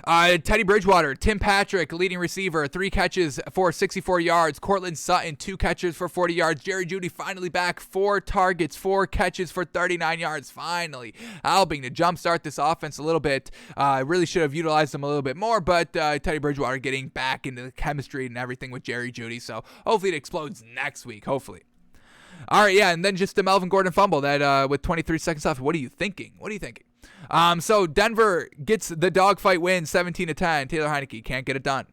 Teddy Bridgewater, Tim Patrick, leading receiver, 3 catches for 64 yards. Cortland Sutton, 2 catches for 40 yards. Jerry Jeudy finally back, 4 targets, 4 catches for 39 yards. Finally helping to jumpstart this offense a little bit. Really should have utilized them a little bit more, but Teddy Bridgewater getting back into the chemistry and everything with Jerry Jeudy. So hopefully it explodes next week, hopefully. All right, yeah, and then just the Melvin Gordon fumble that with 23 seconds left. What are you thinking? So Denver gets the dogfight win, 17-10. Taylor Heinicke can't get it done.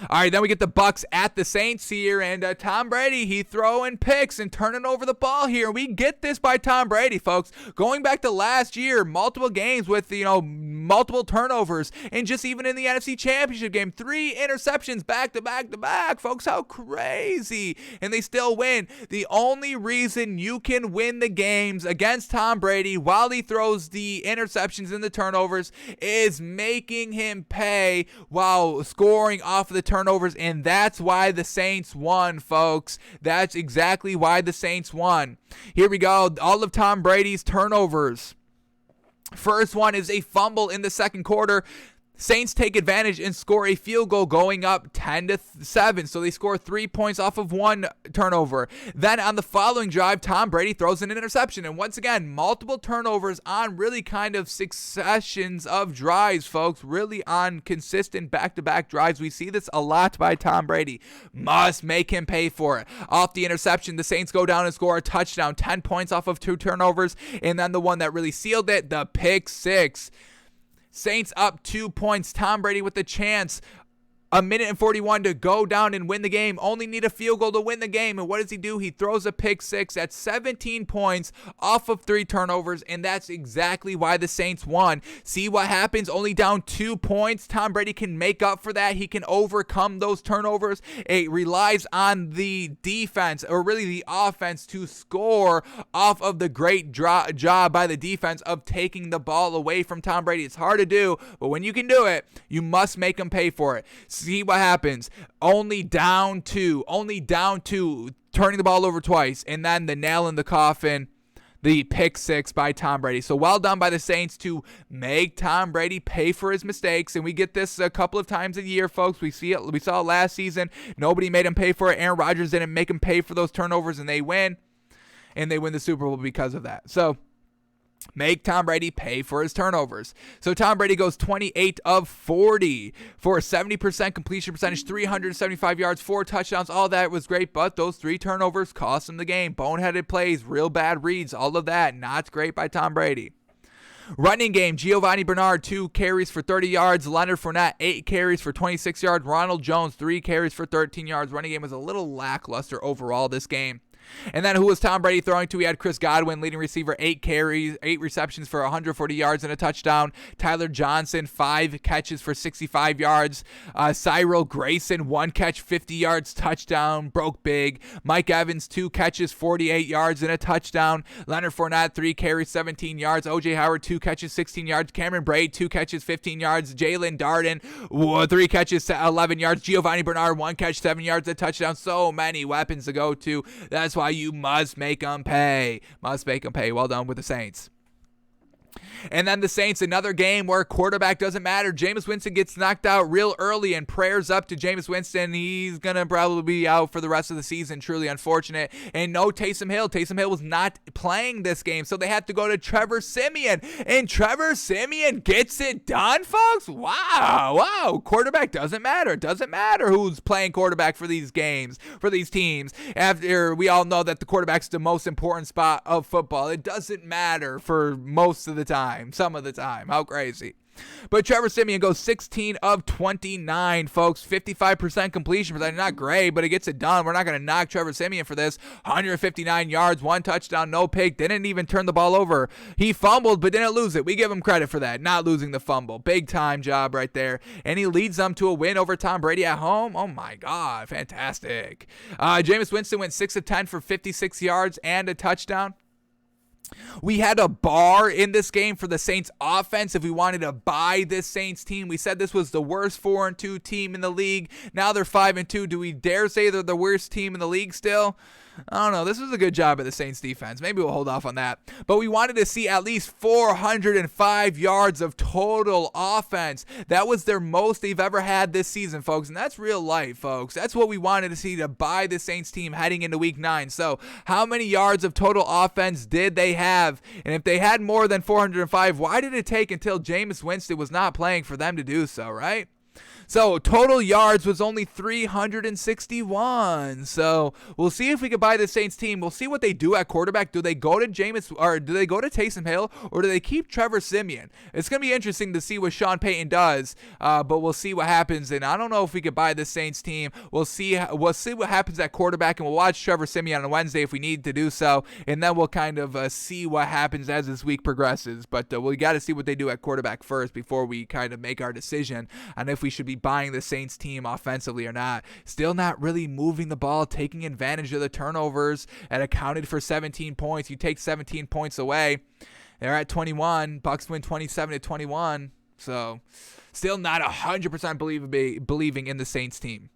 All right, then we get the Bucs at the Saints here, and Tom Brady, he throwing picks and turning over the ball here. We get this by Tom Brady, folks. Going back to last year, multiple games with, multiple turnovers, and just even in the NFC Championship game, 3 interceptions back to back to back, folks. How crazy. And they still win. The only reason you can win the games against Tom Brady while he throws the interceptions and the turnovers is making him pay while scoring off of the turnovers, and that's why the Saints won, folks. That's exactly why the Saints won. Here we go. All of Tom Brady's turnovers. First one is a fumble in the second quarter. Saints take advantage and score a field goal going up 10-7. So they score 3 points off of 1 turnover. Then on the following drive, Tom Brady throws an interception. And once again, multiple turnovers on really kind of successions of drives, folks. Really on consistent back-to-back drives. We see this a lot by Tom Brady. Must make him pay for it. Off the interception, the Saints go down and score a touchdown. 10 points off of 2 turnovers. And then the one that really sealed it, the pick 6. Saints up 2 points. Tom Brady with the chance A minute and 41 to go down and win the game. Only need a field goal to win the game. And what does he do? He throws a pick six at 17 points off of 3 turnovers. And that's exactly why the Saints won. See what happens? Only down 2 points. Tom Brady can make up for that. He can overcome those turnovers. It relies on the defense, or really the offense, to score off of the great job by the defense of taking the ball away from Tom Brady. It's hard to do, but when you can do it, you must make him pay for it. See what happens. Only down two, turning the ball over twice, and then the nail in the coffin, the pick six by Tom Brady. So well done by the Saints to make Tom Brady pay for his mistakes. And we get this a couple of times a year, folks. We saw it last season. Nobody made him pay for it. Aaron Rodgers didn't make him pay for those turnovers, and they win. And they win the Super Bowl because of that. So make Tom Brady pay for his turnovers. So Tom Brady goes 28 of 40 for a 70% completion percentage, 375 yards, 4 touchdowns. All that was great, but those 3 turnovers cost him the game. Boneheaded plays, real bad reads, all of that not great by Tom Brady. Running game, Giovanni Bernard, 2 carries for 30 yards. Leonard Fournette, 8 carries for 26 yards. Ronald Jones, 3 carries for 13 yards. Running game was a little lackluster overall this game. And then who was Tom Brady throwing to? We had Chris Godwin, leading receiver, 8 carries, 8 receptions for 140 yards and a touchdown. Tyler Johnson, 5 catches for 65 yards. Cyril Grayson, 1 catch, 50 yards, touchdown, broke big. Mike Evans, 2 catches, 48 yards and a touchdown. Leonard Fournette, 3 carries, 17 yards. O.J. Howard, 2 catches, 16 yards. Cameron Braid, 2 catches, 15 yards. Jalen Darden, 3 catches, 11 yards. Giovanni Bernard, 1 catch, 7 yards, a touchdown. So many weapons to go to. That's why you must make them pay. Must make them pay. Well done with the Saints. And then the Saints, another game where quarterback doesn't matter. Jameis Winston gets knocked out real early, and prayers up to Jameis Winston. He's going to probably be out for the rest of the season. Truly unfortunate. And no Taysom Hill. Taysom Hill was not playing this game, so they had to go to Trevor Siemian. And Trevor Siemian gets it done, folks. Wow. Quarterback doesn't matter. It doesn't matter who's playing quarterback for these games, for these teams. After we all know that the quarterback's the most important spot of football. It doesn't matter for most of the time. Some of the time. How crazy. But Trevor Siemian goes 16 of 29, folks. 55% completion percentage. Not great, but it gets it done. We're not going to knock Trevor Siemian for this. 159 yards, 1 touchdown, no pick. Didn't even turn the ball over. He fumbled, but didn't lose it. We give him credit for that. Not losing the fumble. Big time job right there. And he leads them to a win over Tom Brady at home. Oh my God. Fantastic. Jameis Winston went 6 of 10 for 56 yards and a touchdown. We had a bar in this game for the Saints offense if we wanted to buy this Saints team. We said this was the worst 4-2 team in the league. Now they're 5-2. Do we dare say they're the worst team in the league still? I don't know. This was a good job at the Saints defense. Maybe we'll hold off on that. But we wanted to see at least 405 yards of total offense. That was their most they've ever had this season, folks. And that's real life, folks. That's what we wanted to see to buy the Saints team heading into week 9. So how many yards of total offense did they have? And if they had more than 405, why did it take until Jameis Winston was not playing for them to do so, right? So total yards was only 361. So we'll see if we can buy the Saints team. We'll see what they do at quarterback. Do they go to Jameis, or do they go to Taysom Hill, or do they keep Trevor Siemian? It's going to be interesting to see what Sean Payton does, but we'll see what happens. And I don't know if we could buy the Saints team. We'll see what happens at quarterback, and we'll watch Trevor Siemian on Wednesday if we need to do so, and then we'll kind of see what happens as this week progresses. But we got to see what they do at quarterback first before we kind of make our decision on if we should be buying the Saints team offensively or not. Still not really moving the ball, taking advantage of the turnovers, and accounted for 17 points. You take 17 points away, they're at 21. Bucks win 27-21. So still not 100% believing in the Saints team.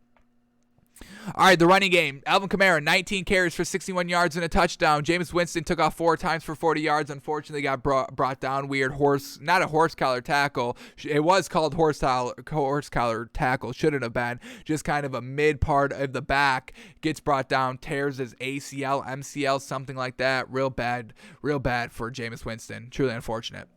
All right, the running game. Alvin Kamara, 19 carries for 61 yards and a touchdown. Jameis Winston took off 4 times for 40 yards. Unfortunately, got brought down. Weird not a horse collar tackle. It was called horse collar tackle. Shouldn't have been. Just kind of a mid part of the back. Gets brought down, tears his ACL, MCL, something like that. Real bad for Jameis Winston. Truly unfortunate.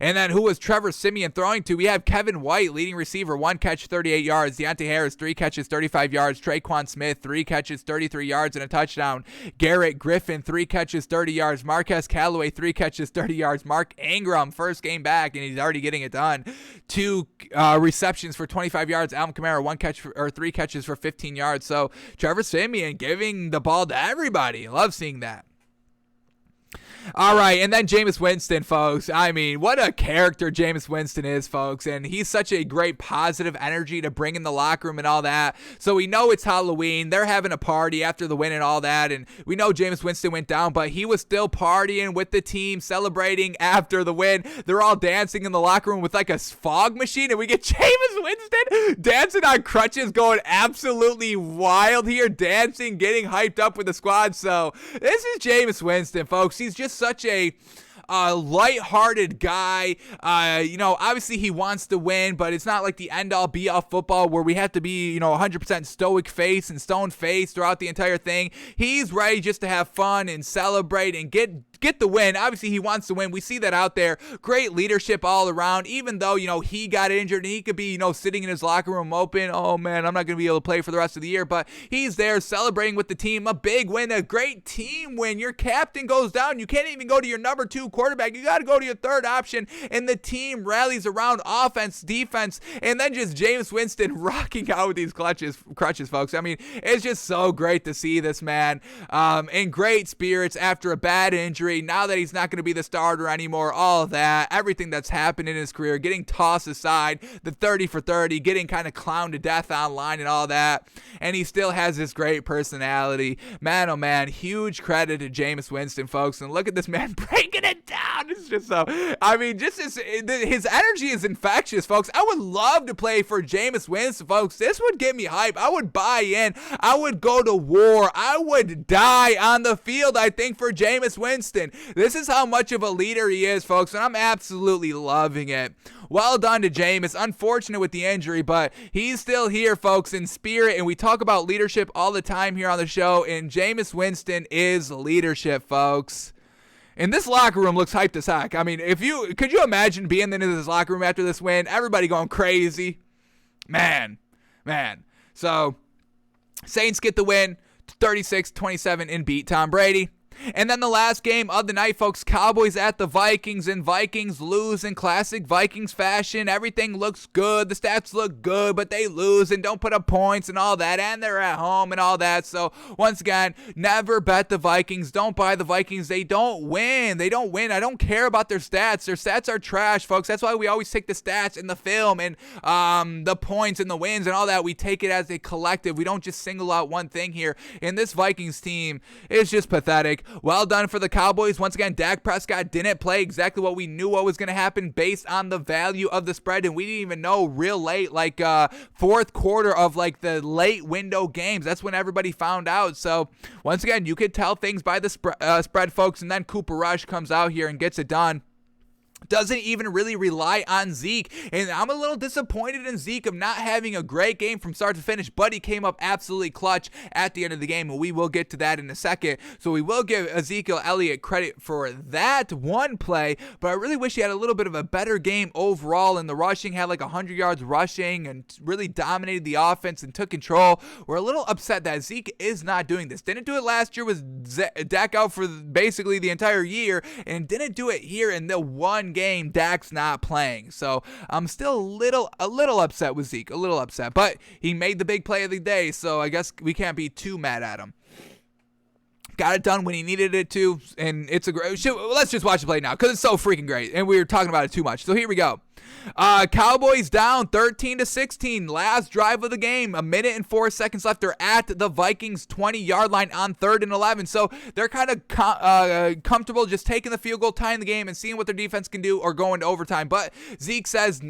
And then who was Trevor Siemian throwing to? We have Kevin White, leading receiver, 1 catch, 38 yards. Deontay Harris, 3 catches, 35 yards. Traquan Smith, 3 catches, 33 yards and a touchdown. Garrett Griffin, 3 catches, 30 yards. Marquez Callaway, 3 catches, 30 yards. Mark Ingram, first game back, and he's already getting it done. 2 receptions for 25 yards. Alvin Kamara, 3 catches for 15 yards. So Trevor Siemian giving the ball to everybody. Love seeing that. All right, and then Jameis Winston, folks. I mean, what a character Jameis Winston is, folks. And he's such a great positive energy to bring in the locker room and all that. So we know it's Halloween. They're having a party after the win and all that. And we know Jameis Winston went down, but he was still partying with the team, celebrating after the win. They're all dancing in the locker room with like a fog machine. And we get Jameis Winston dancing on crutches, going absolutely wild here, dancing, getting hyped up with the squad. So this is Jameis Winston, folks. He's just such a light-hearted guy. Obviously he wants to win, but it's not like the end-all be-all football where we have to be, 100% stoic face and stone face throughout the entire thing. He's ready just to have fun and celebrate and get the win. Obviously he wants to win. We see that out there. Great leadership all around, even though, he got injured and he could be, sitting in his locker room open. Oh man, I'm not going to be able to play for the rest of the year, but he's there celebrating with the team. A big win, a great team win. Your captain goes down. You can't even go to your number 2 quarterback. You got to go to your third option, and the team rallies around offense, defense, and then just Jameis Winston rocking out with these crutches, folks. I mean, it's just so great to see this man in great spirits after a bad injury. Now that he's not going to be the starter anymore, all of that, everything that's happened in his career, getting tossed aside, the 30 for 30, getting kind of clowned to death online and all that, and he still has this great personality. Man, oh man, huge credit to Jameis Winston, folks, and look at this man breaking it down. It's just so, I mean, just his energy is infectious, folks. I would love to play for Jameis Winston, folks. This would get me hype. I would buy in. I would go to war. I would die on the field, I think, for Jameis Winston. This is how much of a leader he is, folks, and I'm absolutely loving it. Well done to Jameis. Unfortunate with the injury, but he's still here, folks, in spirit, and we talk about leadership all the time here on the show, and Jameis Winston is leadership, folks. And this locker room looks hyped as heck. I mean, could you imagine being in this locker room after this win? Everybody going crazy. Man. So, Saints get the win, 36-27, and beat Tom Brady. And then the last game of the night, folks, Cowboys at the Vikings, and Vikings lose in classic Vikings fashion. Everything looks good. The stats look good, but they lose and don't put up points and all that, and they're at home and all that. So, once again, never bet the Vikings. Don't buy the Vikings. They don't win. I don't care about their stats. Their stats are trash, folks. That's why we always take the stats and the film and the points and the wins and all that. We take it as a collective. We don't just single out one thing here. And this Vikings team is just pathetic. Well done for the Cowboys. Once again, Dak Prescott didn't play exactly what we knew what was going to happen based on the value of the spread, and we didn't even know real late, like fourth quarter of like the late window games. That's when everybody found out. So once again, you could tell things by the spread, folks, and then Cooper Rush comes out here and gets it done. Doesn't even really rely on Zeke, and I'm a little disappointed in Zeke of not having a great game from start to finish, but he came up absolutely clutch at the end of the game, and we will get to that in a second. So we will give Ezekiel Elliott credit for that one play, but I really wish he had a little bit of a better game overall in the rushing, had like 100 yards rushing and really dominated the offense and took control. We're a little upset that Zeke is not doing this. Didn't do it last year with Dak out for basically the entire year, and didn't do it here in the one game Dak's not playing. So I'm still a little upset with Zeke, but he made the big play of the day, so I guess we can't be too mad at him. Got it done when he needed it to, and it's a great. Let's just watch the play now because it's so freaking great, and we were talking about it too much. So here we go. Cowboys down 13-16. Last drive of the game. 1 minute and 4 seconds left. They're at the Vikings 20-yard line on 3rd and 11. So they're kind of comfortable just taking the field goal, tying the game, and seeing what their defense can do or going to overtime. But Zeke says,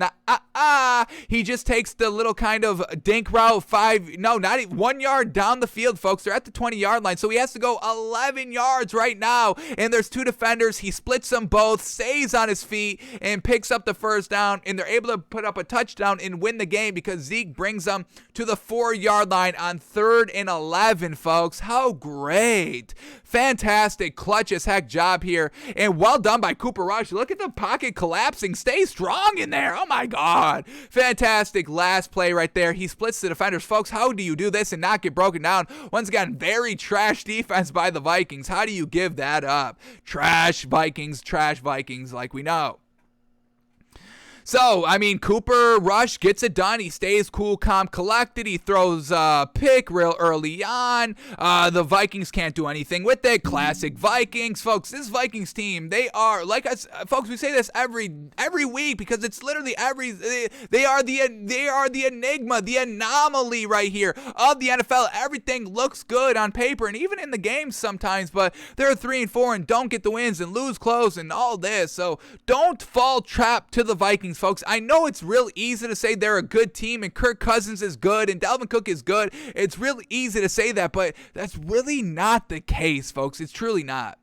he just takes the little kind of dink route, not even 1 yard down the field, folks. They're at the 20-yard line. So he has to go 11 yards right now. And there's 2 defenders. He splits them both, stays on his feet, and picks up the first down. touchdown, and they're able to put up a touchdown and win the game because Zeke brings them to the 4-yard line on 3rd and 11, folks. How great. Fantastic, clutch as heck job here, and well done by Cooper Rush. Look at the pocket collapsing. Stay strong in there. Oh my God. Fantastic last play right there. He splits the defenders. Folks, how do you do this and not get broken down? Once again, very trash defense by the Vikings. How do you give that up? Trash Vikings like we know. So, I mean, Cooper Rush gets it done. He stays cool, calm, collected. He throws a pick real early on. The Vikings can't do anything with it. Classic Vikings. Folks, this Vikings team, they are, like us, folks, we say this every week because it's literally they are the enigma, the anomaly right here of the NFL. Everything looks good on paper and even in the games sometimes, but they're 3-4 and don't get the wins and lose close and all this. So, don't fall trapped to the Vikings, folks. I know it's real easy to say they're a good team and Kirk Cousins is good and Dalvin Cook is good. It's really easy to say that, but that's really not the case, folks. It's truly not.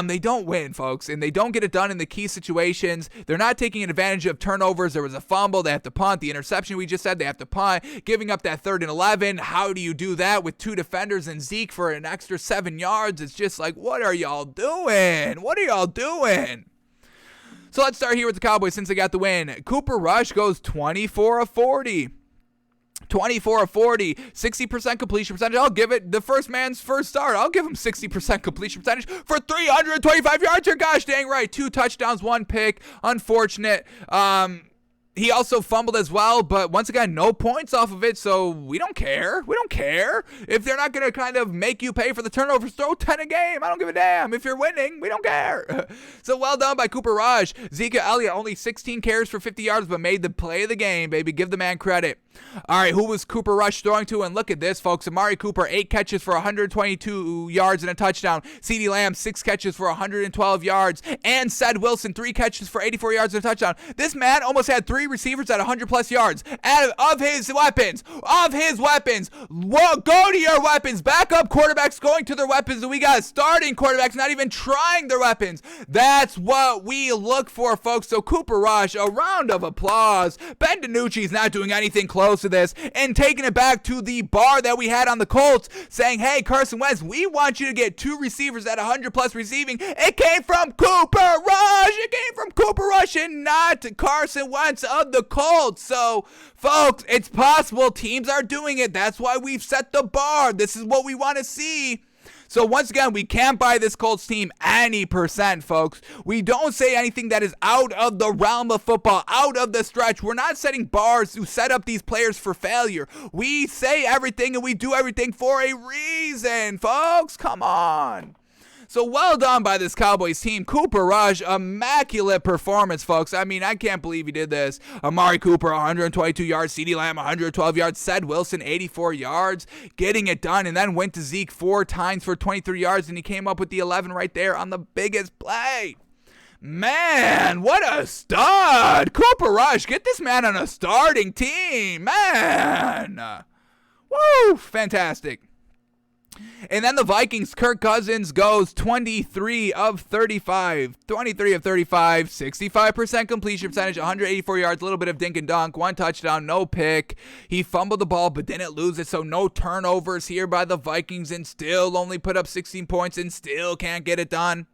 They don't win, folks, and they don't get it done in the key situations. They're not taking advantage of turnovers. There was a fumble. They have to punt. The interception we just said, they have to punt. Giving up that 3rd and 11. How do you do that with 2 defenders and Zeke for an extra 7 yards? It's just like, what are y'all doing? What are y'all doing? So let's start here with the Cowboys since they got the win. Cooper Rush goes 24 of 40. 24 of 40, 60% completion percentage. I'll give it the first man's first start. I'll give him 60% completion percentage for 325 yards here. Gosh dang right. 2 touchdowns, 1 pick. Unfortunate. He also fumbled as well, but once again, no points off of it, so we don't care. We don't care. If they're not going to kind of make you pay for the turnovers, throw 10 a game. I don't give a damn. If you're winning, we don't care. So well done by Cooper Rush. Zeke Elliott, only 16 carries for 50 yards, but made the play of the game, baby. Give the man credit. All right, who was Cooper Rush throwing to? And look at this, folks. Amari Cooper, 8 catches for 122 yards and a touchdown. CeeDee Lamb, 6 catches for 112 yards. And Ced Wilson, 3 catches for 84 yards and a touchdown. This man almost had 3 receivers at 100-plus yards. Of his weapons. Well, go to your weapons. Backup quarterbacks going to their weapons. And we got starting quarterbacks not even trying their weapons. That's what we look for, folks. So Cooper Rush, a round of applause. Ben DiNucci's not doing anything close to this and taking it back to the bar that we had on the Colts, saying, hey, Carson Wentz, we want you to get 2 receivers at 100-plus receiving. It came from Cooper Rush. It came from Cooper Rush and not Carson Wentz of the Colts. So, folks, it's possible. Teams are doing it. That's why we've set the bar. This is what we want to see. So once again, we can't buy this Colts team any percent, folks. We don't say anything that is out of the realm of football, out of the stretch. We're not setting bars to set up these players for failure. We say everything and we do everything for a reason, folks. Come on. So well done by this Cowboys team. Cooper Rush, immaculate performance, folks. I mean, I can't believe he did this. Amari Cooper, 122 yards. CeeDee Lamb, 112 yards. Ced Wilson, 84 yards. Getting it done. And then went to Zeke 4 times for 23 yards. And he came up with the 11 right there on the biggest play. Man, what a stud. Cooper Rush, get this man on a starting team. Man. Woo, fantastic. And then the Vikings, Kirk Cousins goes 23 of 35, 65% completion percentage, 184 yards, a little bit of dink and dunk, 1 touchdown, no pick. He fumbled the ball but didn't lose it, so no turnovers here by the Vikings and still only put up 16 points and still can't get it done.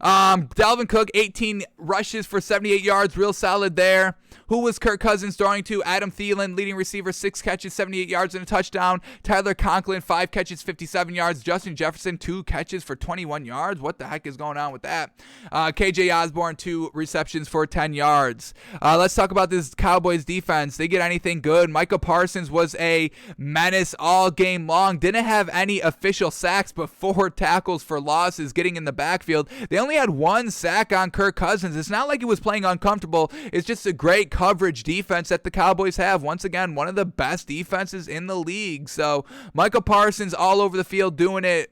Dalvin Cook, 18 rushes for 78 yards, real solid there. Who was Kirk Cousins throwing to? Adam Thielen, leading receiver, 6 catches, 78 yards and a touchdown. Tyler Conklin, 5 catches, 57 yards. Justin Jefferson, 2 catches for 21 yards. What the heck is going on with that? KJ Osborne, 2 receptions for 10 yards. Let's talk about this Cowboys defense. They get anything good? Micah Parsons was a menace all game long. Didn't have any official sacks, but 4 tackles for losses getting in the backfield. They only had 1 sack on Kirk Cousins. It's not like he was playing uncomfortable. It's just a great coverage defense that the Cowboys have. Once again, one of the best defenses in the league. So Micah Parsons all over the field doing it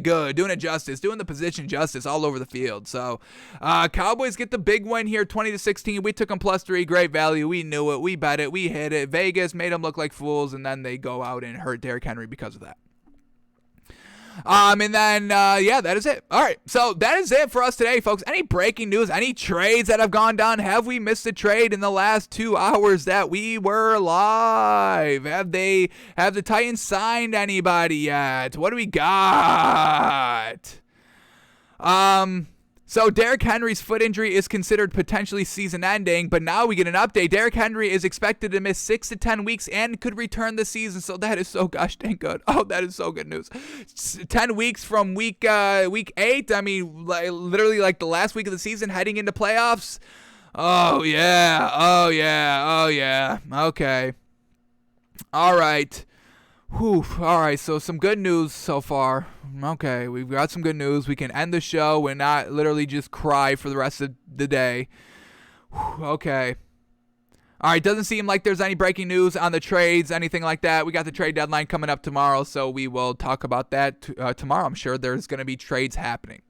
good, doing it justice, doing the position justice all over the field. So Cowboys get the big win here, 20-16. We took them +3, great value. We knew it. We bet it. We hit it. Vegas made them look like fools, and then they go out and hurt Derrick Henry because of that. And then, that is it. All right, so that is it for us today, folks. Any breaking news, any trades that have gone down? Have we missed a trade in the last 2 hours that we were live? Have the Titans signed anybody yet? What do we got? So Derrick Henry's foot injury is considered potentially season-ending, but now we get an update. Derrick Henry is expected to miss 6 to 10 weeks and could return this season, so that is so gosh dang good. Oh, that is so good news. 10 weeks from week 8, I mean, literally like the last week of the season heading into playoffs. Oh, yeah. Okay. All right. Whew. All right, so some good news so far. Okay, we've got some good news. We can end the show and not literally just cry for the rest of the day. Whew. Okay. All right, doesn't seem like there's any breaking news on the trades, anything like that. We got the trade deadline coming up tomorrow, so we will talk about that tomorrow. I'm sure there's going to be trades happening.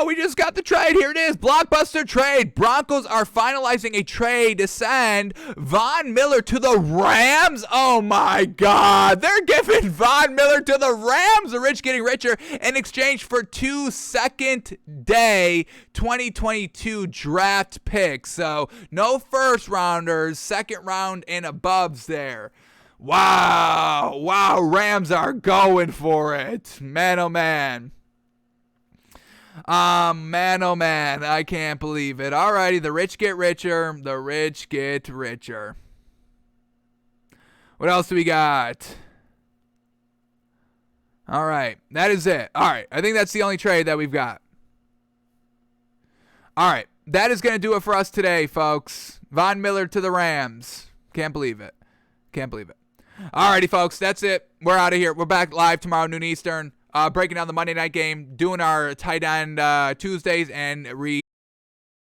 We just got the trade. Here it is. Blockbuster trade. Broncos are finalizing a trade to send Von Miller to the Rams. Oh, my God. They're giving Von Miller to the Rams. The rich getting richer in exchange for 2 second-day 2022 draft picks. So, no first-rounders, second-round and aboves there. Wow, Rams are going for it. Man, oh, man. I can't believe it. Alrighty, the rich get richer. What else do we got? Alright, that is it. Alright, I think that's the only trade that we've got. Alright, that is going to do it for us today, folks. Von Miller to the Rams. Can't believe it. Alrighty, folks, that's it. We're out of here. We're back live tomorrow, noon Eastern, breaking down the Monday night game, doing our tight end Tuesdays, and